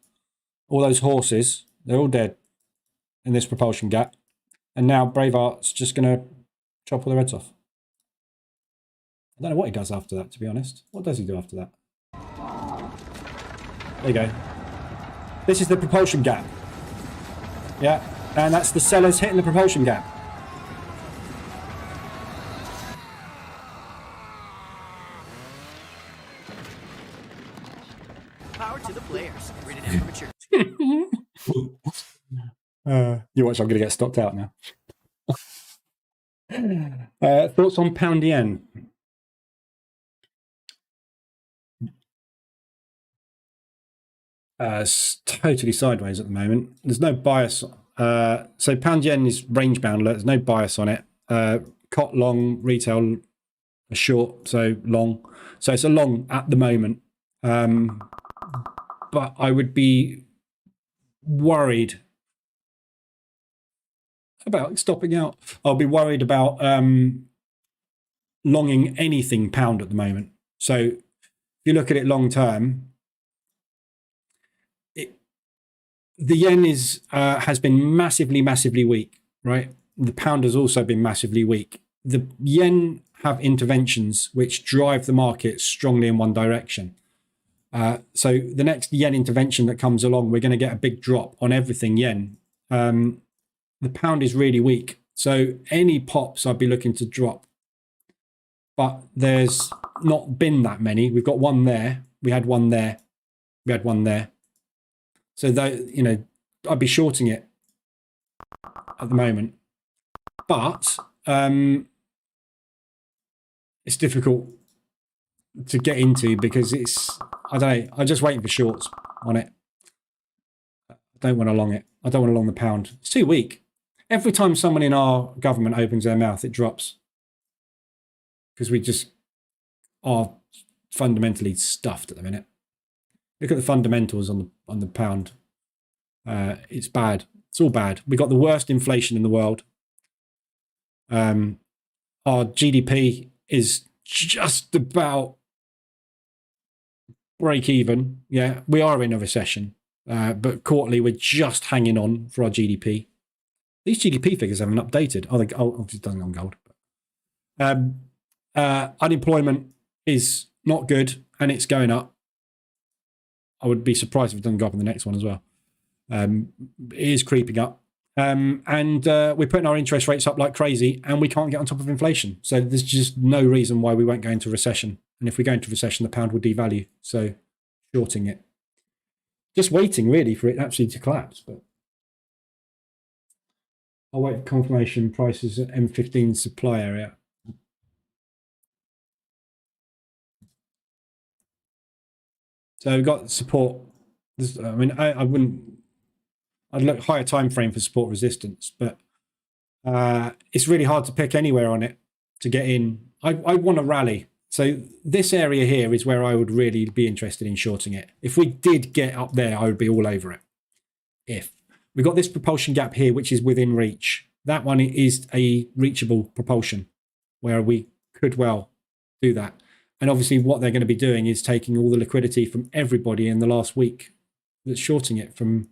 All those horses, they're all dead in this propulsion gap. And now Braveheart's just going to chop all their heads off. I don't know what he does after that, to be honest. What does he do after that? There you go. This is the propulsion gap. Yeah, and that's the sellers hitting the propulsion gap. Power to the players. Rated M for mature. You watch, I'm going to get stopped out now. Thoughts on pound yen? It's totally sideways at the moment. There's no bias. So pound yen is range bound. There's no bias on it. Cot long, retail a short, so long. So it's a long at the moment. But I would be worried about stopping out. I'll be worried about longing anything pound at the moment. So if you look at it long term, the yen has been massively weak, right? The pound has also been massively weak. The yen have interventions which drive the market strongly in one direction. So the next yen intervention that comes along, we're going to get a big drop on everything yen. The pound is really weak. So any pops I'd be looking to drop. But there's not been that many. We've got one there. We had one there. We had one there. So that, you know, I'd be shorting it at the moment. But it's difficult to get into because it's, I don't know, I'm just waiting for shorts on it. I don't want to long it. I don't want to long the pound. It's too weak. Every time someone in our government opens their mouth, it drops. Because we just are fundamentally stuffed at the minute. Look at the fundamentals on the pound. It's bad. It's all bad. We got the worst inflation in the world. Our GDP is just about break even. Yeah, we are in a recession, but quarterly we're just hanging on for our GDP. These GDP figures haven't updated. Oh, obviously done on gold. Unemployment is not good and it's going up. I would be surprised if it doesn't go up in the next one as well. It is creeping up. And we're putting our interest rates up like crazy and we can't get on top of inflation. So there's just no reason why we won't go into recession. And if we go into recession, the pound will devalue. So shorting it. Just waiting really for it actually to collapse. But I'll wait for confirmation prices at M15 supply area. So we've got support. I mean, I wouldn't. I'd look higher time frame for support resistance, but it's really hard to pick anywhere on it to get in. I want to rally. So this area here is where I would really be interested in shorting it. If we did get up there, I would be all over it. If we got this propulsion gap here, which is within reach, that one is a reachable propulsion where we could well do that. And obviously what they're going to be doing is taking all the liquidity from everybody in the last week that's shorting it from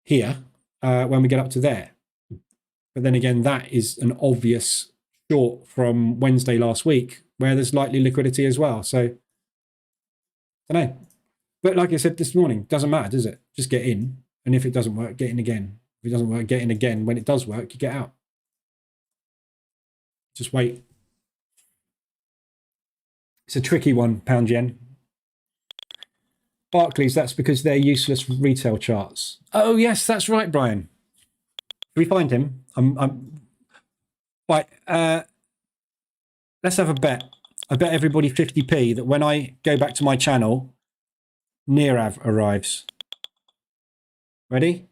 here when we get up to there. But then again, that is an obvious short from Wednesday last week where there's likely liquidity as well. So, I don't know. But like I said this morning, doesn't matter, does it? Just get in. And if it doesn't work, get in again. If it doesn't work, get in again. When it does work, you get out. Just wait. It's a tricky one, pound yen. Barclays, that's because they're useless retail charts. Oh, yes, that's right, Brian. Can we find him? Right, let's have a bet. I bet everybody 50p that when I go back to my channel, Nirav arrives. Ready?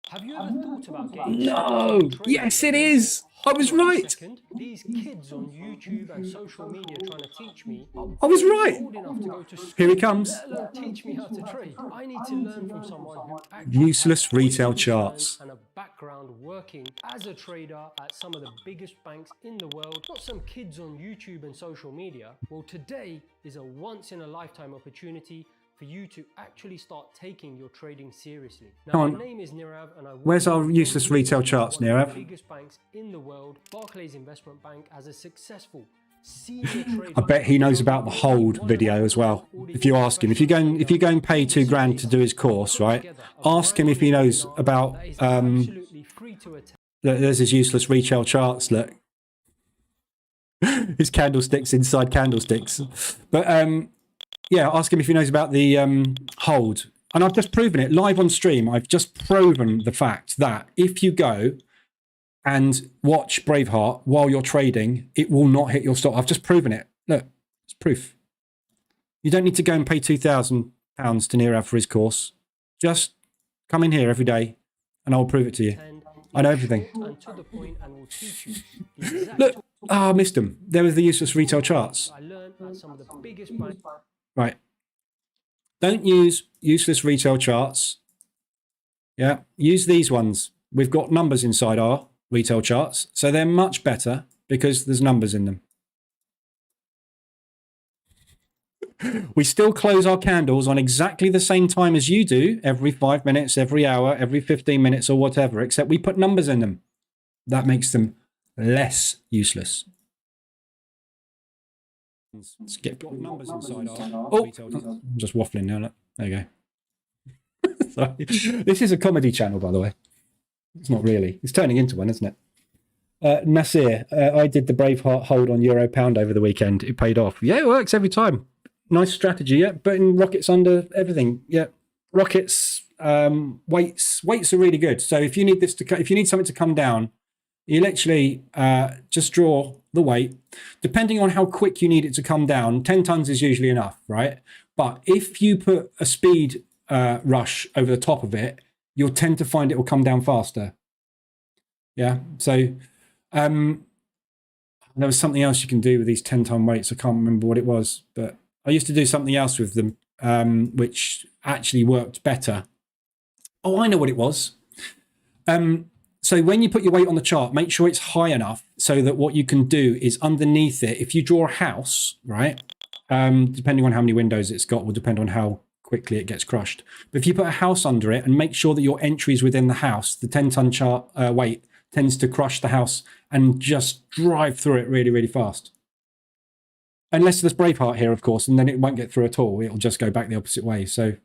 Have you ever thought about getting No! Yes, it is! I was right! Second, these kids on YouTube and social media trying to teach me. I was right! Old enough to go to school, Here he comes. let alone teach me how to trade. I need to learn from someone who actually Useless has retail wisdom charts. and a background working as a trader at some of the biggest banks in the world, not some kids on YouTube and social media. Well, today is a once-in-a-lifetime opportunity for you to actually start taking your trading seriously. Now, my name is Nirav, and Where's our useless retail charts, Nirav? Biggest banks in the world, Barclays Investment Bank, as a successful senior trader. I bet he knows about the hold video as well. If you ask him, if you go and pay $2,000 to do his course, right? Ask him if he knows about there's his useless retail charts. Look, his candlesticks inside candlesticks. But yeah, ask him if he knows about the hold. And I've just proven it live on stream. I've just proven the fact that if you go and watch Braveheart while you're trading, it will not hit your stop. I've just proven it. Look, it's proof. You don't need to go and pay £2,000 to Nirav for his course. Just come in here every day and I'll prove it to you. I know everything. Look, I missed them. There was the useless retail charts. Right. Don't use useless retail charts. Yeah. Use these ones. We've got numbers inside our retail charts. So they're much better because there's numbers in them. We still close our candles on exactly the same time as you do, every 5 minutes, every hour, every 15 minutes or whatever, except we put numbers in them. That makes them less useless. Let's get numbers inside our... Oh, I'm just waffling now. Look. There you go. Sorry. This is a comedy channel, by the way. It's not really. It's turning into one, isn't it? Nasir, I did the Braveheart hold on Euro Pound over the weekend. It paid off. Yeah, it works every time. Nice strategy, yeah. Putting rockets under everything, yeah. Rockets, weights are really good. So if you need if you need something to come down, you literally just draw the weight. Depending on how quick you need it to come down, 10 tons is usually enough, right? But if you put a speed rush over the top of it, you'll tend to find it will come down faster. Yeah, so there was something else you can do with these 10-ton weights. I can't remember what it was, but I used to do something else with them, which actually worked better. Oh, I know what it was. So when you put your weight on the chart, make sure it's high enough so that what you can do is underneath it, if you draw a house, right, depending on how many windows it's got will depend on how quickly it gets crushed. But if you put a house under it and make sure that your entry is within the house, the 10-ton chart weight tends to crush the house and just drive through it really, really fast. Unless there's Braveheart here, of course, and then it won't get through at all. It'll just go back the opposite way. So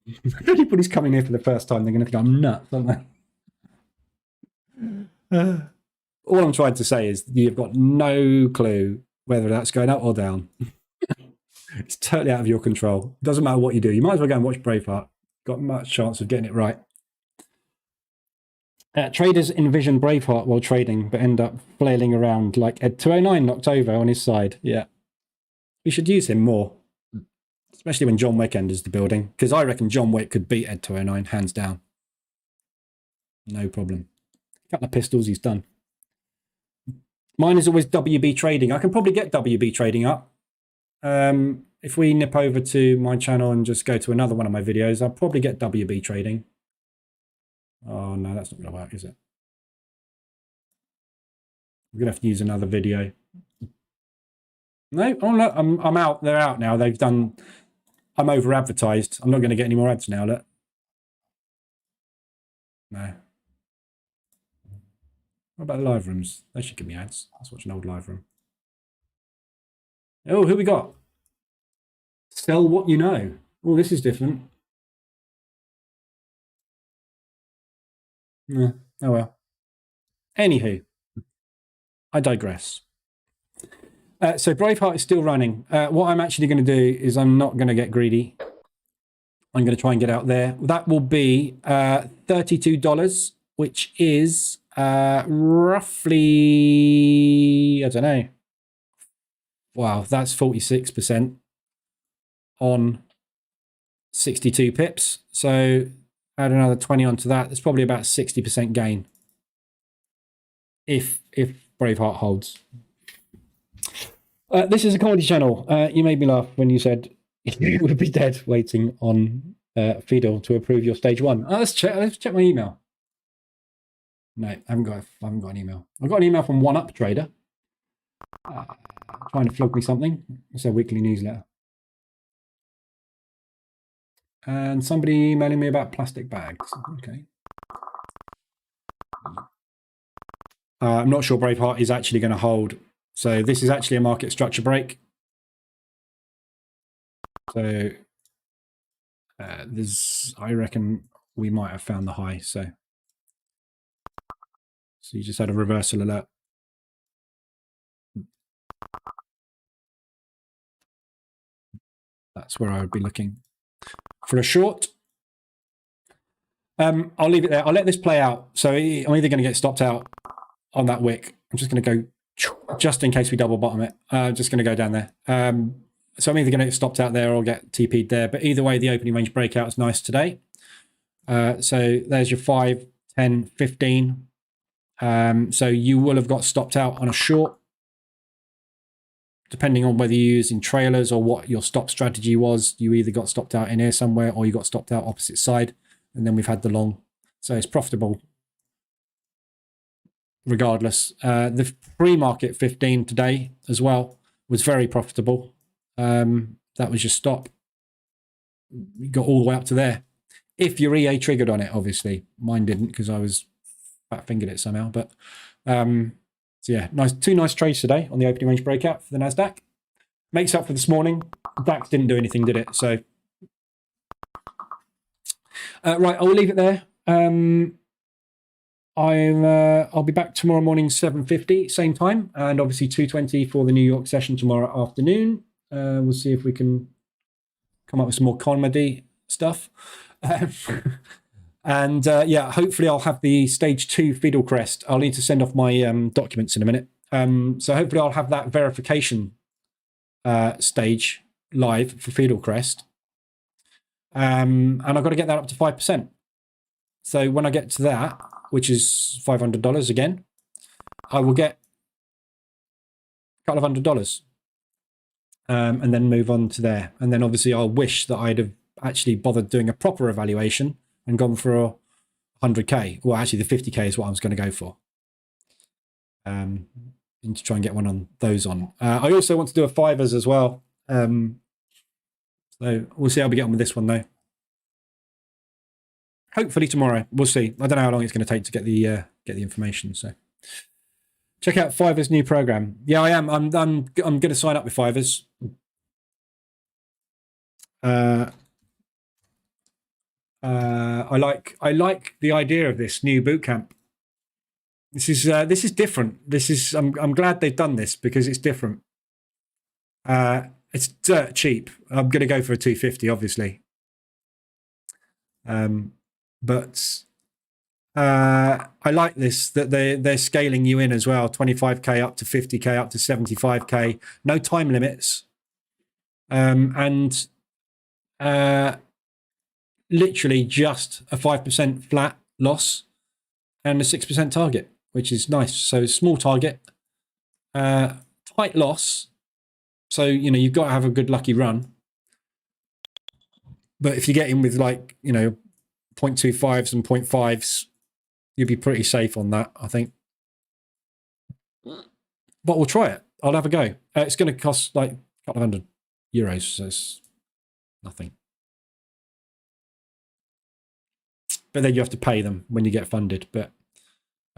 if anybody's coming here for the first time, they're going to think I'm nuts, aren't they? All I'm trying to say is you've got no clue whether that's going up or down. It's totally out of your control. It doesn't matter what you do. You might as well go and watch Braveheart. Got much chance of getting it right. Traders envision Braveheart while trading, but end up flailing around like Ed 209 knocked over on his side. Yeah. We should use him more. Especially when John Wick enters the building. Because I reckon John Wick could beat Ed 209, hands down. No problem. A couple of pistols, he's done. Mine is always WB trading. I can probably get WB trading up. If we nip over to my channel and just go to another one of my videos, I'll probably get WB trading. Oh no, that's not going to work, is it? We're going to have to use another video. No, oh no, I'm out. They're out now. They've done. I'm over advertised. I'm not going to get any more ads now. Look. No. What about the live rooms? They should give me ads. Let's watch an old live room. Oh, who we got? Sell what you know. Oh, this is different. Oh well. Anywho, I digress. So Braveheart is still running. What I'm actually going to do is I'm not going to get greedy. I'm going to try and get out there. That will be $32, which is roughly, I don't know. Wow, that's 46% on 62 pips. So add another 20 onto that. That's probably about 60% gain. If Braveheart holds. This is a comedy channel. You made me laugh when you said you would be dead waiting on Fidel to approve your stage 1. Oh, let's check my email. No, I haven't got an email. I've got an email from One Up Trader trying to flog me something. It's a weekly newsletter. And somebody emailing me about plastic bags. Okay. I'm not sure Braveheart is actually going to hold. So this is actually a market structure break. So I reckon we might have found the high. So you just had a reversal alert. That's where I would be looking for a short. I'll leave it there. I'll let this play out. So I'm either going to get stopped out on that wick. I'm just going to go, just in case we double bottom it. Just going to go down there. So I'm either going to get stopped out there or get TP'd there. But either way, the opening range breakout is nice today. So there's your 5, 10, 15. So you will have got stopped out on a short, depending on whether you're using trailers or what your stop strategy was. You either got stopped out in here somewhere or you got stopped out opposite side. And then we've had the long. So it's profitable regardless. The pre-market 15 today as well was very profitable. That was your stop. You got all the way up to there. If your EA triggered on it, obviously. Mine didn't because I was fat-fingered it somehow. But so yeah, two nice trades today on the opening range breakout for the NASDAQ. Makes up for this morning. DAX didn't do anything, did it? So right, I'll leave it there. I'll be back tomorrow morning, 7:50, same time, and obviously 2:20 for the New York session tomorrow afternoon. We'll see if we can come up with some more comedy stuff. And yeah, hopefully I'll have the stage 2 Fiddle Crest. I'll need to send off my documents in a minute. So hopefully I'll have that verification stage live for Fiddle Crest. And I've got to get that up to 5%. So when I get to that, which is $500 again, I will get a couple of $100. And then move on to there. And then obviously I'll wish that I'd have actually bothered doing a proper evaluation and gone for a 100k. Well, actually the 50k is what I was going to go for. And to try and get one on those on. I also want to do a fivers as well. So we'll see how we get on with this one though. Hopefully tomorrow. We'll see. I don't know how long it's going to take to get the information. So check out Fiverr's new program. Yeah, I am. I'm going to sign up with Fiverr's. I like the idea of this new bootcamp. This is different. I'm glad they've done this because it's different. It's dirt cheap. I'm going to go for a 250, obviously. But I like this that they're scaling you in as well. 25k up to 50k up to 75k. No time limits. And literally just a 5% flat loss and a 6% target, which is nice. So small target, tight loss. So, you know, you've got to have a good lucky run. But if you get in with like, you know, 0.25s and 0.5s, you'll be pretty safe on that, I think. But we'll try it. I'll have a go. It's going to cost like a couple of €100, so it's nothing. But then you have to pay them when you get funded. But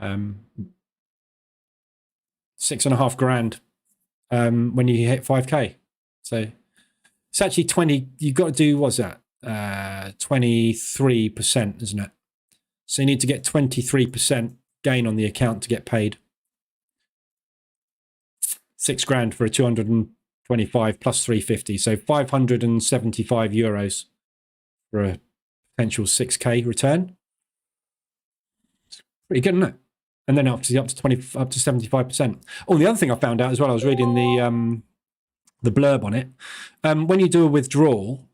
$6.5 grand when you hit 5k. So it's actually 20. You've got to do, what's that? 23%, isn't it? So you need to get 23% gain on the account to get paid. 6 grand for a 225 plus 350. So €575 for a potential 6k return. It's pretty good, isn't it? And then up to 75%. Oh, the other thing I found out as well, I was reading the blurb on it. When you do a withdrawal,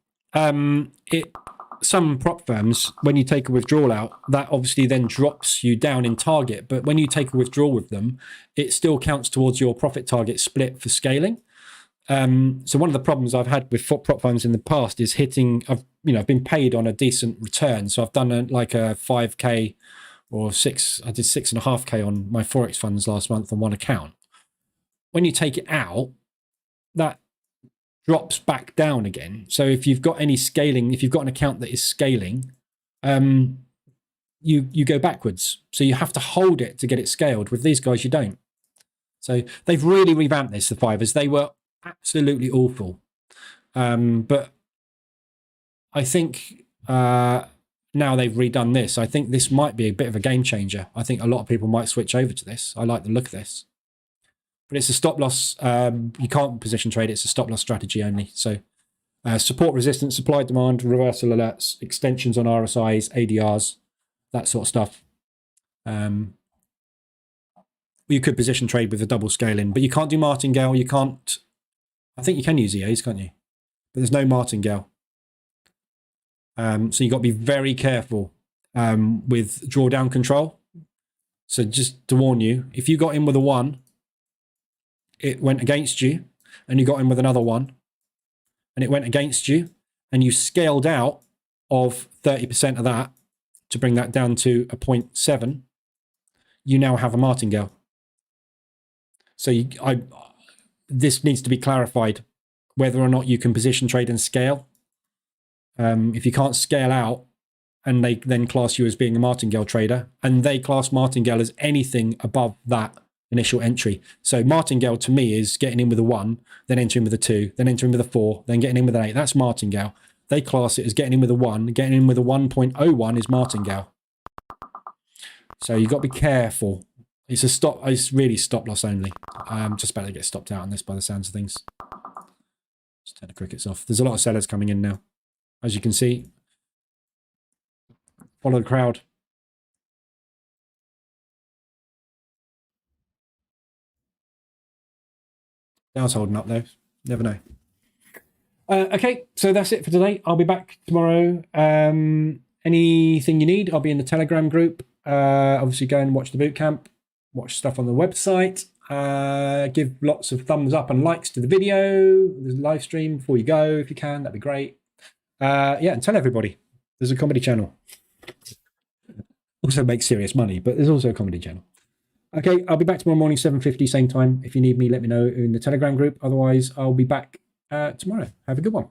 some prop firms, when you take a withdrawal out, that obviously then drops you down in target. But when you take a withdrawal with them, it still counts towards your profit target split for scaling. So one of the problems I've had with prop firms in the past is hitting. I've been paid on a decent return, so I've done like a 5k or 6. I did 6.5k on my Forex funds last month on one account. When you take it out, that drops back down again. So if you've got any scaling, if you've got an account that is scaling, you go backwards. So you have to hold it to get it scaled. With these guys, you don't. So they've really revamped this, the Fivers. They were absolutely awful. But I think now they've redone this. I think this might be a bit of a game changer. I think a lot of people might switch over to this. I like the look of this. But it's a stop loss. You can't position trade. It's a stop loss strategy only. So support, resistance, supply, demand, reversal alerts, extensions on RSIs, ADRs, that sort of stuff. You could position trade with a double scale in, but you can't do martingale. You can't. I think you can use EAs, can't you? But there's no martingale. So you've got to be very careful with drawdown control. So just to warn you, if you got in with a 1, it went against you, and you got in with another 1, and it went against you, and you scaled out of 30% of that to bring that down to a 0.7, you now have a martingale. So this needs to be clarified, whether or not you can position trade and scale. If you can't scale out, and they then class you as being a martingale trader, and they class martingale as anything above that initial entry. So martingale to me is getting in with a 1, then entering with a 2, then entering with a 4, then getting in with an 8. That's martingale. They class it as getting in with a 1, getting in with a 1.01 is martingale. So you've got to be careful. It's a stop. It's really stop loss only. I'm just about to get stopped out on this by the sounds of things. Just turn the crickets off. There's a lot of sellers coming in now, as you can see. Follow the crowd. Dow's holding up though. Never know. Okay, so that's it for today. I'll be back tomorrow. Anything you need, I'll be in the Telegram group. Obviously, go and watch the bootcamp. Watch stuff on the website. Give lots of thumbs up and likes to the video, the live stream before you go, if you can. That'd be great. Yeah, and tell everybody there's a comedy channel. Also makes serious money, but there's also a comedy channel. Okay, I'll be back tomorrow morning, 7:50, same time. If you need me, let me know in the Telegram group. Otherwise, I'll be back tomorrow. Have a good one.